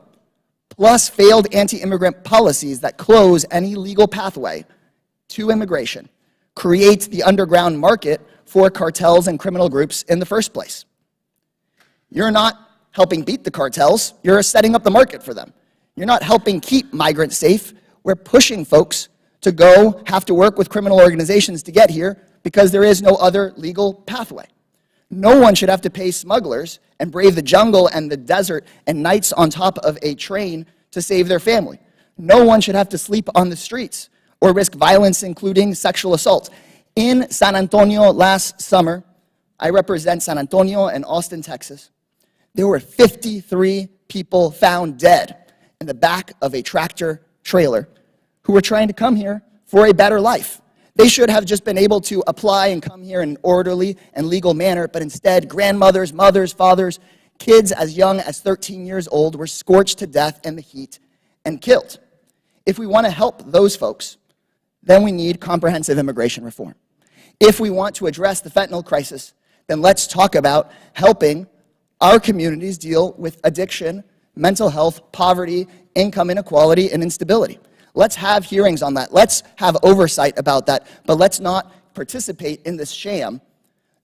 plus failed anti-immigrant policies that close any legal pathway to immigration, create the underground market for cartels and criminal groups in the first place. You're not helping beat the cartels, you're setting up the market for them. You're not helping keep migrants safe, we're pushing folks to go have to work with criminal organizations to get here because there is no other legal pathway. No one should have to pay smugglers and brave the jungle and the desert and nights on top of a train to save their family. No one should have to sleep on the streets or risk violence, including sexual assault. In San Antonio last summer, I represent San Antonio and Austin, Texas. There were 53 people found dead in the back of a tractor trailer who were trying to come here for a better life. They should have just been able to apply and come here in an orderly and legal manner, but instead, grandmothers, mothers, fathers, kids as young as 13 years old were scorched to death in the heat and killed. If we want to help those folks, then we need comprehensive immigration reform. If we want to address the fentanyl crisis, then let's talk about helping our communities deal with addiction, mental health, poverty, income inequality, and instability. Let's have hearings on that. Let's have oversight about that, but let's not participate in this sham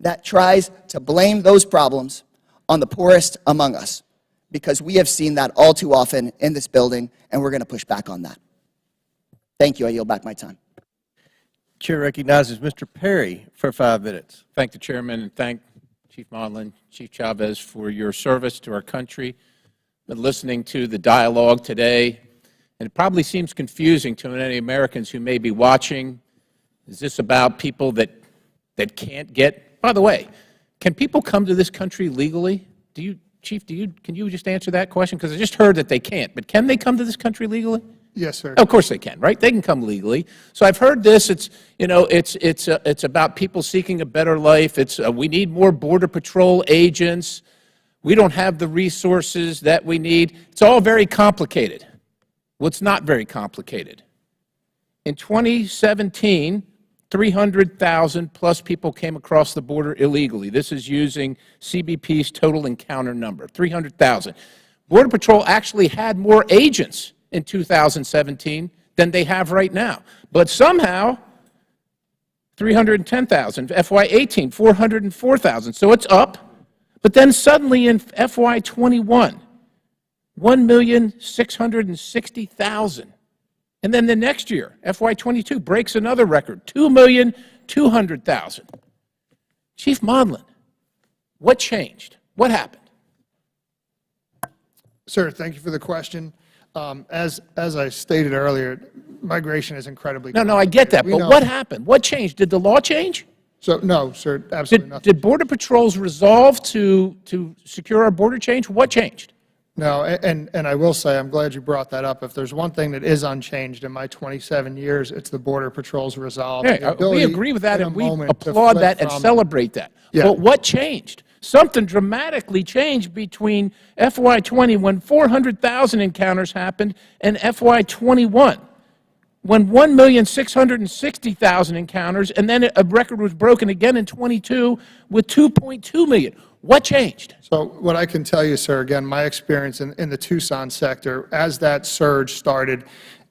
that tries to blame those problems on the poorest among us, because we have seen that all too often in this building, and we're going to push back on that. Thank you. I yield back my time. Chair recognizes Mr. Perry for 5 minutes. Thank the Chairman, and thank Chief Modlin, Chief Chavez, for your service to our country. Been listening to the dialogue today, and it probably seems confusing to many Americans who may be watching. Is this about people that can't get? By the way, can people come to this country legally? Chief, can you just answer that question? Because I just heard that they can't, but can they come to this country legally? Yes, sir. Of course they can, right? They can come legally. So I've heard this. It's about people seeking a better life. We need more Border Patrol agents. We don't have the resources that we need. It's all very complicated. Well, it's not very complicated. In 2017, 300,000 plus people came across the border illegally. This is using CBP's total encounter number, 300,000. Border Patrol actually had more agents in 2017 than they have right now. But somehow, 310,000. FY18, 404,000. So it's up. But then suddenly in FY21, 1,660,000. And then the next year, FY22, breaks another record, 2,200,000. Chief Modlin, what changed? What happened? Sir, thank you for the question. As I stated earlier, migration is incredibly No, I get that, but what happened? What changed? Did the law change? So, no, sir, absolutely nothing. Did Border Patrol's resolve to secure our border change? What changed? No, and I will say, I'm glad you brought that up. If there's one thing that is unchanged in my 27 years, it's the Border Patrol's resolve. Yeah, we agree with that, and we applaud flip that and from- celebrate that. Yeah. But what changed? Something dramatically changed between FY20, when 400,000 encounters happened, and FY21, when 1,660,000 encounters, and then a record was broken again in 22 with 2.2 million. What changed? So what I can tell you, sir, again, my experience in the Tucson sector, as that surge started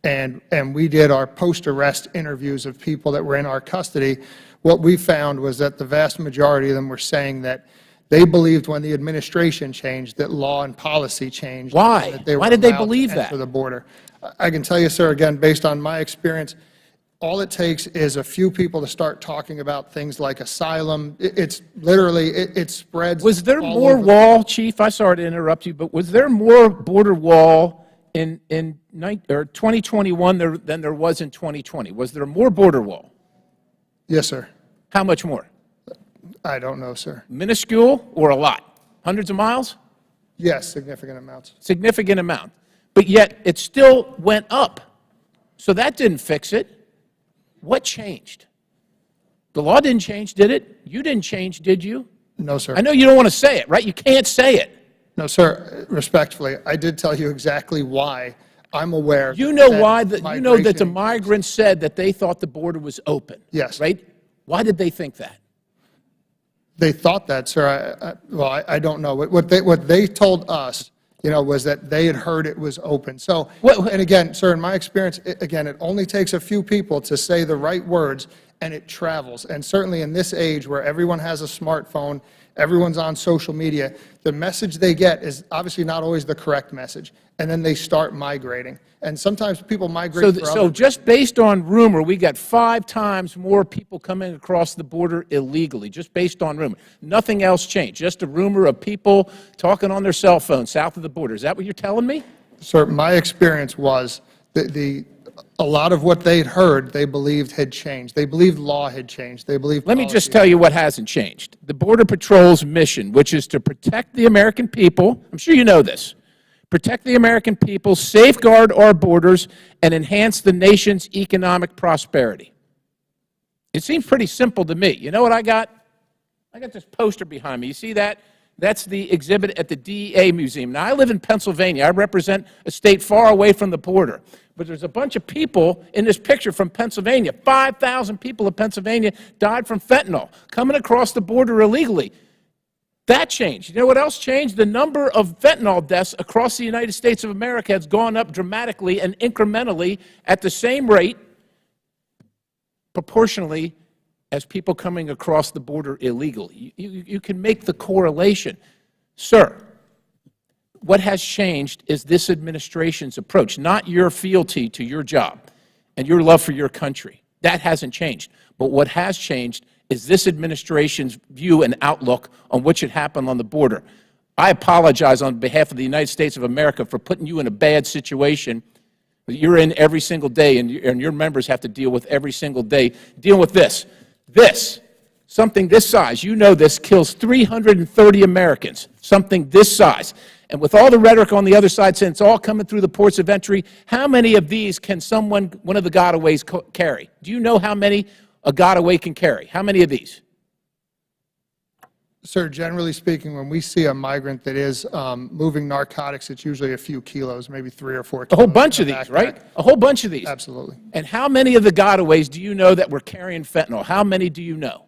and we did our post-arrest interviews of people that were in our custody, what we found was that the vast majority of them were saying that they believed when the administration changed that law and policy changed. Why? That they were Why did they allowed to believe that? enter the border. I can tell you, sir, again, based on my experience, all it takes is a few people to start talking about things like asylum. It's literally, it spreads. Was there all more over. wall, Chief? I'm sorry to interrupt you, but was there more border wall in 2021 than there was in 2020? Was there more border wall? Yes, sir. How much more? I don't know, sir. Minuscule or a lot? Hundreds of miles? Yes, significant amounts. Significant amount. But yet it still went up. So that didn't fix it. What changed? The law didn't change, did it? You didn't change, did you? No, sir. I know you don't want to say it, right? You can't say it. No, sir. Respectfully, I did tell you exactly why I'm aware. You know that why? You know that the migration- migrants said that they thought the border was open. Yes. Right? Why did they think that? They thought that, sir. I don't know. What they told us, was that they had heard it was open. So, and again, sir, in my experience, again, it only takes a few people to say the right words, and it travels. And certainly in this age where everyone has a smartphone, everyone's on social media, the message they get is obviously not always the correct message. And then they start migrating. And sometimes people migrate for So other just based on rumor, we got 5 times more people coming across the border illegally, just based on rumor. Nothing else changed, just a rumor of people talking on their cell phones south of the border. Is that what you're telling me? Sir, my experience was a lot of what they'd heard, they believed had changed. They believed law had changed. They believed Let me policy just tell you what hasn't changed. The Border Patrol's mission, which is to protect the American people, I'm sure you know this, protect the American people, safeguard our borders, and enhance the nation's economic prosperity. It seems pretty simple to me. You know what I got? I got this poster behind me. You see that? That's the exhibit at the DEA Museum. Now, I live in Pennsylvania. I represent a state far away from the border. But there's a bunch of people in this picture from Pennsylvania. 5,000 people in Pennsylvania died from fentanyl coming across the border illegally. That changed. You know what else changed? The number of fentanyl deaths across the United States of America has gone up dramatically and incrementally at the same rate, proportionally, as people coming across the border illegally. You can make the correlation. Sir, what has changed is this administration's approach, not your fealty to your job and your love for your country. That hasn't changed. But what has changed is this administration's view and outlook on what should happen on the border. I apologize on behalf of the United States of America for putting you in a bad situation that you're in every single day and your members have to deal with every single day, dealing with this. Something this size, you know this, kills 330 Americans, something this size. And with all the rhetoric on the other side saying it's all coming through the ports of entry, how many of these can one of the gotaways carry? Do you know how many a gotaway can carry? How many of these? Sir, generally speaking, when we see a migrant that is moving narcotics, it's usually a few kilos, maybe 3 or 4 kilos. A whole bunch of these, right? A whole bunch of these. Absolutely. And how many of the gotaways do you know that were carrying fentanyl? How many do you know?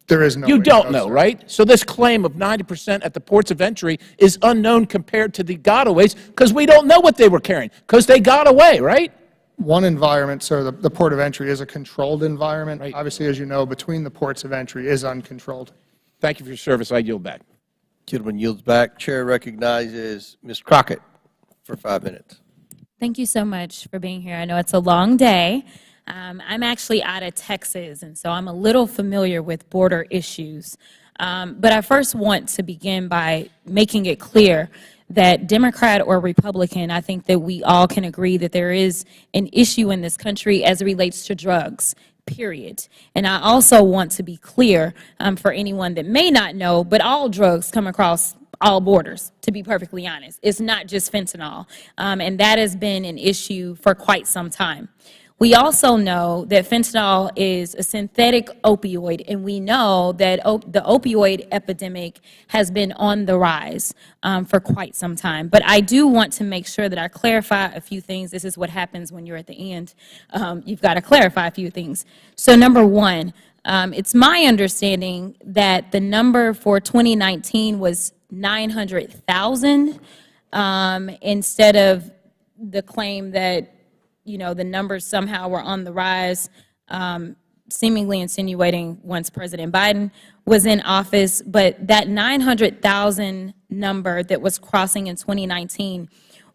There is no You way to don't know, know, sir. right? So this claim of 90% at the ports of entry is unknown compared to the gotaways because we don't know what they were carrying because they got away, right? One environment, sir, the port of entry is a controlled environment. Right. Obviously, as you know, between the ports of entry is uncontrolled. Thank you for your service. I yield back. Gentleman yields back. Chair recognizes Ms. Crockett for 5 minutes. Thank you so much for being here. I know it's a long day. I'm actually out of Texas, and so I'm a little familiar with border issues. But I first want to begin by making it clear that Democrat or Republican, I think that we all can agree that there is an issue in this country as it relates to drugs, period. And I also want to be clear for anyone that may not know, but all drugs come across all borders, to be perfectly honest. It's not just fentanyl, and that has been an issue for quite some time. We also know that fentanyl is a synthetic opioid, and we know that the opioid epidemic has been on the rise for quite some time. But I do want to make sure that I clarify a few things. This is what happens when you're at the end. You've got to clarify a few things. So number one, it's my understanding that the number for 2019 was 900,000 instead of the claim that the numbers somehow were on the rise, seemingly insinuating once President Biden was in office. But that 900,000 number that was crossing in 2019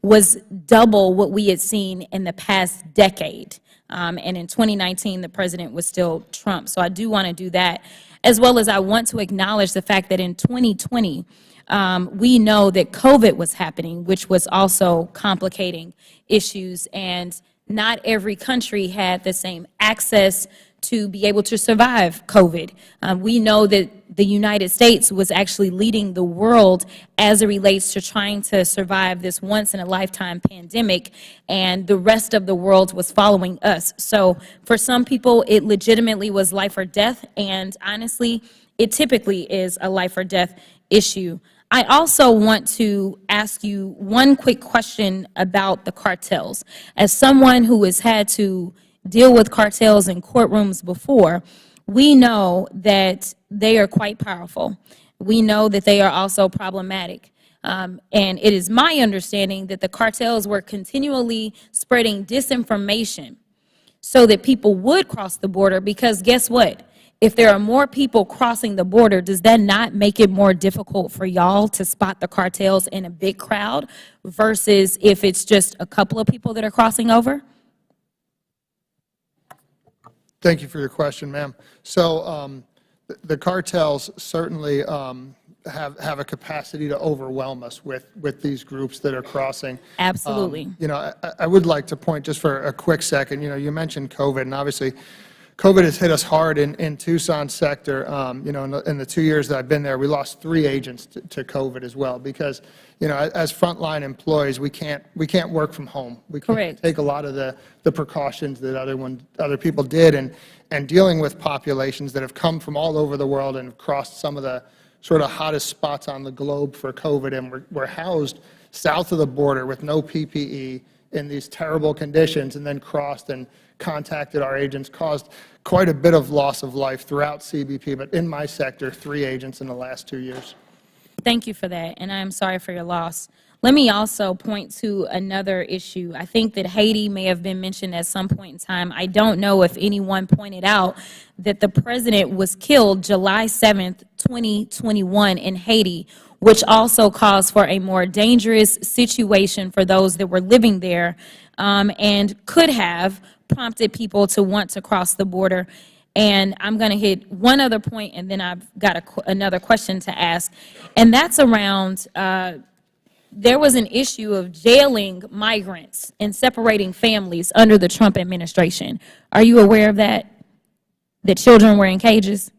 was double what we had seen in the past decade. And in 2019, the president was still Trump. So I do want to do that, as well as I want to acknowledge the fact that in 2020, we know that COVID was happening, which was also complicating issues, and not every country had the same access to be able to survive COVID. We know that the United States was actually leading the world as it relates to trying to survive this once-in-a-lifetime pandemic, and the rest of the world was following us. So for some people, it legitimately was life or death, and honestly, it typically is a life or death issue. I also want to ask you one quick question about the cartels. As someone who has had to deal with cartels in courtrooms before, we know that they are quite powerful. We know that they are also problematic. And it is my understanding that the cartels were continually spreading disinformation so that people would cross the border, because guess what? If there are more people crossing the border, does that not make it more difficult for y'all to spot the cartels in a big crowd versus if it's just a couple of people that are crossing over? Thank you for your question, ma'am. So the cartels certainly have a capacity to overwhelm us with these groups that are crossing. Absolutely. I would like to point just for a quick second, you mentioned COVID, and obviously COVID has hit us hard in Tucson sector. In the 2 years that I've been there, we lost 3 agents to COVID as well, because as frontline employees, we can't work from home. We can't take a lot of the precautions that other people did, and dealing with populations that have come from all over the world and have crossed some of the sort of hottest spots on the globe for COVID, and we're housed south of the border with no PPE in these terrible conditions, and then crossed and contacted our agents, caused quite a bit of loss of life throughout CBP, but in my sector, 3 agents in the last 2 years. Thank you for that, and I am sorry for your loss. Let me also point to another issue. I think that Haiti may have been mentioned at some point in time. I don't know if anyone pointed out that the president was killed July 7th, 2021 in Haiti, which also caused for a more dangerous situation for those that were living there, and could have prompted people to want to cross the border. And I'm going to hit one other point, and then I've got another question to ask, and that's around there was an issue of jailing migrants and separating families under the Trump administration. Are you aware of that? That children were in cages?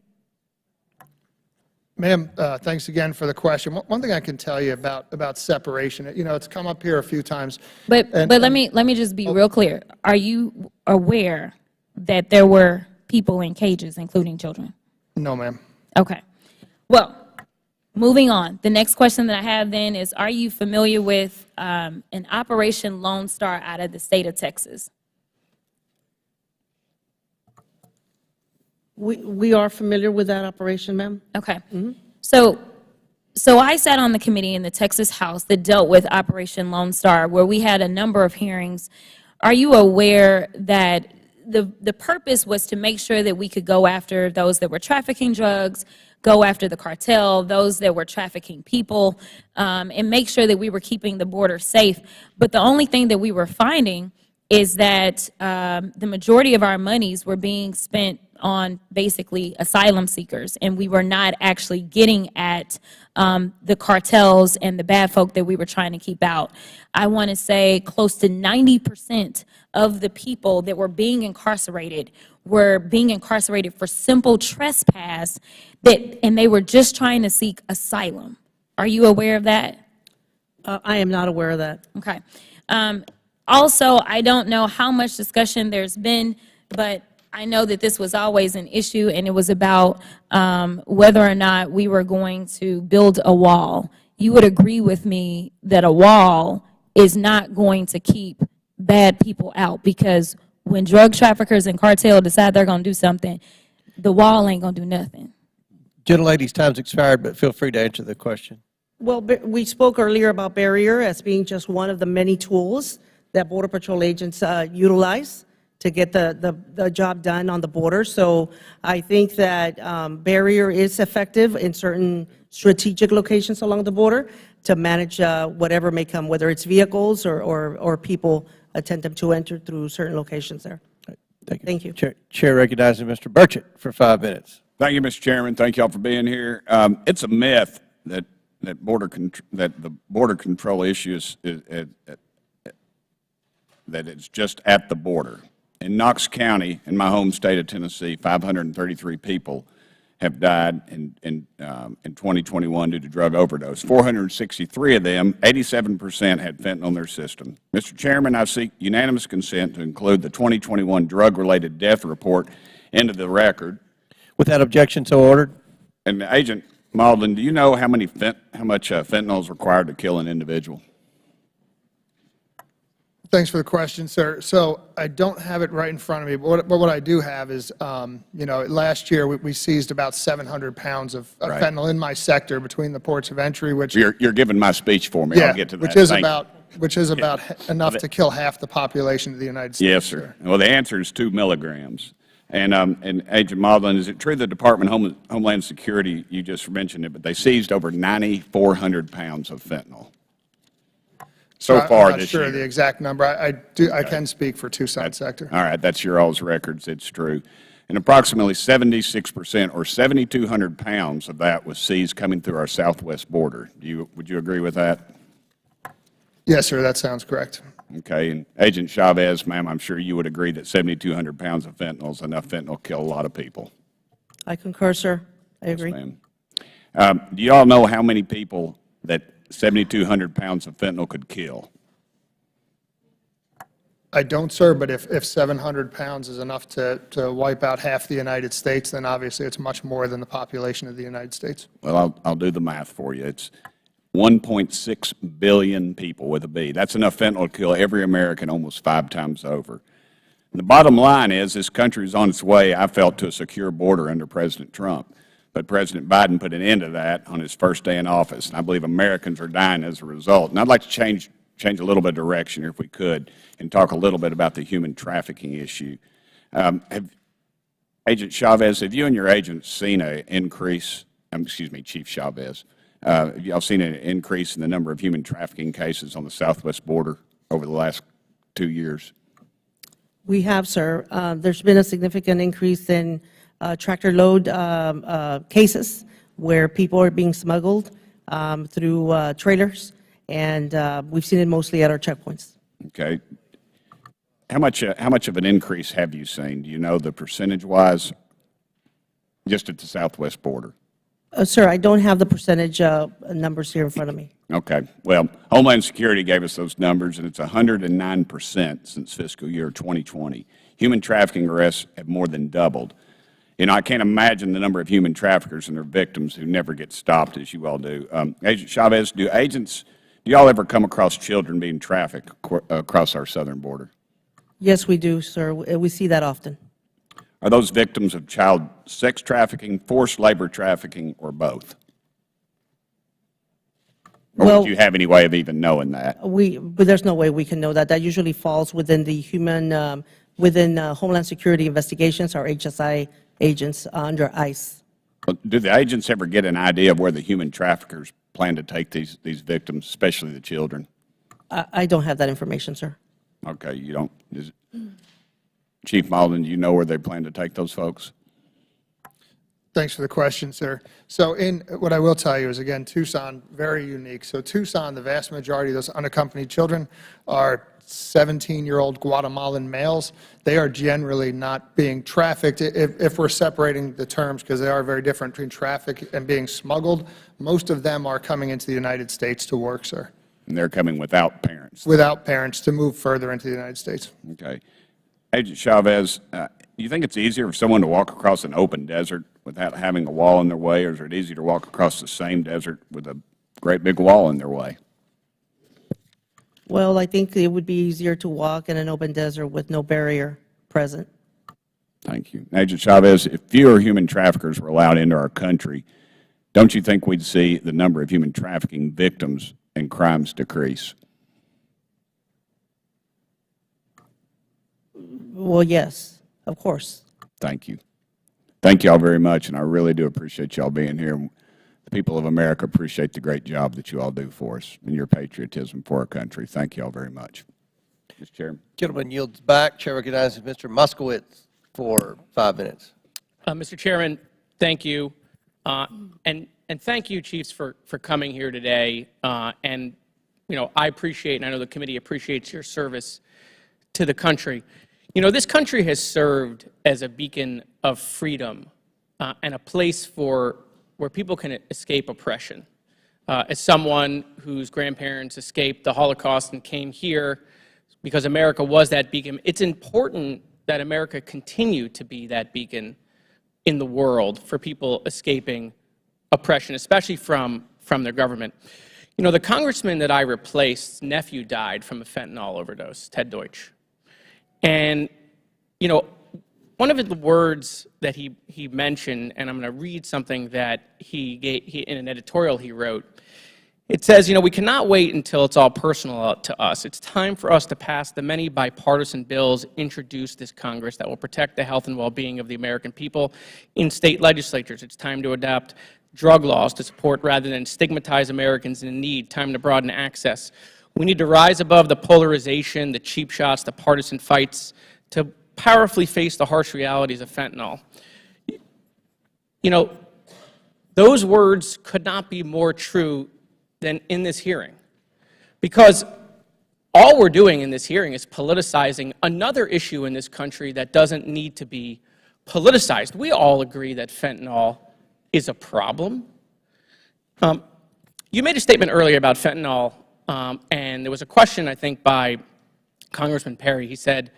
Ma'am, thanks again for the question. One thing I can tell you about separation, it's come up here a few times. But let me just be real clear. Are you aware that there were people in cages, including children? No, ma'am. Okay. Well, moving on. The next question that I have then is, are you familiar with an Operation Lone Star out of the state of Texas? We are familiar with that operation, ma'am. Okay. So I sat on the committee in the Texas House that dealt with Operation Lone Star, where we had a number of hearings. Are you aware that the purpose was to make sure that we could go after those that were trafficking drugs, go after the cartel, those that were trafficking people, and make sure that we were keeping the border safe? But the only thing that we were finding is that the majority of our monies were being spent on basically asylum seekers, and we were not actually getting at the cartels and the bad folk that we were trying to keep out. I want to say close to 90% of the people that were being incarcerated for simple trespass, and they were just trying to seek asylum. Are you aware of that? I am not aware of that. Okay. Also, I don't know how much discussion there's been, but I know that this was always an issue, and it was about whether or not we were going to build a wall. You would agree with me that a wall is not going to keep bad people out, because when drug traffickers and cartel decide they're going to do something, the wall ain't going to do nothing. Gentlelady's time's expired, but feel free to answer the question. Well, we spoke earlier about barrier as being just one of the many tools that Border Patrol agents utilize to get the job done on the border. So I think that barrier is effective in certain strategic locations along the border to manage whatever may come, whether it's vehicles or people attempting to enter through certain locations there. Thank you. Chair recognizes Mr. Burchett for 5 minutes. Thank you, Mr. Chairman. Thank you all for being here. It's a myth that the border control issue that it's just at the border. In Knox County, in my home state of Tennessee, 533 people have died in 2021 due to drug overdose. 463 of them, 87%, had fentanyl in their system. Mr. Chairman, I seek unanimous consent to include the 2021 drug-related death report into the record. Without objection, so ordered. And Agent Modlin, do you know how much fentanyl is required to kill an individual? Thanks for the question, sir. So I don't have it right in front of me, but what I do have is, last year we seized about 700 pounds of fentanyl in my sector between the ports of entry, which You're giving my speech for me. yeah, I'll get to that. which is about enough to kill half the population of the United States. Yes, sir. Well, the answer is 2 milligrams. And Agent Modlin, is it true the Department of Homeland Security, you just mentioned it, but they seized over 9,400 pounds of fentanyl so far I'm not this sure year? the exact number. I can speak for Tucson sector. All right, that's your all's records. It's true. And approximately 76% or 7,200 pounds of that was seized coming through our southwest border. Would you agree with that? Yes, sir, that sounds correct. Okay, and Agent Chavez, ma'am, I'm sure you would agree that 7,200 pounds of fentanyl is enough fentanyl to kill a lot of people. I concur, sir. I agree. Yes, ma'am. Do you all know how many people that 7,200 pounds of fentanyl could kill? I don't, sir, but if 700 pounds is enough to wipe out half the United States, then obviously it's much more than the population of the United States. Well, I'll do the math for you. It's 1.6 billion people with a B. That's enough fentanyl to kill every American almost 5 times over. And the bottom line is this country is on its way, I felt, to a secure border under President Trump. But President Biden put an end to that on his first day in office, and I believe Americans are dying as a result. And I'd like to change a little bit of direction here, if we could, and talk a little bit about the human trafficking issue. Agent Chavez, have you and your agents seen an increase, Chief Chavez, have you all seen an increase in the number of human trafficking cases on the southwest border over the last 2 years? We have, sir. There's been a significant increase in tractor load cases where people are being smuggled through trailers, and we've seen it mostly at our checkpoints. Okay. How much of an increase have you seen? Do you know the percentage-wise, just at the southwest border? Sir, I don't have the percentage numbers here in front of me. Okay. Well, Homeland Security gave us those numbers, and it's 109% since fiscal year 2020. Human trafficking arrests have more than doubled. You know, I can't imagine the number of human traffickers and their victims who never get stopped, as you all do. Agent Chavez, do you all ever come across children being trafficked across our southern border? Yes, we do, sir. We see that often. Are those victims of child sex trafficking, forced labor trafficking, or both? Or Well, would you have any way of even knowing that? But there's no way we can know that. That usually falls within the within Homeland Security investigations, or HSI agents under ICE. Do the agents ever get an idea of where the human traffickers plan to take these victims, especially the children? I don't have that information, sir. Okay, you don't. Chief Modlin, do you know where they plan to take those folks? Thanks for the question, sir. So what I will tell you is, again, Tucson, very unique. So Tucson, the vast majority of those unaccompanied children are 17-year-old Guatemalan males. They are generally not being trafficked, if we're separating the terms, because they are very different between traffic and being smuggled. Most of them are coming into the United States to work, sir. And they're coming without parents? Without parents, to move further into the United States. Okay. Agent Chavez, do you think it's easier for someone to walk across an open desert without having a wall in their way, or is it easier to walk across the same desert with a great big wall in their way? Well, I think it would be easier to walk in an open desert with no barrier present. Thank you. Agent Chavez, if fewer human traffickers were allowed into our country, don't you think we'd see the number of human trafficking victims and crimes decrease? Well, yes, of course. Thank you. Thank you all very much, and I really do appreciate you all being here. The people of America appreciate the great job that you all do for us and your patriotism for our country. Thank you all very much. Mr. Chairman. Gentleman yields back. Chair recognizes Mr. Moskowitz for 5 minutes. Mr. Chairman, thank you. And thank you, Chiefs, for coming here today. And, you know, I appreciate, and I know the committee appreciates your service to the country. You know, this country has served as a beacon of freedom and a place where people can escape oppression. As someone whose grandparents escaped the Holocaust and came here because America was that beacon, it's important that America continue to be that beacon in the world for people escaping oppression, especially from their government. You know, the congressman that I replaced, nephew died from a fentanyl overdose, Ted Deutsch. And, you know, one of the words that he mentioned, and I'm going to read something that he in an editorial he wrote. It says, you know, we cannot wait until it's all personal to us. It's time for us to pass the many bipartisan bills introduced this Congress that will protect the health and well-being of the American people in state legislatures. It's time to adopt drug laws to support rather than stigmatize Americans in need. Time to broaden access. We need to rise above the polarization, the cheap shots, the partisan fights, to powerfully face the harsh realities of fentanyl. You know, those words could not be more true than in this hearing, because all we're doing in this hearing is politicizing another issue in this country that doesn't need to be politicized. We all agree that fentanyl is a problem. You made a statement earlier about fentanyl, and there was a question, I think, by Congressman Perry. He said,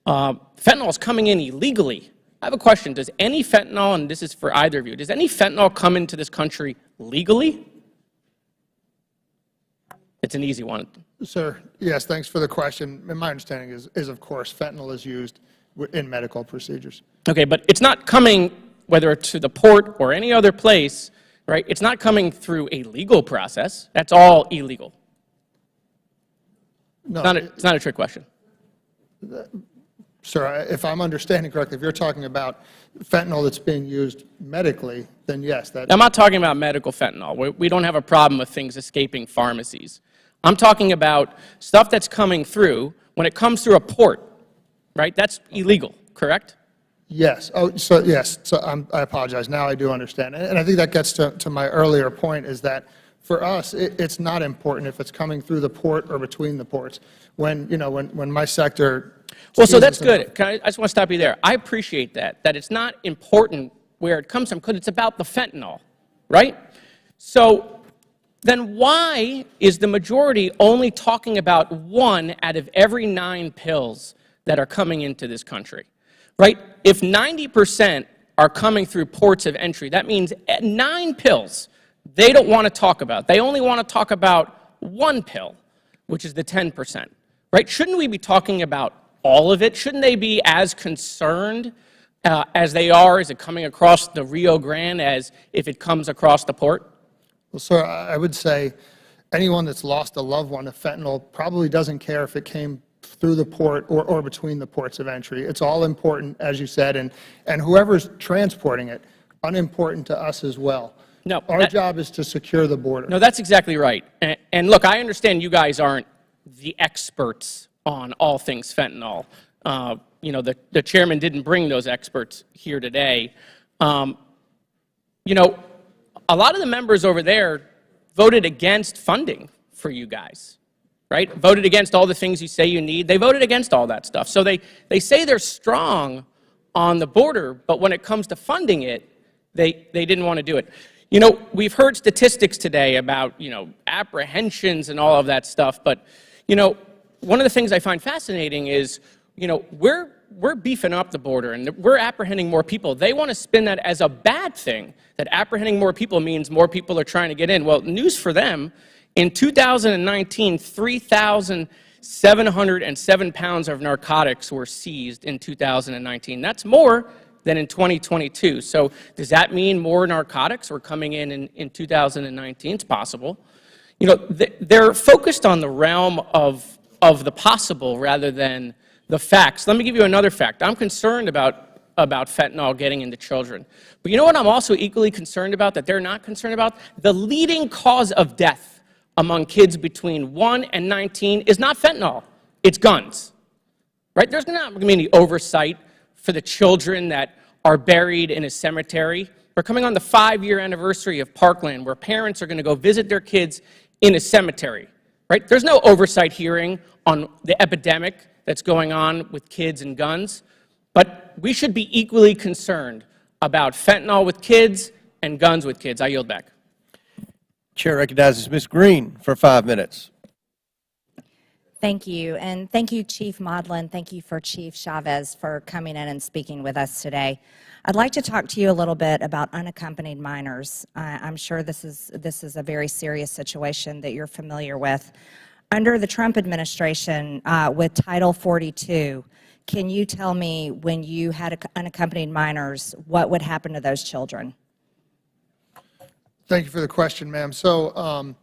fentanyl is coming in illegally. I have a question. Does any fentanyl, and this is for either of you, does any fentanyl come into this country legally? It's an easy one. Sir, yes, thanks for the question. And my understanding is, of course, fentanyl is used in medical procedures. Okay, but it's not coming, whether it's to the port or any other place, right? It's not coming through a legal process. That's all illegal. No, it's not a trick question. Sir, if I'm understanding correctly, if you're talking about fentanyl that's being used medically, then yes. I'm not talking about medical fentanyl. We don't have a problem with things escaping pharmacies. I'm talking about stuff that's coming through when it comes through a port, right? That's illegal, correct? Yes. Oh, so yes. So I apologize. Now I do understand. And I think that gets to my earlier point, is that for us, it's not important if it's coming through the port or between the ports. When my sector. Well, so that's good. I just want to stop you there. I appreciate that it's not important where it comes from because it's about the fentanyl, right? So then why is the majority only talking about 1 out of every 9 pills that are coming into this country, right? If 90% are coming through ports of entry, that means 9 pills they don't want to talk about. They only want to talk about 1 pill, which is the 10%, right? Shouldn't we be talking about all of it? Shouldn't they be as concerned as they are? Is it coming across the Rio Grande as if it comes across the port? Well, sir, I would say anyone that's lost a loved one to fentanyl probably doesn't care if it came through the port or between the ports of entry. It's all important, as you said, and whoever's transporting it, unimportant to us as well. No, our job is to secure the border. No, that's exactly right. And look, I understand you guys aren't the experts on all things fentanyl. You know, the chairman didn't bring those experts here today. You know, a lot of the members over there voted against funding for you guys, right? Voted against all the things you say you need. They voted against all that stuff. So they say they're strong on the border, but when it comes to funding it, they didn't want to do it. You know, we've heard statistics today about, you know, apprehensions and all of that stuff, but, you know, one of the things I find fascinating is, you know, we're beefing up the border and we're apprehending more people. They want to spin that as a bad thing, that apprehending more people means more people are trying to get in. Well, news for them, in 2019, 3,707 pounds of narcotics were seized in 2019. That's more than in 2022. So does that mean more narcotics were coming in 2019? It's possible. You know, they're focused on the realm of the possible rather than the facts. Let me give you another fact. I'm concerned about fentanyl getting into children. But you know what I'm also equally concerned about that they're not concerned about? The leading cause of death among kids between 1 and 19 is not fentanyl, it's guns. Right? There's not going to be any oversight for the children that are buried in a cemetery. We're coming on the 5-year anniversary of Parkland, where parents are going to go visit their kids in a cemetery, right? There's no oversight hearing on the epidemic that's going on with kids and guns, but we should be equally concerned about fentanyl with kids and guns with kids. I yield back. Chair recognizes Ms. Green for 5 minutes. Thank you, and thank you, Chief Modlin. Thank you for Chief Chavez for coming in and speaking with us today. I'd like to talk to you a little bit about unaccompanied minors. I'm sure this is a very serious situation that you're familiar with. Under the Trump administration, with Title 42, can you tell me when you had unaccompanied minors, what would happen to those children? Thank you for the question, ma'am. So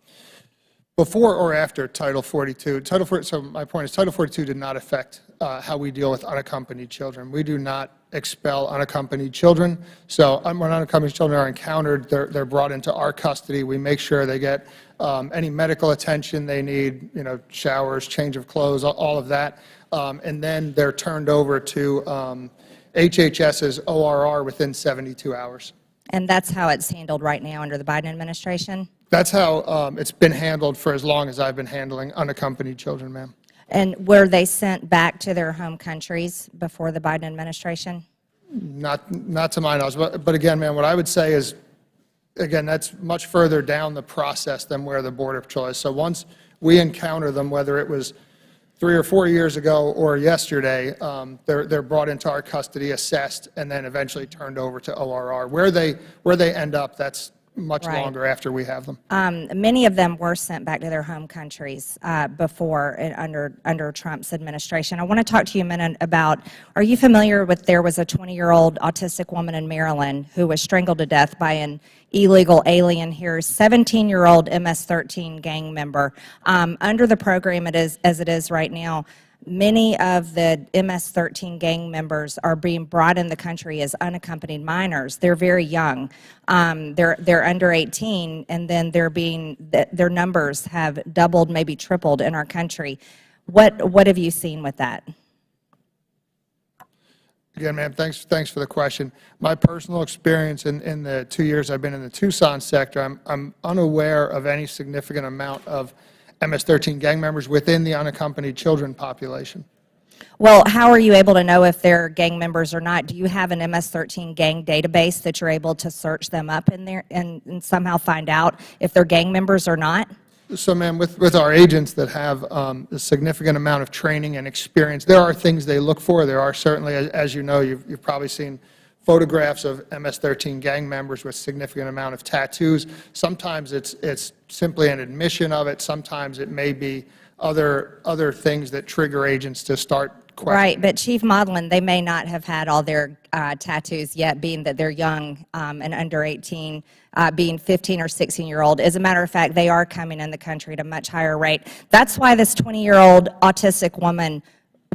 before or after Title 42, so my point is Title 42 did not affect how we deal with unaccompanied children. We do not expel unaccompanied children. So when unaccompanied children are encountered, they're brought into our custody. We make sure they get any medical attention they need, you know, showers, change of clothes, all of that. And then they're turned over to HHS's ORR within 72 hours. And that's how it's handled right now under the Biden administration? That's how it's been handled for as long as I've been handling unaccompanied children, ma'am. And were they sent back to their home countries before the Biden administration? Not to my knowledge. But again, ma'am, what I would say is, again, that's much further down the process than where the Border Patrol is. So once we encounter them, whether it was 3 or 4 years ago or yesterday, they're brought into our custody, assessed, and then eventually turned over to ORR. Where they end up, that's much longer after we have them. Many of them were sent back to their home countries before under Trump's administration. I want to talk to you a minute about, are you familiar with, there was a 20-year-old autistic woman in Maryland who was strangled to death by an illegal alien here, 17-year-old MS-13 gang member. Under the program as it is right now, many of the MS-13 gang members are being brought in the country as unaccompanied minors. They're very young. They're under 18, and then their numbers have doubled, maybe tripled in our country. What have you seen with that? Again, ma'am, thanks for the question. My personal experience in the 2 years I've been in the Tucson sector, I'm unaware of any significant amount of MS-13 gang members within the unaccompanied children population. Well, how are you able to know if they're gang members or not? Do you have an MS-13 gang database that you're able to search them up in there and somehow find out if they're gang members or not? So, ma'am, with our agents that have a significant amount of training and experience, there are things they look for. There are certainly, as you know, you've probably seen photographs of MS-13 gang members with significant amount of tattoos. Sometimes it's simply an admission of it. Sometimes it may be other things that trigger agents to start question. Right, but Chief Modlin, they may not have had all their tattoos yet, being that they're young and under 18, being 15 or 16-year-old. As a matter of fact, they are coming in the country at a much higher rate. That's why this 20-year-old autistic woman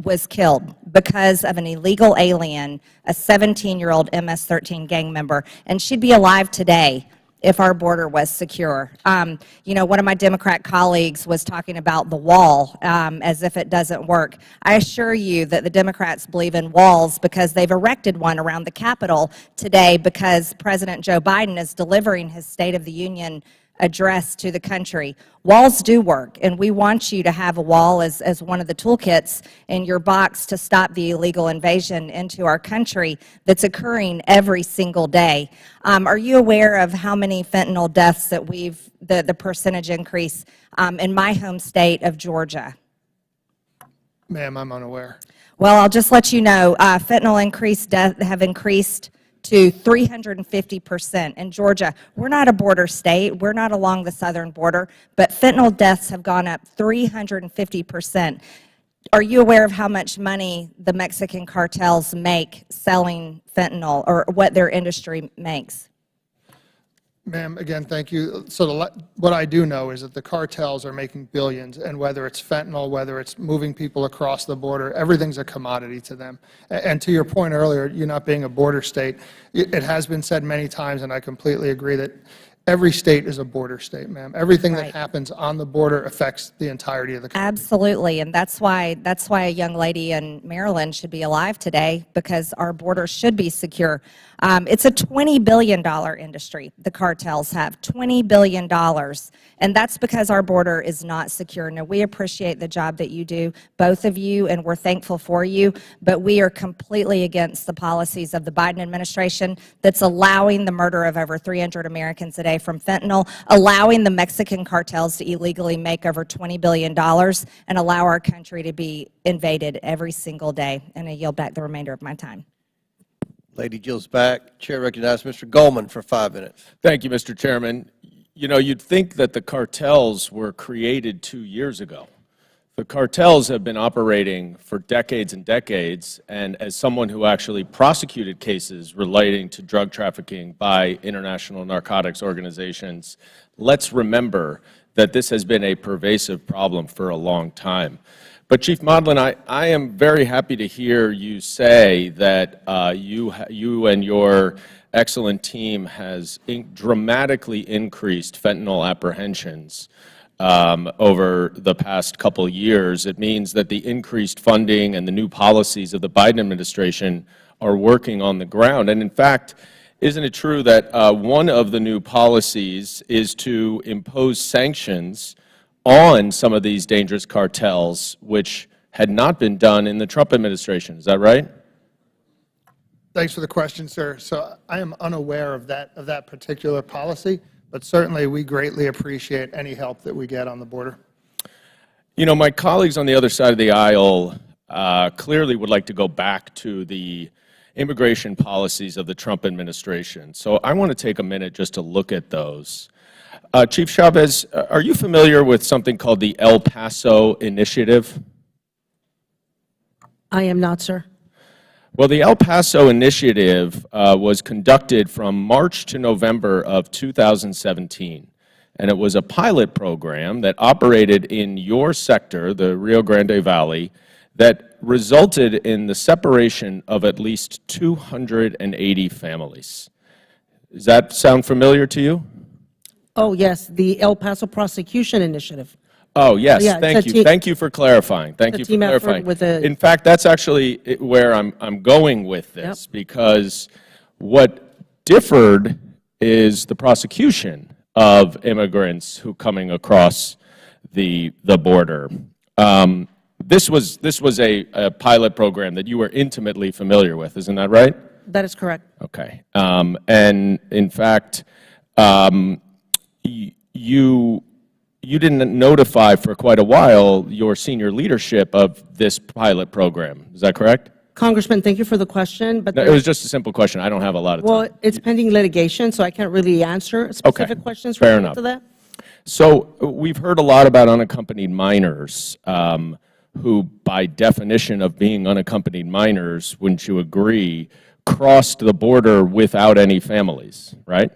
was killed, because of an illegal alien, a 17-year-old MS-13 gang member, and she'd be alive today if our border was secure. You know, one of my Democrat colleagues was talking about the wall as if it doesn't work. I assure you that the Democrats believe in walls because they've erected one around the Capitol today because President Joe Biden is delivering his State of the Union address to the country. Walls do work, and we want you to have a wall as one of the toolkits in your box to stop the illegal invasion into our country that's occurring every single day. Are you aware of how many fentanyl deaths that the percentage increase in my home state of Georgia? Ma'am, I'm unaware. Well, I'll just let you know, fentanyl deaths have increased to 350% in Georgia. We're not a border state. We're not along the southern border, but fentanyl deaths have gone up 350%. Are you aware of how much money the Mexican cartels make selling fentanyl, or what their industry makes? Ma'am, again, thank you. So what I do know is that the cartels are making billions, and whether it's fentanyl, whether it's moving people across the border, everything's a commodity to them. And to your point earlier, you not being a border state, it has been said many times, and I completely agree, that every state is a border state, ma'am. Everything that happens on the border affects the entirety of the country. Absolutely, and that's why a young lady in Maryland should be alive today, because our border should be secure. It's a $20 billion industry the cartels have, $20 billion, and that's because our border is not secure. Now, we appreciate the job that you do, both of you, and we're thankful for you, but we are completely against the policies of the Biden administration that's allowing the murder of over 300 Americans a day from fentanyl, allowing the Mexican cartels to illegally make over $20 billion, and allow our country to be invaded every single day. And I yield back the remainder of my time. Lady Jill's back. Chair recognizes Mr. Goldman for 5 minutes. Thank you, Mr. Chairman. You know, you'd think that the cartels were created 2 years ago. The cartels have been operating for decades and decades, and as someone who actually prosecuted cases relating to drug trafficking by international narcotics organizations, let's remember that this has been a pervasive problem for a long time. But Chief Modlin, I am very happy to hear you say that you and your excellent team has dramatically increased fentanyl apprehensions over the past couple years. It means that the increased funding and the new policies of the Biden administration are working on the ground. And in fact, isn't it true that one of the new policies is to impose sanctions on some of these dangerous cartels, which had not been done in the Trump administration? Is that right? Thanks for the question, sir. So I am unaware of that particular policy, but certainly we greatly appreciate any help that we get on the border. You know, my colleagues on the other side of the aisle clearly would like to go back to the immigration policies of the Trump administration. So I want to take a minute just to look at those. Chief Chavez, are you familiar with something called the El Paso Initiative? I am not, sir. Well, the El Paso Initiative was conducted from March to November of 2017, and it was a pilot program that operated in your sector, the Rio Grande Valley, that resulted in the separation of at least 280 families. Does that sound familiar to you? Oh, yes, the El Paso Prosecution Initiative. Oh, yes, Yeah, thank you. Thank you for clarifying. Thank you for clarifying. In fact, that's actually where I'm going with this, because what differed is the prosecution of immigrants who coming across the border. This was a pilot program that you were intimately familiar with, isn't that right? That is correct. Okay. And in fact, you didn't notify for quite a while your senior leadership of this pilot program. Is that correct? Congressman, thank you for the question. But No, it was just a simple question. I don't have a lot of time. Well, it's pending litigation, so I can't really answer specific questions related to that. So we've heard a lot about unaccompanied minors who, by definition of being unaccompanied minors, wouldn't you agree, crossed the border without any families, right?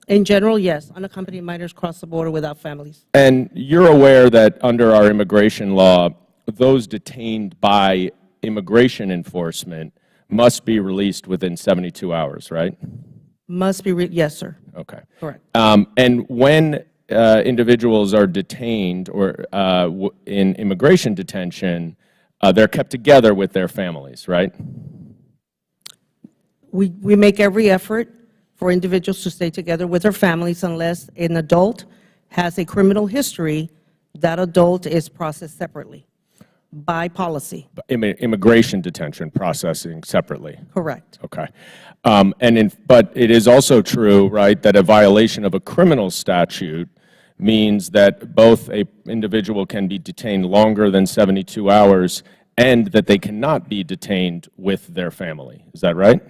In general, yes, unaccompanied minors cross the border without families. And you're aware that under our immigration law, those detained by immigration enforcement must be released within 72 hours, right? Must be, yes, sir. Okay. Correct. And when individuals are detained or in immigration detention, they're kept together with their families, right? We make every effort for individuals to stay together with their families unless an adult has a criminal history. That adult is processed separately by policy. Immigration detention processing separately. Correct. Okay. But it is also true, right, that a violation of a criminal statute means that both an individual can be detained longer than 72 hours and that they cannot be detained with their family. Is that right?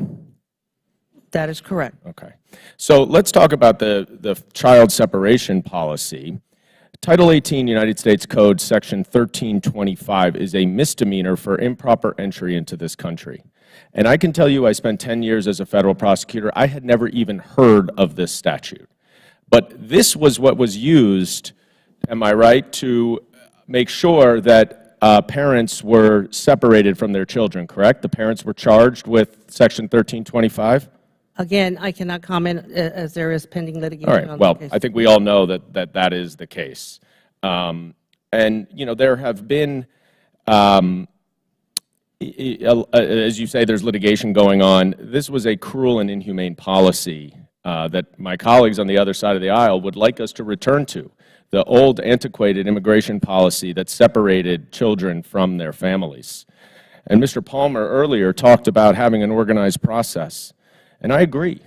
That is correct. Okay. So let's talk about the child separation policy. Title 18 United States Code, Section 1325, is a misdemeanor for improper entry into this country. And I can tell you I spent 10 years as a federal prosecutor. I had never even heard of this statute. But this was what was used, am I right, to make sure that parents were separated from their children, correct? The parents were charged with Section 1325? Again, I cannot comment as there is pending litigation. All right. On Well, the case. I think we all know that is the case. And, you know, there have been, as you say, there's litigation going on. This was a cruel and inhumane policy that my colleagues on the other side of the aisle would like us to return to, the old antiquated immigration policy that separated children from their families. And Mr. Palmer earlier talked about having an organized process. And I agree,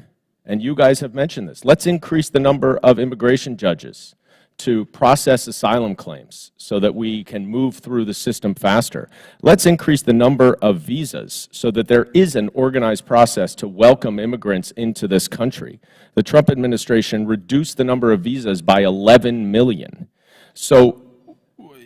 and you guys have mentioned this. Let's increase the number of immigration judges to process asylum claims so that we can move through the system faster. Let's increase the number of visas so that there is an organized process to welcome immigrants into this country. The Trump administration reduced the number of visas by 11 million. So,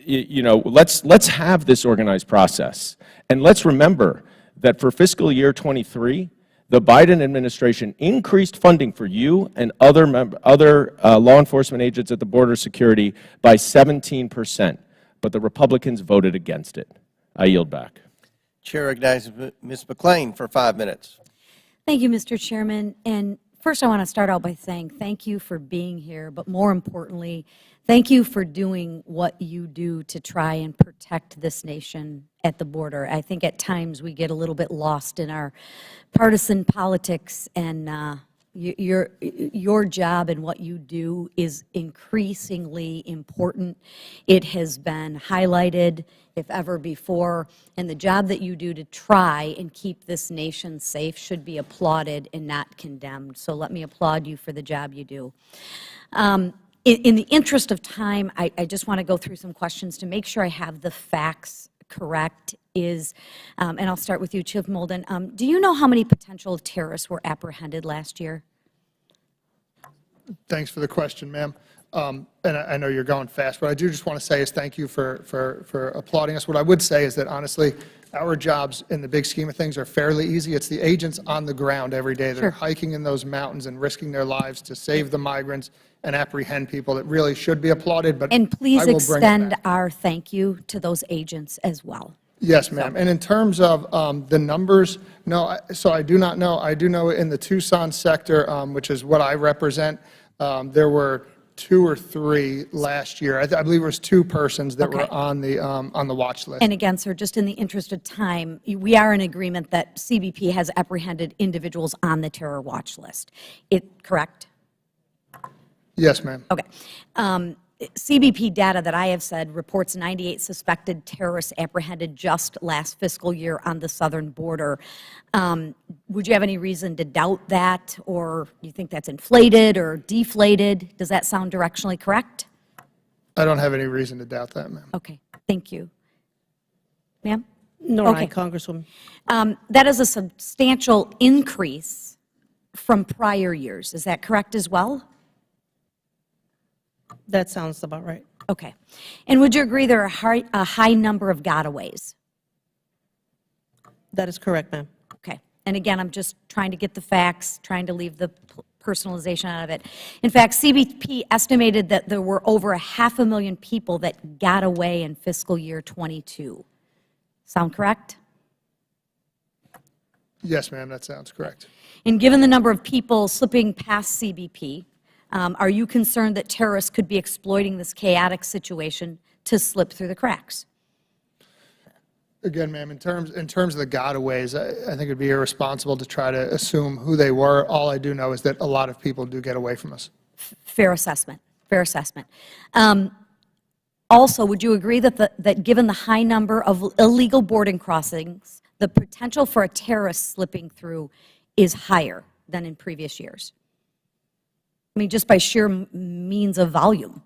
you know, let's have this organized process. And let's remember that for fiscal year 23, the Biden administration increased funding for you and other law enforcement agents at the border security by 17%, but the Republicans voted against it. I yield back. Chair recognizes Ms. McClain for 5 minutes. Thank you, Mr. Chairman. And first, I want to start out by saying thank you for being here, but more importantly, thank you for doing what you do to try and protect this nation at the border. I think at times we get a little bit lost in our partisan politics, and your job and what you do is increasingly important. It has been highlighted, if ever before, and the job that you do to try and keep this nation safe should be applauded and not condemned. So let me applaud you for the job you do. In the interest of time, I just want to go through some questions to make sure I have the facts correct. And I'll start with you, Chief Modlin. Do you know how many potential terrorists were apprehended last year? Thanks for the question, ma'am. And I know you're going fast, but I do just want to say is thank you for applauding us. What I would say is that, honestly, our jobs in the big scheme of things are fairly easy. It's the agents on the ground every day that are hiking in those mountains and risking their lives to save the migrants and apprehend people that really should be applauded. But and please I will bring it extend back. our thank you to those agents as well. Yes, ma'am. And in terms of the numbers, no, so I do not know. I do know in the Tucson sector, which is what I represent, there were 2 or 3 last year. I believe it was 2 persons that were on the watch list. And again, sir, just in the interest of time, we are in agreement that CBP has apprehended individuals on the terror watch list. Correct? Yes, ma'am. Okay. CBP data that I have said reports 98 suspected terrorists apprehended just last fiscal year on the southern border. Would you have any reason to doubt that, or do you think that's inflated or deflated? Does that sound directionally correct? I don't have any reason to doubt that, ma'am. Okay. Thank you. Ma'am? No, okay. Congresswoman. That is a substantial increase from prior years. Is that correct as well? That sounds about right. Okay. And would you agree there are a high number of gotaways? That is correct, ma'am. Okay. And again, I'm just trying to get the facts, trying to leave the personalization out of it. In fact, CBP estimated that there were over 500,000 people that got away in fiscal year '22. Sound correct? Yes, ma'am, that sounds correct. And given the number of people slipping past CBP, are you concerned that terrorists could be exploiting this chaotic situation to slip through the cracks? Again, ma'am, in terms of the gotaways, I think it would be irresponsible to try to assume who they were. All I do know is that a lot of people do get away from us. Fair assessment. Fair assessment. Also, would you agree that given the high number of illegal boarding crossings, the potential for a terrorist slipping through is higher than in previous years? I mean, just by sheer means of volume.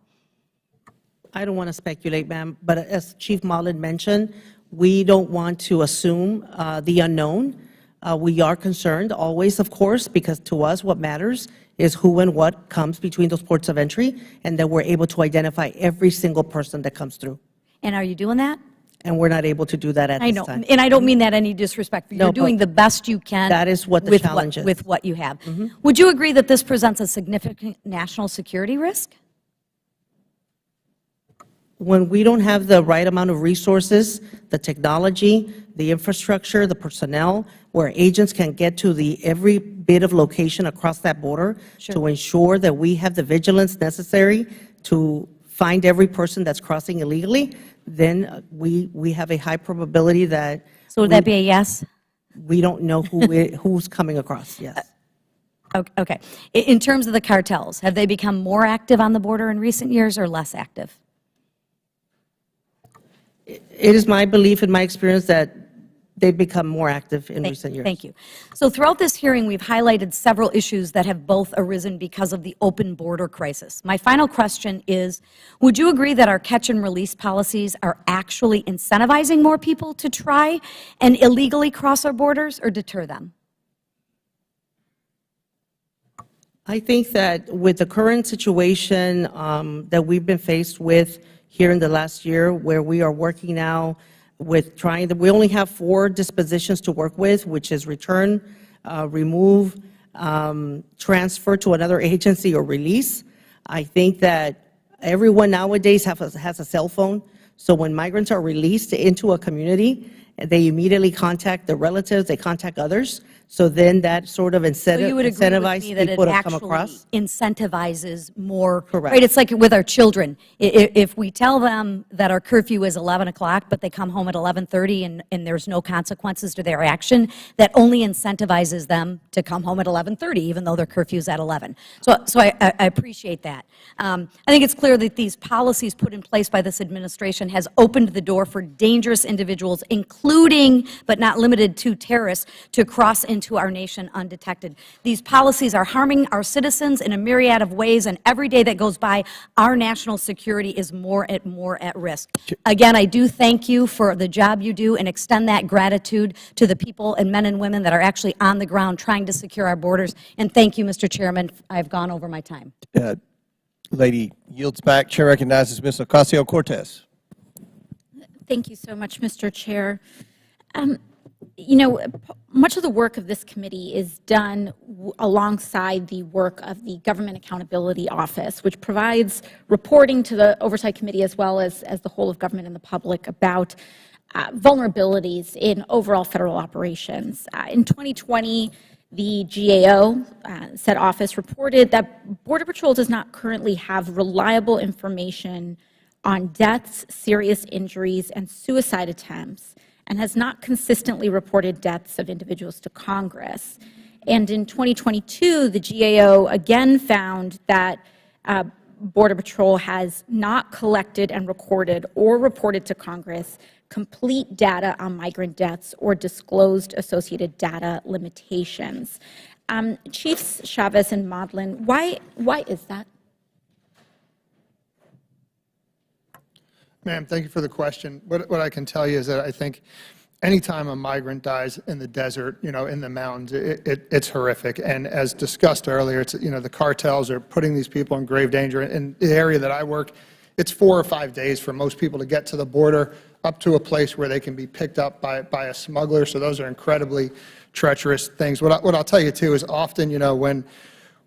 I don't want to speculate, ma'am, but as Chief Modlin mentioned, we don't want to assume the unknown. We are concerned always, of course, because to us what matters is who and what comes between those ports of entry, and that we're able to identify every single person that comes through. And are you doing that? And we're not able to do that at this time. And I don't mean that any disrespect. You're doing the best you can. That is what the challenge is. With what you have. Would you agree that this presents a significant national security risk? When we don't have the right amount of resources, the technology, the infrastructure, the personnel, where agents can get to every bit of location across that border to ensure that we have the vigilance necessary to find every person that's crossing illegally, then we have a high probability that. So would that be a yes? We don't know who's coming across, yes. Okay. In terms of the cartels, have they become more active on the border in recent years or less active? It is my belief and my experience that they've become more active in recent years. Thank you. So throughout this hearing, we've highlighted several issues that have both arisen because of the open border crisis. My final question is, would you agree that our catch and release policies are actually incentivizing more people to try and illegally cross our borders or deter them? I think that with the current situation that we've been faced with here in the last year, where we are working now with we only have 4 dispositions to work with, which is return, remove, transfer to another agency, or release. I think that everyone nowadays has a cell phone, so when migrants are released into a community, they immediately contact their relatives, they contact others, so then that sort of incentivizes people to come across. Incentivizes more. Correct. Right, it's like with our children. If we tell them that our curfew is 11 o'clock, but they come home at 11:30 and there's no consequences to their action, that only incentivizes them to come home at 11:30, even though their curfew is at 11. So I appreciate that. I think it's clear that these policies put in place by this administration has opened the door for dangerous individuals, including but not limited to terrorists, to cross into our nation undetected. These policies are harming our citizens in a myriad of ways, and every day that goes by, our national security is more at risk. Again, I do thank you for the job you do and extend that gratitude to the people and men and women that are actually on the ground trying to secure our borders. And thank you, Mr. Chairman. I've gone over my time. Lady yields back. Chair recognizes Ms. Ocasio-Cortez. Thank you so much, Mr. Chair. You know, much of the work of this committee is done alongside the work of the Government Accountability Office, which provides reporting to the Oversight Committee as well as the whole of government and the public about vulnerabilities in overall federal operations. In 2020, the GAO, said office, reported that Border Patrol does not currently have reliable information on deaths, serious injuries, and suicide attempts, and has not consistently reported deaths of individuals to Congress. And in 2022, the GAO again found that Border Patrol has not collected and recorded or reported to Congress complete data on migrant deaths or disclosed associated data limitations. Chiefs Chavez and Modlin, why is that? Ma'am, thank you for the question. What I can tell you is that I think anytime a migrant dies in the desert, you know, in the mountains, it's horrific. And as discussed earlier, it's, you know, the cartels are putting these people in grave danger. In the area that I work, it's 4 or 5 days for most people to get to the border, up to a place where they can be picked up by a smuggler. So those are incredibly treacherous things. What I'll tell you, too, is often,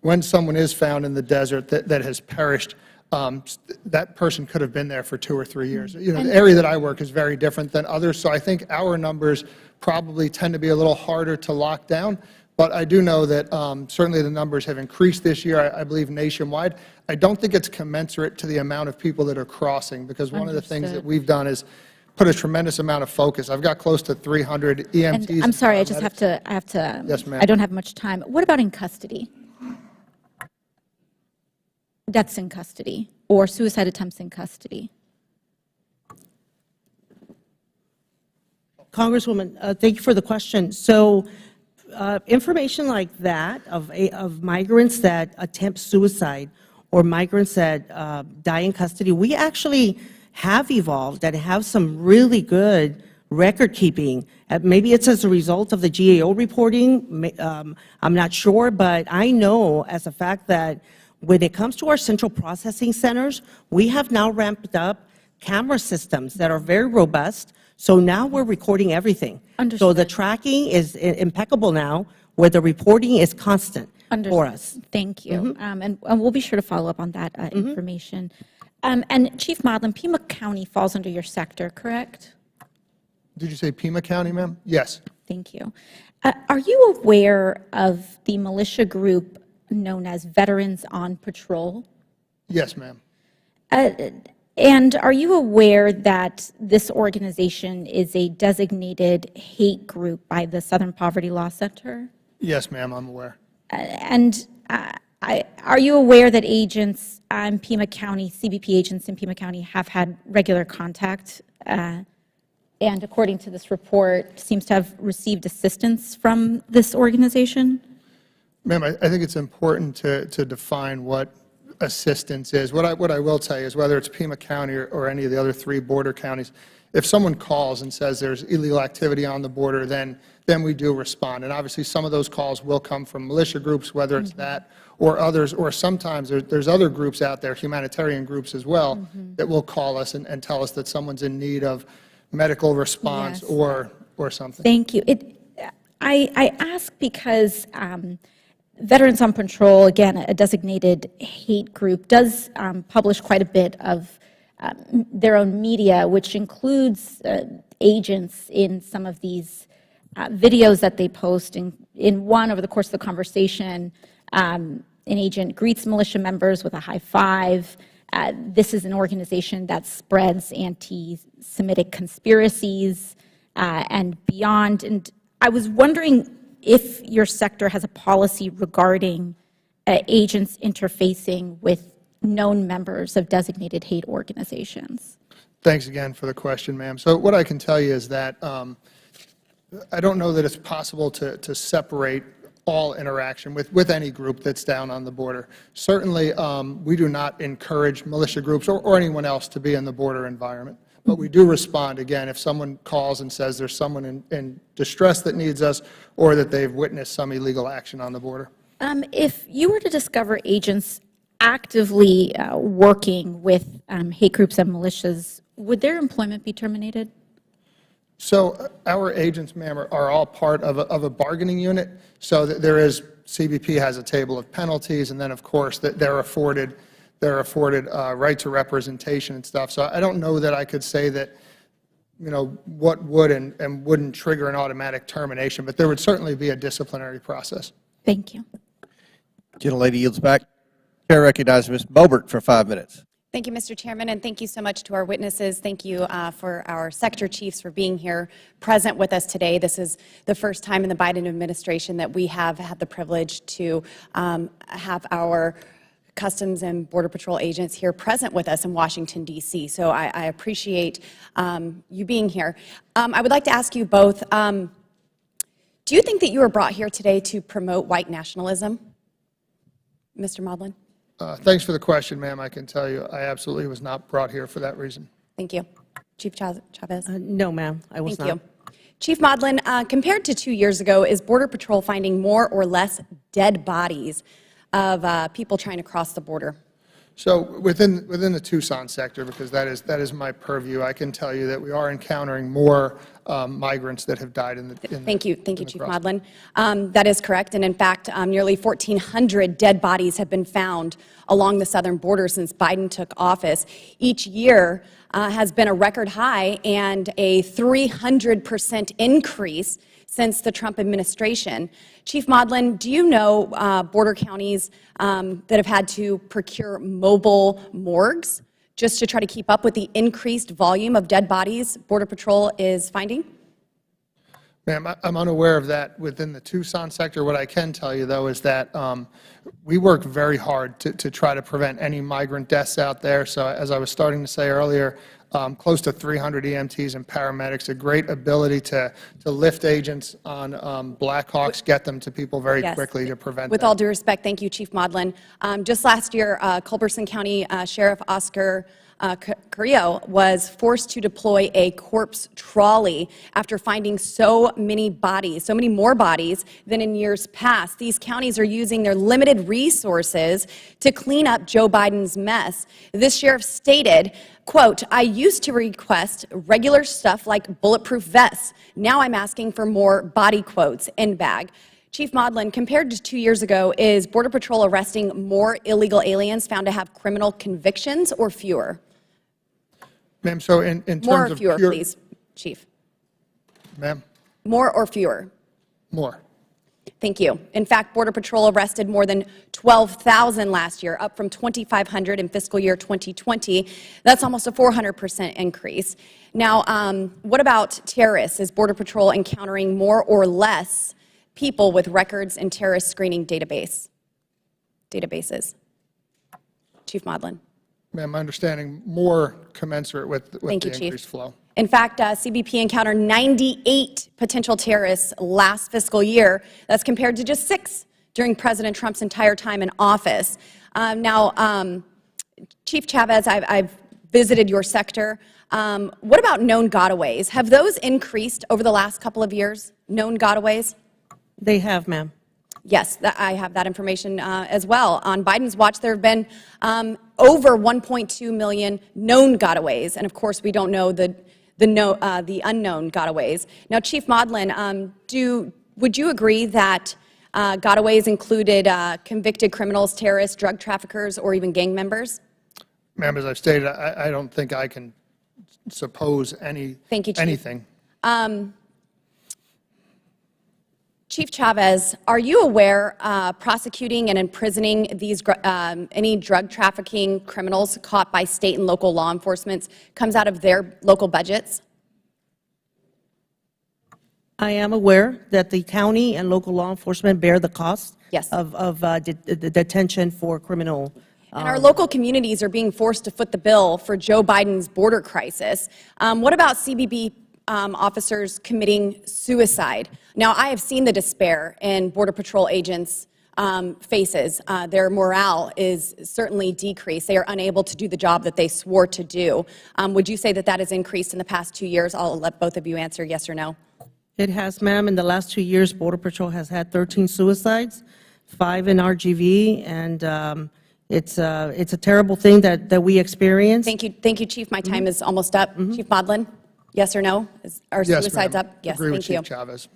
when someone is found in the desert that has perished, that person could have been there for 2 or 3 years. The area that I work is very different than others, so I think our numbers probably tend to be a little harder to lock down. But I do know that certainly the numbers have increased this year, I believe nationwide. I don't think it's commensurate to the amount of people that are crossing, because one of the things that we've done is put a tremendous amount of focus. I've got close to 300 EMTs. And I'm sorry, I have to, Yes, ma'am. I don't have much time. What about in custody? Deaths in custody or suicide attempts in custody? Congresswoman, thank you for the question. So information like that of migrants that attempt suicide or migrants that die in custody, we actually have evolved and have some really good record keeping. Maybe it's as a result of the GAO reporting. I'm not sure, but I know as a fact that when it comes to our central processing centers, we have now ramped up camera systems that are very robust. So now we're recording everything. Understood. So the tracking is impeccable now, where the reporting is constant for us. Thank you. And we'll be sure to follow up on that information. And Chief Modlin, Pima County falls under your sector, correct? Did you say Pima County, ma'am? Yes. Thank you. Are you aware of the militia group known as Veterans on Patrol? Yes, ma'am. And are you aware that this organization is a designated hate group by the Southern Poverty Law Center? Yes, ma'am, I'm aware. And are you aware that agents in Pima County, CBP agents in Pima County, have had regular contact and according to this report, seems to have received assistance from this organization? Ma'am, I think it's important to define what assistance is. What I will tell you is whether it's Pima County or any of the other 3 border counties, if someone calls and says there's illegal activity on the border, then we do respond. And obviously some of those calls will come from militia groups, whether it's that or others, or sometimes there's other groups out there, humanitarian groups as well, that will call us and tell us that someone's in need of medical response or something. Thank you. I ask because Veterans on Patrol, again, a designated hate group, does publish quite a bit of their own media, which includes agents in some of these videos that they post. In one, over the course of the conversation, an agent greets militia members with a high five. This is an organization that spreads anti-Semitic conspiracies and beyond. And I was wondering if your sector has a policy regarding agents interfacing with known members of designated hate organizations. Thanks again for the question, ma'am. So what I can tell you is that I don't know that it's possible to separate all interaction with any group that's down on the border. Certainly, we do not encourage militia groups or anyone else to be in the border environment. But we do respond, again, if someone calls and says there's someone in distress that needs us or that they've witnessed some illegal action on the border. If you were to discover agents actively working with hate groups and militias, would their employment be terminated? So our agents, ma'am, are all part of a bargaining unit. So there is, CBP has a table of penalties, and then, of course, that they're afforded right to representation and stuff. So I don't know that I could say that, what would and wouldn't trigger an automatic termination, but there would certainly be a disciplinary process. Thank you. Gentlelady yields back. Chair recognizes Ms. Boebert for 5 minutes. Thank you, Mr. Chairman, and thank you so much to our witnesses. Thank you for our sector chiefs for being here present with us today. This is the first time in the Biden administration that we have had the privilege to have our Customs and Border Patrol agents here present with us in Washington, D.C. So I appreciate you being here. I would like to ask you both, do you think that you were brought here today to promote white nationalism? Mr. Modlin? Thanks for the question, ma'am. I can tell you I absolutely was not brought here for that reason. Thank you. Chief Chavez? No, ma'am, I was not. Thank you. Chief Modlin, compared to 2 years ago, is Border Patrol finding more or less dead bodies of people trying to cross the border? So within the Tucson sector, because that is my purview, I can tell you that we are encountering more migrants that have died in the Thank you, Chief Modlin. That is correct, and in fact, nearly 1,400 dead bodies have been found along the southern border since Biden took office. Each year has been a record high and a 300% increase since the Trump administration. Chief Modlin, do you know border counties that have had to procure mobile morgues just to try to keep up with the increased volume of dead bodies Border Patrol is finding? Ma'am, I'm unaware of that within the Tucson sector. What I can tell you, though, is that we work very hard to try to prevent any migrant deaths out there. So as I was starting to say earlier, close to 300 EMTs and paramedics, a great ability to lift agents on Blackhawks, get them to people very quickly to prevent With them. all due respect, thank you, Chief Modlin. Just last year, Culberson County Sheriff Oscar Carrillo was forced to deploy a corpse trolley after finding so many bodies, so many more bodies than in years past. These counties are using their limited resources to clean up Joe Biden's mess. This sheriff stated, quote, "I used to request regular stuff like bulletproof vests. Now I'm asking for more body quotes, end bag." Chief Modlin, compared to 2 years ago, is Border Patrol arresting more illegal aliens found to have criminal convictions or fewer? Ma'am, so in terms More or of fewer, pure, please, Chief. Ma'am, More or fewer? more. Thank you. In fact, Border Patrol arrested more than 12,000 last year, up from 2,500 in fiscal year 2020. That's almost a 400% increase. Now, what about terrorists? Is Border Patrol encountering more or less people with records in terrorist screening databases? Chief Modlin. Ma'am, my understanding, more commensurate with the Thank you, Chief. increased flow. In fact, CBP encountered 98 potential terrorists last fiscal year. That's compared to just 6 during President Trump's entire time in office. Chief Chavez, I've visited your sector. What about known gotaways? Have those increased over the last couple of years, known gotaways? They have, ma'am. Yes, I have that information as well. On Biden's watch, there have been over 1.2 million known gotaways, and of course, we don't know the unknown gotaways. Now, Chief Modlin, would you agree that gotaways included convicted criminals, terrorists, drug traffickers, or even gang members? Ma'am, as I've stated, I don't think I can suppose Thank you, Chief. anything. Chief Chavez, are you aware prosecuting and imprisoning these any drug trafficking criminals caught by state and local law enforcement comes out of their local budgets? I am aware that the county and local law enforcement bear the cost of detention for criminal. And our local communities are being forced to foot the bill for Joe Biden's border crisis. What about CBP officers committing suicide? Now, I have seen the despair in Border Patrol agents' faces. Their morale is certainly decreased. They are unable to do the job that they swore to do. Would you say that that has increased in the past 2 years? I'll let both of you answer yes or no. It has, ma'am. In the last 2 years, Border Patrol has had 13 suicides, 5 in RGV, and it's a terrible thing that we experience. Thank you, Chief. My time is almost up. Chief Modlin, yes or no? Are suicides up? Yes, Agree with thank you. Chief Chavez.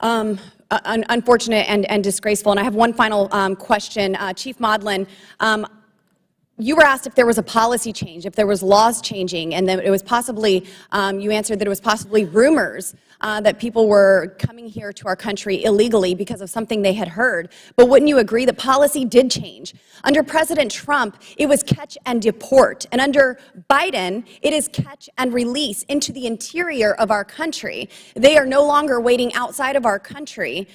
Unfortunate and disgraceful. And I have one final question. Chief Modlin, you were asked if there was a policy change, if there was laws changing, and that it was possibly, you answered that it was possibly rumors that people were coming here to our country illegally because of something they had heard. But wouldn't you agree that policy did change? Under President Trump, it was catch and deport. And under Biden, it is catch and release into the interior of our country. They are no longer waiting outside of our country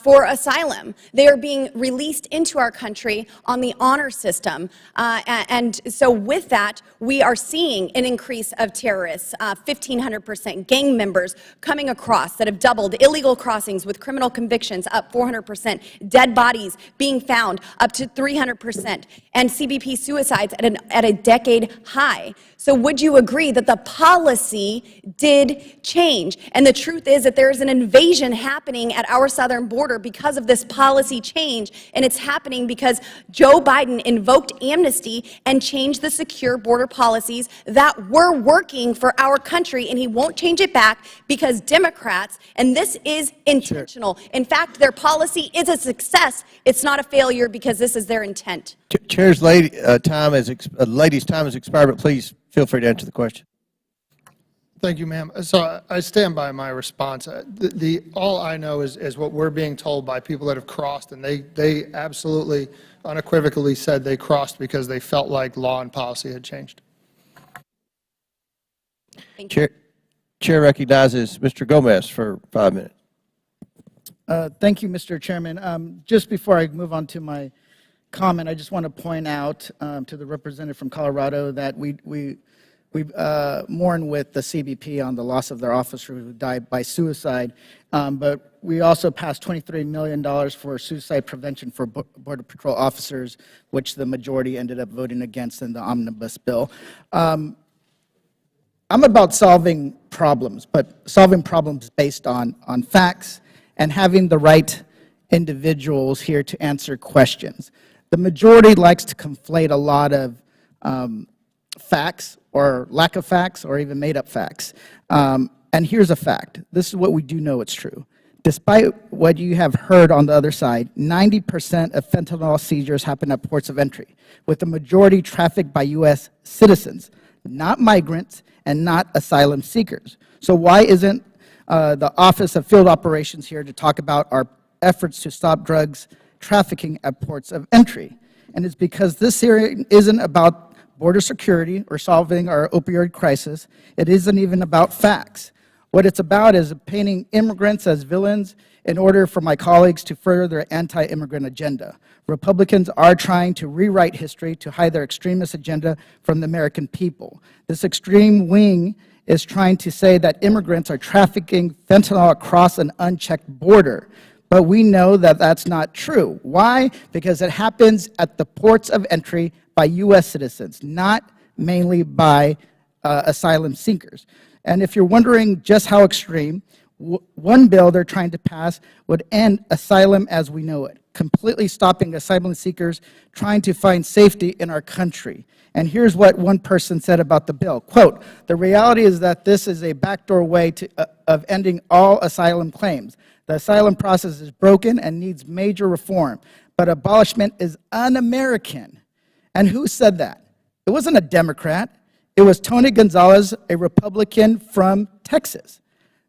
for asylum. They are being released into our country on the honor system. And so with that, we are seeing an increase of terrorists, 1,500%, gang members coming across that have doubled, illegal crossings with criminal convictions up 400%, dead bodies being found up to 300%, and CBP suicides at a decade high. So would you agree that the policy did change? And the truth is that there is an invasion happening at our southern border because of this policy change, and it's happening because Joe Biden invoked amnesty committee and change the secure border policies that were working for our country, and he won't change it back because Democrats, and this is intentional. In fact, their policy is a success. It's not a failure because this is their intent. Chair's lady's time has expired, but please feel free to answer the question. Thank you, ma'am. So I stand by my response. All I know is what we're being told by people that have crossed, and they absolutely unequivocally said they crossed because they felt like law and policy had changed. Chair recognizes Mr. Gomez for 5 minutes. Thank you, Mr. Chairman. Just before I move on to my comment, I just want to point out to the representative from Colorado that we mourn with the CBP on the loss of their officer who died by suicide, but we also passed $23 million for suicide prevention for Border Patrol officers, which the majority ended up voting against in the omnibus bill. I'm about solving problems, but solving problems based on facts and having the right individuals here to answer questions. The majority likes to conflate a lot of facts or lack of facts or even made-up facts. And here's a fact. This is what we do know it's true. Despite what you have heard on the other side, 90% of fentanyl seizures happen at ports of entry, with the majority trafficked by U.S. citizens, not migrants and not asylum seekers. So why isn't the Office of Field Operations here to talk about our efforts to stop drugs trafficking at ports of entry? And it's because this hearing isn't about border security or solving our opioid crisis. It isn't even about facts. What it's about is painting immigrants as villains in order for my colleagues to further their anti-immigrant agenda. Republicans are trying to rewrite history to hide their extremist agenda from the American people. This extreme wing is trying to say that immigrants are trafficking fentanyl across an unchecked border. But we know that that's not true. Why? Because it happens at the ports of entry by U.S. citizens, not mainly by asylum seekers. And if you're wondering just how extreme, one bill they're trying to pass would end asylum as we know it, completely stopping asylum seekers trying to find safety in our country. And here's what one person said about the bill. Quote, "The reality is that this is a backdoor way of ending all asylum claims. The asylum process is broken and needs major reform, but abolishment is un-American." And who said that? It wasn't a Democrat. It was Tony Gonzalez, a Republican from Texas.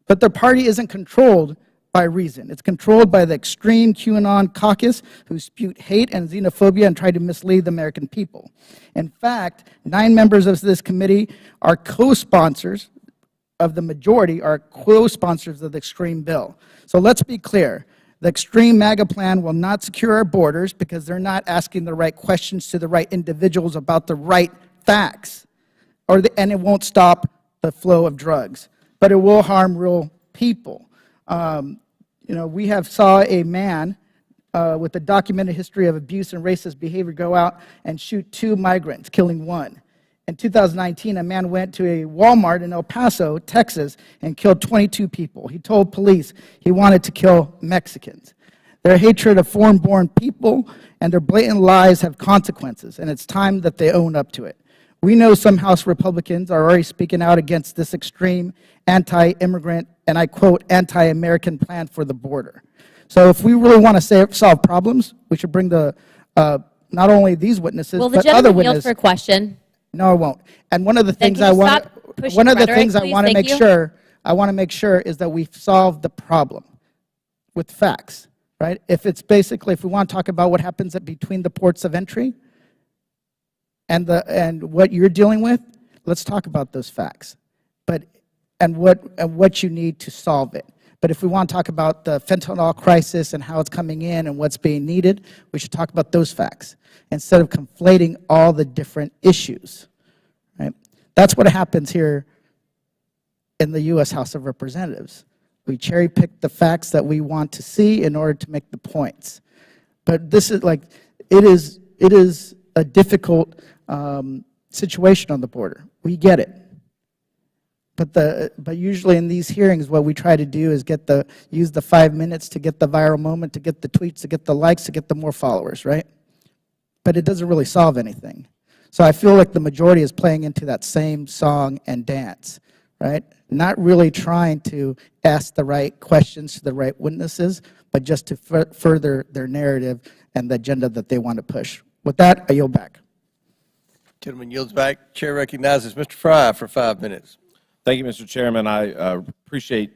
But their party isn't controlled by reason. It's controlled by the extreme QAnon caucus who spew hate and xenophobia and try to mislead the American people. In fact, 9 members of this committee are co-sponsors of the majority, are co-sponsors of the extreme bill. So let's be clear. The extreme MAGA plan will not secure our borders because they're not asking the right questions to the right individuals about the right facts, and it won't stop the flow of drugs. But it will harm real people. We have saw a man with a documented history of abuse and racist behavior go out and shoot 2 migrants, killing 1. In 2019, a man went to a Walmart in El Paso, Texas, and killed 22 people. He told police he wanted to kill Mexicans. Their hatred of foreign-born people and their blatant lies have consequences, and it's time that they own up to it. We know some House Republicans are already speaking out against this extreme anti-immigrant, and I quote, anti-American plan for the border. So if we really want to solve problems, we should bring the not only these witnesses, but other witnesses. Will the gentleman yield for a question? No, I won't. And one of the things I want to make sure is that we solve the problem with facts, right? If it's basically, if we want to talk about what happens between the ports of entry and what you're dealing with, let's talk about those facts. And what you need to solve it. But if we want to talk about the fentanyl crisis and how it's coming in and what's being needed, we should talk about those facts instead of conflating all the different issues. Right? That's what happens here in the U.S. House of Representatives. We cherry pick the facts that we want to see in order to make the points. But this is like, it is a difficult situation on the border. We get it. But usually in these hearings, what we try to do is use the 5 minutes to get the viral moment, to get the tweets, to get the likes, to get the more followers, right? But it doesn't really solve anything. So I feel like the majority is playing into that same song and dance, right? Not really trying to ask the right questions to the right witnesses, but just to further their narrative and the agenda that they want to push. With that, I yield back. Gentleman yields back. Chair recognizes Mr. Fry for 5 minutes. Thank you, Mr. Chairman. I appreciate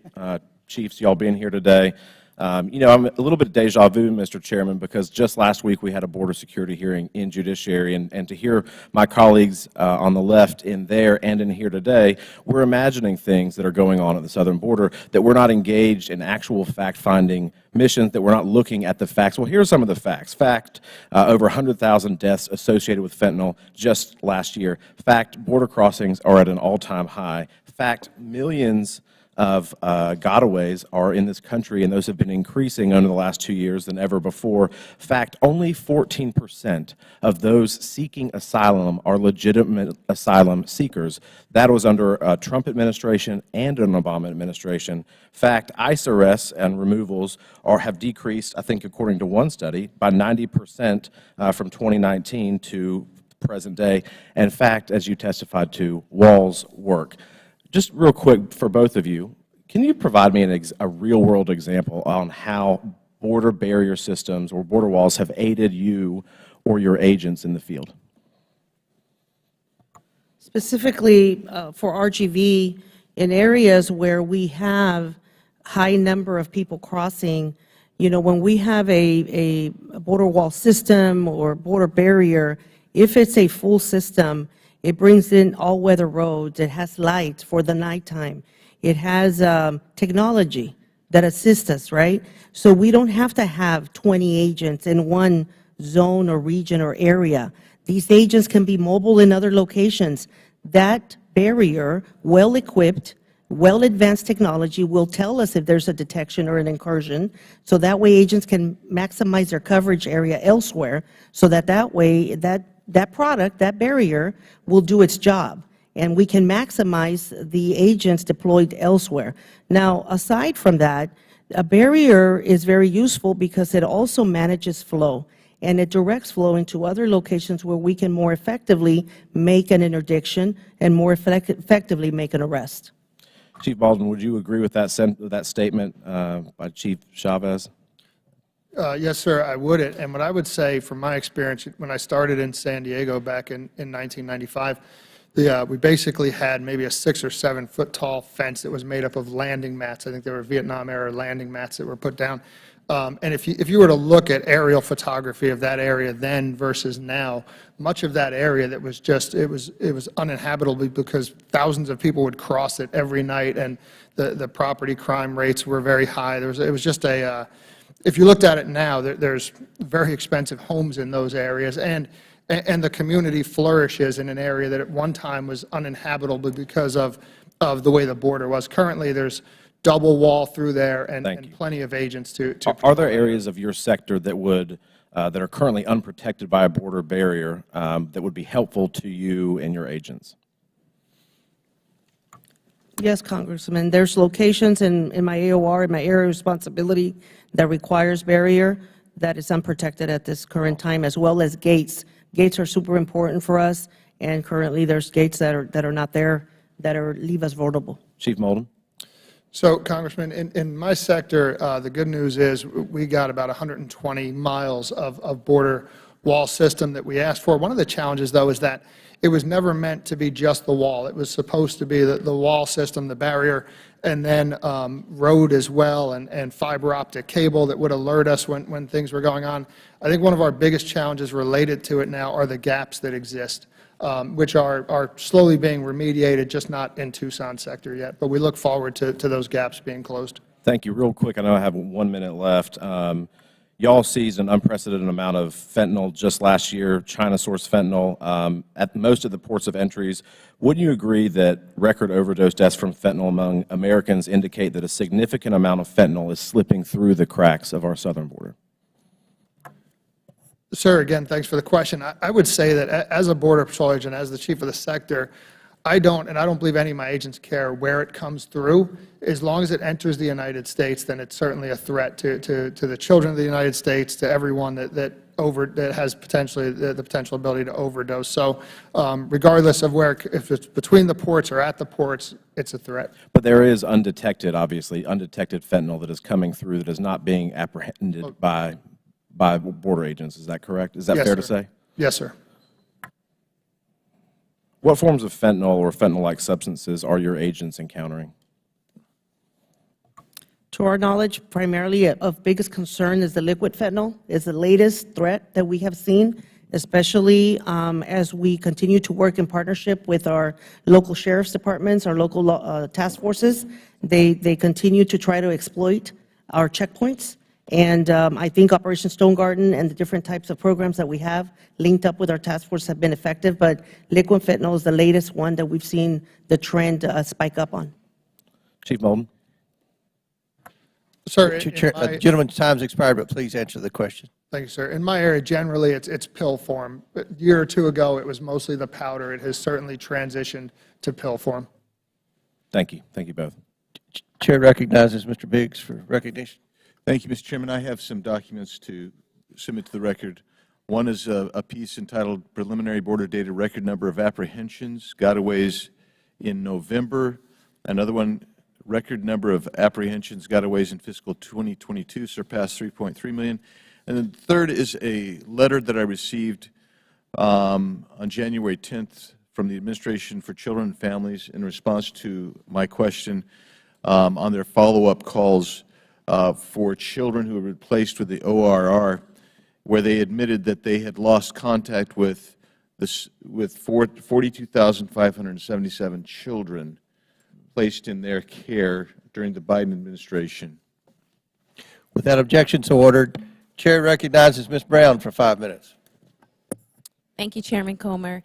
Chiefs, y'all being here today. You know, I'm a little bit deja vu, Mr. Chairman, because just last week we had a border security hearing in Judiciary, and to hear my colleagues on the left in there and in here today, we're imagining things that are going on at the southern border, that we're not engaged in actual fact-finding missions, that we're not looking at the facts. Well, here are some of the facts. Fact, over 100,000 deaths associated with fentanyl just last year. Fact, border crossings are at an all-time high. Fact, millions of gotaways are in this country, and those have been increasing over the last 2 years than ever before. Fact, only 14% of those seeking asylum are legitimate asylum seekers. That was under a Trump administration and an Obama administration. Fact, ICE arrests and removals have decreased, I think according to one study, by 90% from 2019 to present day. And fact, as you testified to, walls work. Just real quick for both of you, can you provide me a real-world example on how border barrier systems or border walls have aided you or your agents in the field? Specifically for RGV, in areas where we have high number of people crossing, you know, when we have a border wall system or border barrier, if it's a full system, it brings in all-weather roads. It has lights for the nighttime. It has technology that assists us, right? So we don't have to have 20 agents in one zone or region or area. These agents can be mobile in other locations. That barrier, well-equipped, well-advanced technology will tell us if there's a detection or an incursion, so that way agents can maximize their coverage area elsewhere, so that way that product, that barrier, will do its job, and we can maximize the agents deployed elsewhere. Now, aside from that, a barrier is very useful because it also manages flow, and it directs flow into other locations where we can more effectively make an interdiction and more effectively make an arrest. Chief Baldwin, would you agree with that statement by Chief Chavez? Yes, sir, I would. And what I would say from my experience, when I started in San Diego back in 1995, we basically had maybe a 6 or 7 foot tall fence that was made up of landing mats. I think they were Vietnam-era landing mats that were put down. And if you were to look at aerial photography of that area then versus now, much of that area that was just, it was uninhabitable because thousands of people would cross it every night, and the property crime rates were very high. It was just a if you looked at it now, there's very expensive homes in those areas, and the community flourishes in an area that at one time was uninhabitable because of the way the border was. Currently, there's double wall through there and plenty of agents to Are there areas of your sector that would that are currently unprotected by a border barrier that would be helpful to you and your agents? Yes, Congressman. There's locations in my AOR, in my area of responsibility, that requires barrier that is unprotected at this current time, as well as gates. Gates are super important for us, and currently there's gates that are not there that leave us vulnerable. Chief Molden. So, Congressman, in my sector, the good news is we got about 120 miles of border wall system that we asked for. One of the challenges, though, is that it was never meant to be just the wall. It was supposed to be the wall system, the barrier, and then road as well, and fiber optic cable that would alert us when things were going on. I think one of our biggest challenges related to it now are the gaps that exist, which are slowly being remediated, just not in Tucson sector yet. But we look forward to those gaps being closed. Thank you. Real quick, I know I have 1 minute left. Y'all seized an unprecedented amount of fentanyl just last year, China-sourced fentanyl, at most of the ports of entries. Wouldn't you agree that record overdose deaths from fentanyl among Americans indicate that a significant amount of fentanyl is slipping through the cracks of our southern border? Sir, again, thanks for the question. I would say that as a Border Patrol agent, as the chief of the sector, I don't believe any of my agents care where it comes through. As long as it enters the United States, then it's certainly a threat to the children of the United States, to everyone that that has potentially the potential ability to overdose. So regardless of where, if it's between the ports or at the ports, it's a threat. But there is undetected, obviously, undetected fentanyl that is coming through that is not being apprehended by border agents. Is that correct? Is that Yes, fair to sir. say? Yes, sir. What forms of fentanyl or fentanyl-like substances are your agents encountering? To our knowledge, primarily of biggest concern is the liquid fentanyl, is the latest threat that we have seen, especially as we continue to work in partnership with our local sheriff's departments, our local task forces. They continue to try to exploit our checkpoints. And I think Operation Stone Garden and the different types of programs that we have linked up with our task force have been effective, but liquid fentanyl is the latest one that we've seen the trend spike up on. Chief Modlin. Sir, Gentleman's time's expired, but please answer the question. Thank you, sir. In my area, generally, it's pill form. A year or two ago, it was mostly the powder. It has certainly transitioned to pill form. Thank you. Thank you both. Chair recognizes Mr. Biggs for recognition. Thank you, Mr. Chairman. I have some documents to submit to the record. One is a piece entitled Preliminary Border Data Record Number of Apprehensions, gotaways in November. Another one, record number of apprehensions, gotaways in fiscal 2022 surpassed 3.3 million. And then the third is a letter that I received on January 10th from the Administration for Children and Families in response to my question on their follow-up calls for children who were replaced with the ORR, where they admitted that they had lost contact with 42,577 children placed in their care during the Biden administration. Without objection, so ordered. Chair recognizes Ms. Brown for 5 minutes. Thank you, Chairman Comer.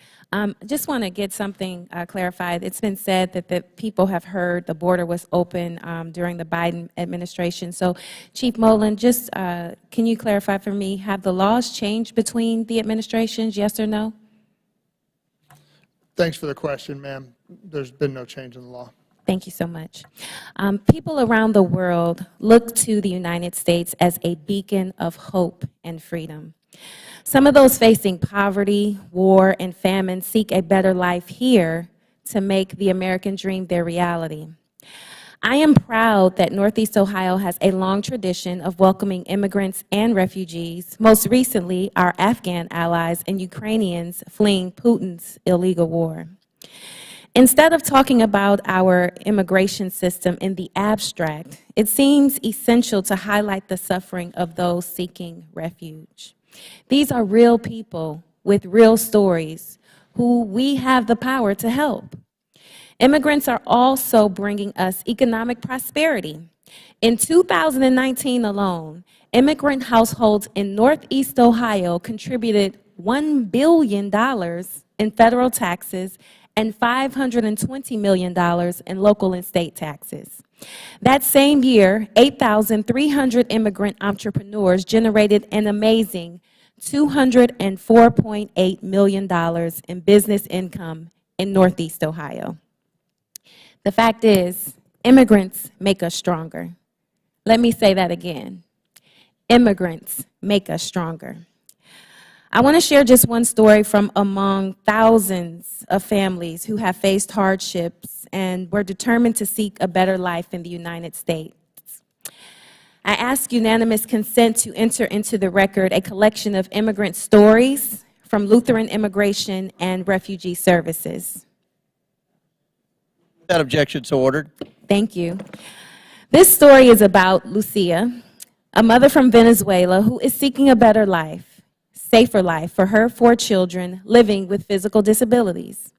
Just want to get something clarified. It's been said that the people have heard the border was open during the Biden administration. So, Chief Modlin, just can you clarify for me, have the laws changed between the administrations, yes or no? Thanks for the question, ma'am. There's been no change in the law. Thank you so much. People around the world look to the United States as a beacon of hope and freedom. Some of those facing poverty, war, and famine seek a better life here to make the American dream their reality. I am proud that Northeast Ohio has a long tradition of welcoming immigrants and refugees, most recently our Afghan allies and Ukrainians fleeing Putin's illegal war. Instead of talking about our immigration system in the abstract, it seems essential to highlight the suffering of those seeking refuge. These are real people with real stories who we have the power to help. Immigrants are also bringing us economic prosperity. In 2019 alone, immigrant households in Northeast Ohio contributed $1 billion in federal taxes and $520 million in local and state taxes. That same year, 8,300 immigrant entrepreneurs generated an amazing $204.8 million in business income in Northeast Ohio. The fact is, immigrants make us stronger. Let me say that again. Immigrants make us stronger. I want to share just one story from among thousands of families who have faced hardships and were determined to seek a better life in the United States. I ask unanimous consent to enter into the record a collection of immigrant stories from Lutheran Immigration and Refugee Services. Without objection, so ordered. Thank you. This story is about Lucia, a mother from Venezuela who is seeking a better life. Safer life for her 4 children living with physical disabilities.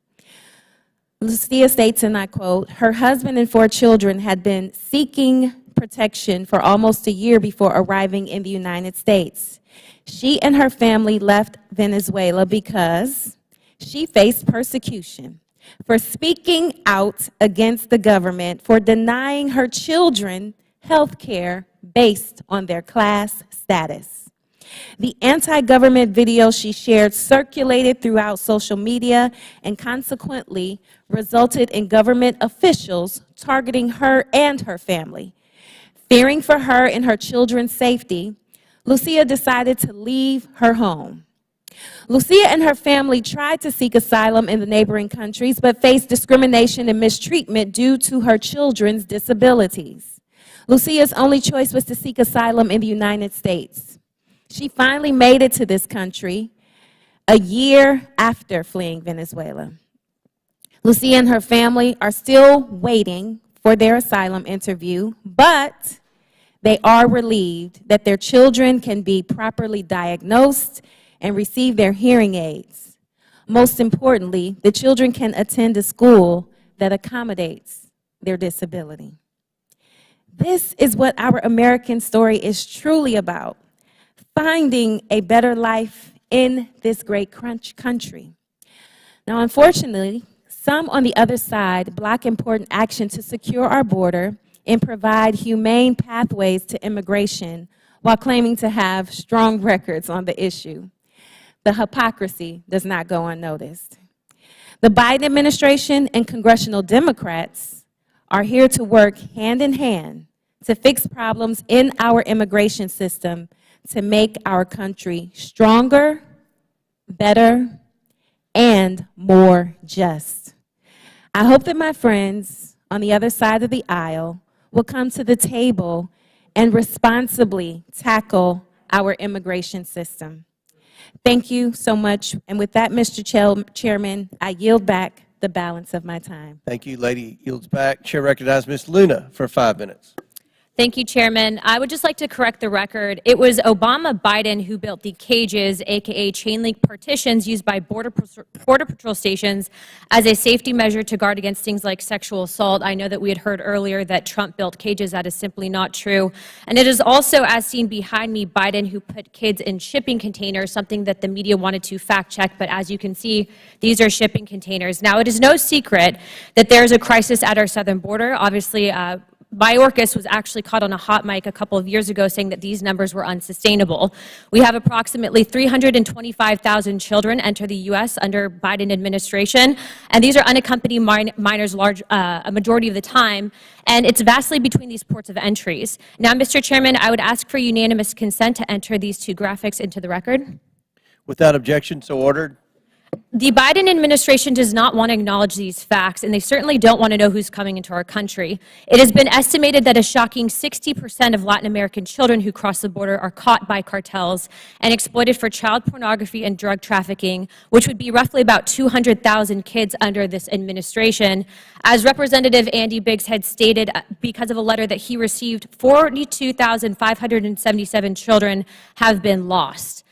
Lucia states, and I quote, her husband and 4 children had been seeking protection for almost a year before arriving in the United States. She and her family left Venezuela because she faced persecution for speaking out against the government for denying her children health care based on their class status. The anti-government video she shared circulated throughout social media and consequently resulted in government officials targeting her and her family. Fearing for her and her children's safety, Lucia decided to leave her home. Lucia and her family tried to seek asylum in the neighboring countries, but faced discrimination and mistreatment due to her children's disabilities. Lucia's only choice was to seek asylum in the United States. She finally made it to this country a year after fleeing Venezuela. Lucia and her family are still waiting for their asylum interview, but they are relieved that their children can be properly diagnosed and receive their hearing aids. Most importantly, the children can attend a school that accommodates their disability. This is what our American story is truly about, finding a better life in this great country. Now, unfortunately, some on the other side block important action to secure our border and provide humane pathways to immigration while claiming to have strong records on the issue. The hypocrisy does not go unnoticed. The Biden administration and congressional Democrats are here to work hand in hand to fix problems in our immigration system to make our country stronger, better, and more just. I hope that my friends on the other side of the aisle will come to the table and responsibly tackle our immigration system. Thank you so much. And with that, Mr. Chairman, I yield back the balance of my time. Thank you. Lady yields back. Chair recognizes Ms. Luna for 5 minutes. Thank you, Chairman. I would just like to correct the record. It was Obama-Biden who built the cages, aka chain link partitions, used by Border Patrol stations as a safety measure to guard against things like sexual assault. I know that we had heard earlier that Trump built cages. That is simply not true. And it is also, as seen behind me, Biden who put kids in shipping containers, something that the media wanted to fact check. But as you can see, these are shipping containers. Now, it is no secret that there is a crisis at our southern border. Obviously, Mayorkas was actually caught on a hot mic a couple of years ago saying that these numbers were unsustainable. We have approximately 325,000 children enter the U.S. under Biden administration, and these are unaccompanied minors a majority of the time, and it's vastly between these ports of entries. Now, Mr. Chairman, I would ask for unanimous consent to enter these two graphics into the record. Without objection, so ordered. The Biden administration does not want to acknowledge these facts, and they certainly don't want to know who's coming into our country. It has been estimated that a shocking 60% of Latin American children who cross the border are caught by cartels and exploited for child pornography and drug trafficking, which would be roughly about 200,000 kids under this administration. As Representative Andy Biggs had stated, because of a letter that he received, 42,577 children have been lost.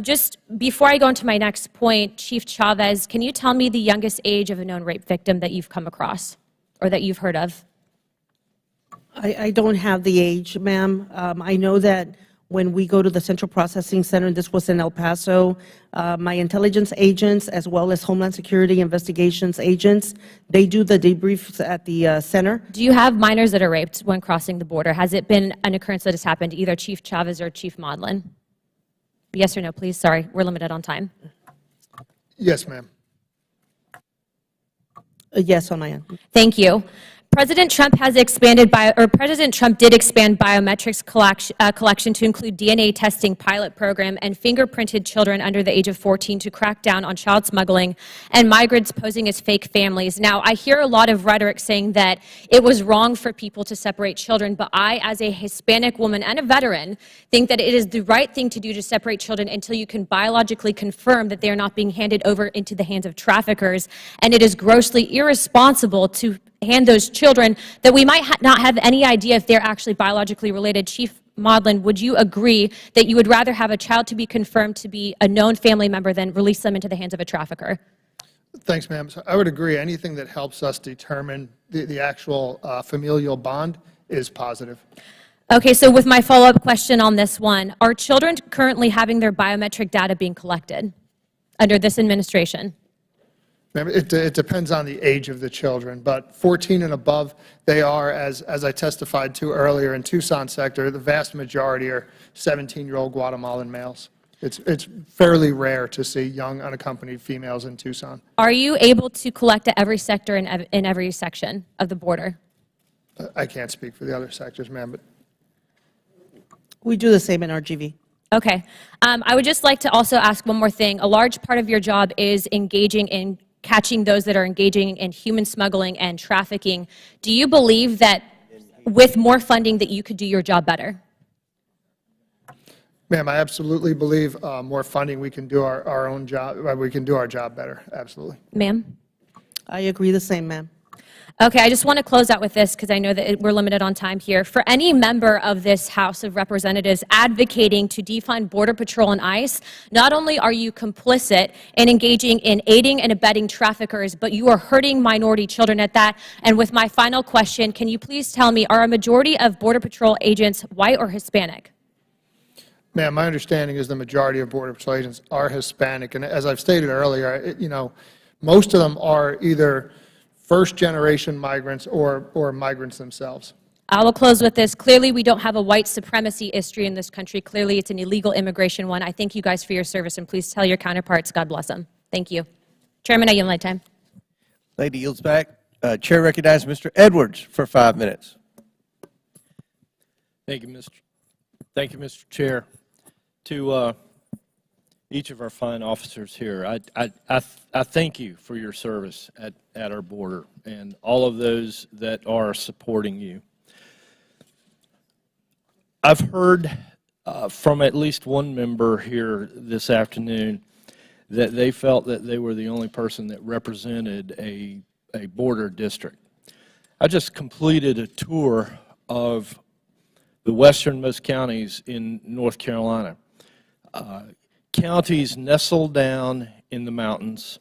Just before I go into my next point, Chief Chavez, can you tell me the youngest age of a known rape victim that you've come across or that you've heard of? I don't have the age, ma'am. I know that when we go to the Central Processing Center, this was in El Paso, my intelligence agents as well as Homeland Security investigations agents, they do the debriefs at the center. Do you have minors that are raped when crossing the border? Has it been an occurrence that has happened to either Chief Chavez or Chief Modlin? Yes or no, please? Sorry, we're limited on time. Yes, ma'am. Yes, on my end. Thank you. President Trump has expanded President Trump did expand biometrics collection to include DNA testing pilot program and fingerprinted children under the age of 14 to crack down on child smuggling and migrants posing as fake families. Now, I hear a lot of rhetoric saying that it was wrong for people to separate children, but I, as a Hispanic woman and a veteran, think that it is the right thing to do to separate children until you can biologically confirm that they are not being handed over into the hands of traffickers, and it is grossly irresponsible to hand those children that we might not have any idea if they're actually biologically related. Chief Modlin, would you agree that you would rather have a child to be confirmed to be a known family member than release them into the hands of a trafficker? Thanks, ma'am. So I would agree. Anything that helps us determine the actual familial bond is positive. Okay, so with my follow-up question on this one, are children currently having their biometric data being collected under this administration? It depends on the age of the children, but 14 and above, they are, as I testified to earlier in Tucson sector, the vast majority are 17-year-old Guatemalan males. It's fairly rare to see young unaccompanied females in Tucson. Are you able to collect at every sector in every section of the border? I can't speak for the other sectors, ma'am, but we do the same in RGV. Okay. I would just like to also ask one more thing. A large part of your job is engaging in catching those that are engaging in human smuggling and trafficking. Do you believe that with more funding that you could do your job better? Ma'am, I absolutely believe more funding, we can do our own job, we can do our job better, absolutely. Ma'am? I agree the same, ma'am. Okay, I just want to close out with this because I know that we're limited on time here. For any member of this House of Representatives advocating to defund Border Patrol and ICE, not only are you complicit in engaging in aiding and abetting traffickers, but you are hurting minority children at that. And with my final question, can you please tell me, are a majority of Border Patrol agents white or Hispanic? Ma'am, my understanding is the majority of Border Patrol agents are Hispanic. And as I've stated earlier, most of them are either first-generation migrants or migrants themselves. I will close with this. Clearly, we don't have a white supremacy history in this country. Clearly, it's an illegal immigration one. I thank you guys for your service, and please tell your counterparts, God bless them. Thank you. Chairman, I yield my time. Lady yields back. Chair recognizes Mr. Edwards for 5 minutes. Thank you, Mr. Chair. To each of our fine officers here, I thank you for your service at our border and all of those that are supporting you. I've heard from at least one member here this afternoon that they felt that they were the only person that represented a border district. I just completed a tour of the westernmost counties in North Carolina. Counties nestled down in the mountains,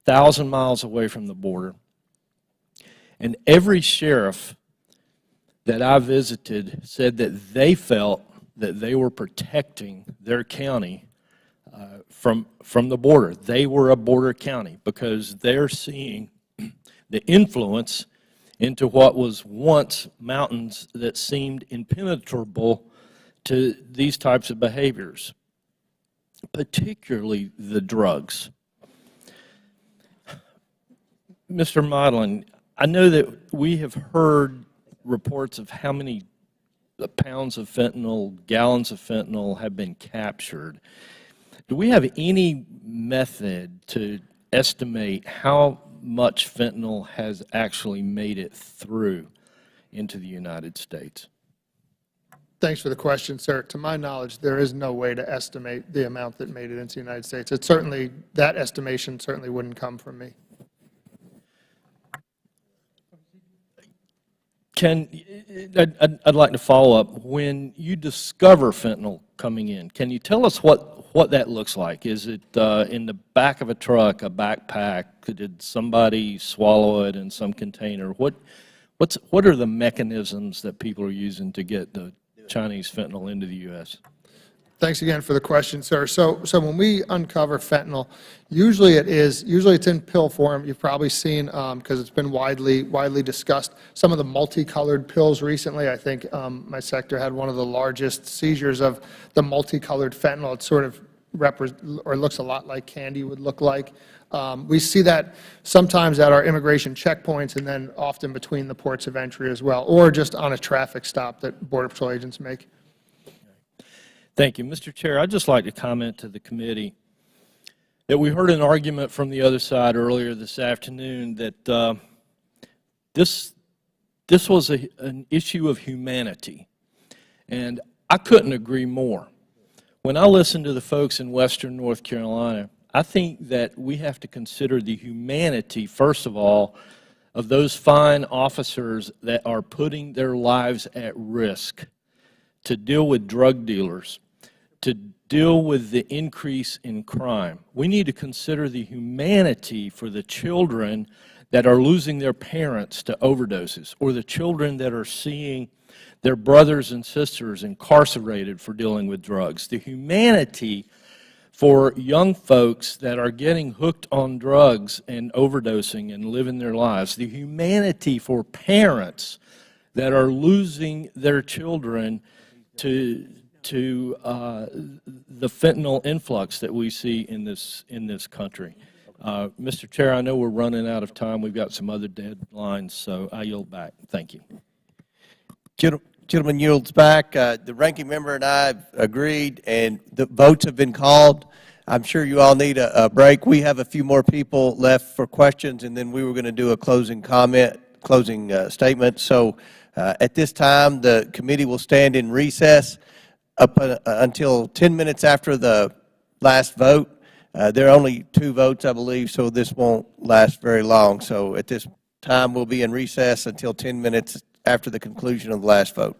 1,000 miles away from the border. And every sheriff that I visited said that they felt that they were protecting their county from the border. They were a border county because they're seeing the influence into what was once mountains that seemed impenetrable to these types of behaviors, particularly the drugs. Mr. Modlin, I know that we have heard reports of how many pounds of fentanyl, gallons of fentanyl have been captured. Do we have any method to estimate how much fentanyl has actually made it through into the United States? Thanks for the question, sir. To my knowledge, there is no way to estimate the amount that made it into the United States. It certainly, that estimation certainly wouldn't come from me. I'd like to follow up. When you discover fentanyl coming in, can you tell us what that looks like? Is it in the back of a truck, a backpack? Did somebody swallow it in some container? What are the mechanisms that people are using to get the Chinese fentanyl into the U.S.? Thanks again for the question, sir. So when we uncover fentanyl, usually it's in pill form. You've probably seen, because it's been widely discussed, some of the multicolored pills recently. I think my sector had one of the largest seizures of the multicolored fentanyl. It sort of looks a lot like candy would look like. We see that sometimes at our immigration checkpoints and then often between the ports of entry as well, or just on a traffic stop that Border Patrol agents make. Thank you. Mr. Chair, I'd just like to comment to the committee that we heard an argument from the other side earlier this afternoon that this was an issue of humanity, and I couldn't agree more. When I listen to the folks in western North Carolina, I think that we have to consider the humanity, first of all, of those fine officers that are putting their lives at risk to deal with drug dealers, to deal with the increase in crime. We need to consider the humanity for the children that are losing their parents to overdoses, or the children that are seeing their brothers and sisters incarcerated for dealing with drugs. The humanity for young folks that are getting hooked on drugs and overdosing and living their lives. The humanity for parents that are losing their children to the fentanyl influx that we see in this country. Mr. Chair, I know we're running out of time. We've got some other deadlines, so I yield back. Thank you. Gentleman yields back. The ranking member and I have agreed, and the votes have been called. I'm sure you all need a break. We have a few more people left for questions, and then we were going to do a closing statement. So at this time, the committee will stand in recess up until 10 minutes after the last vote. There are only 2 votes, I believe, so this won't last very long. So at this time, we'll be in recess until 10 minutes after the conclusion of the last vote.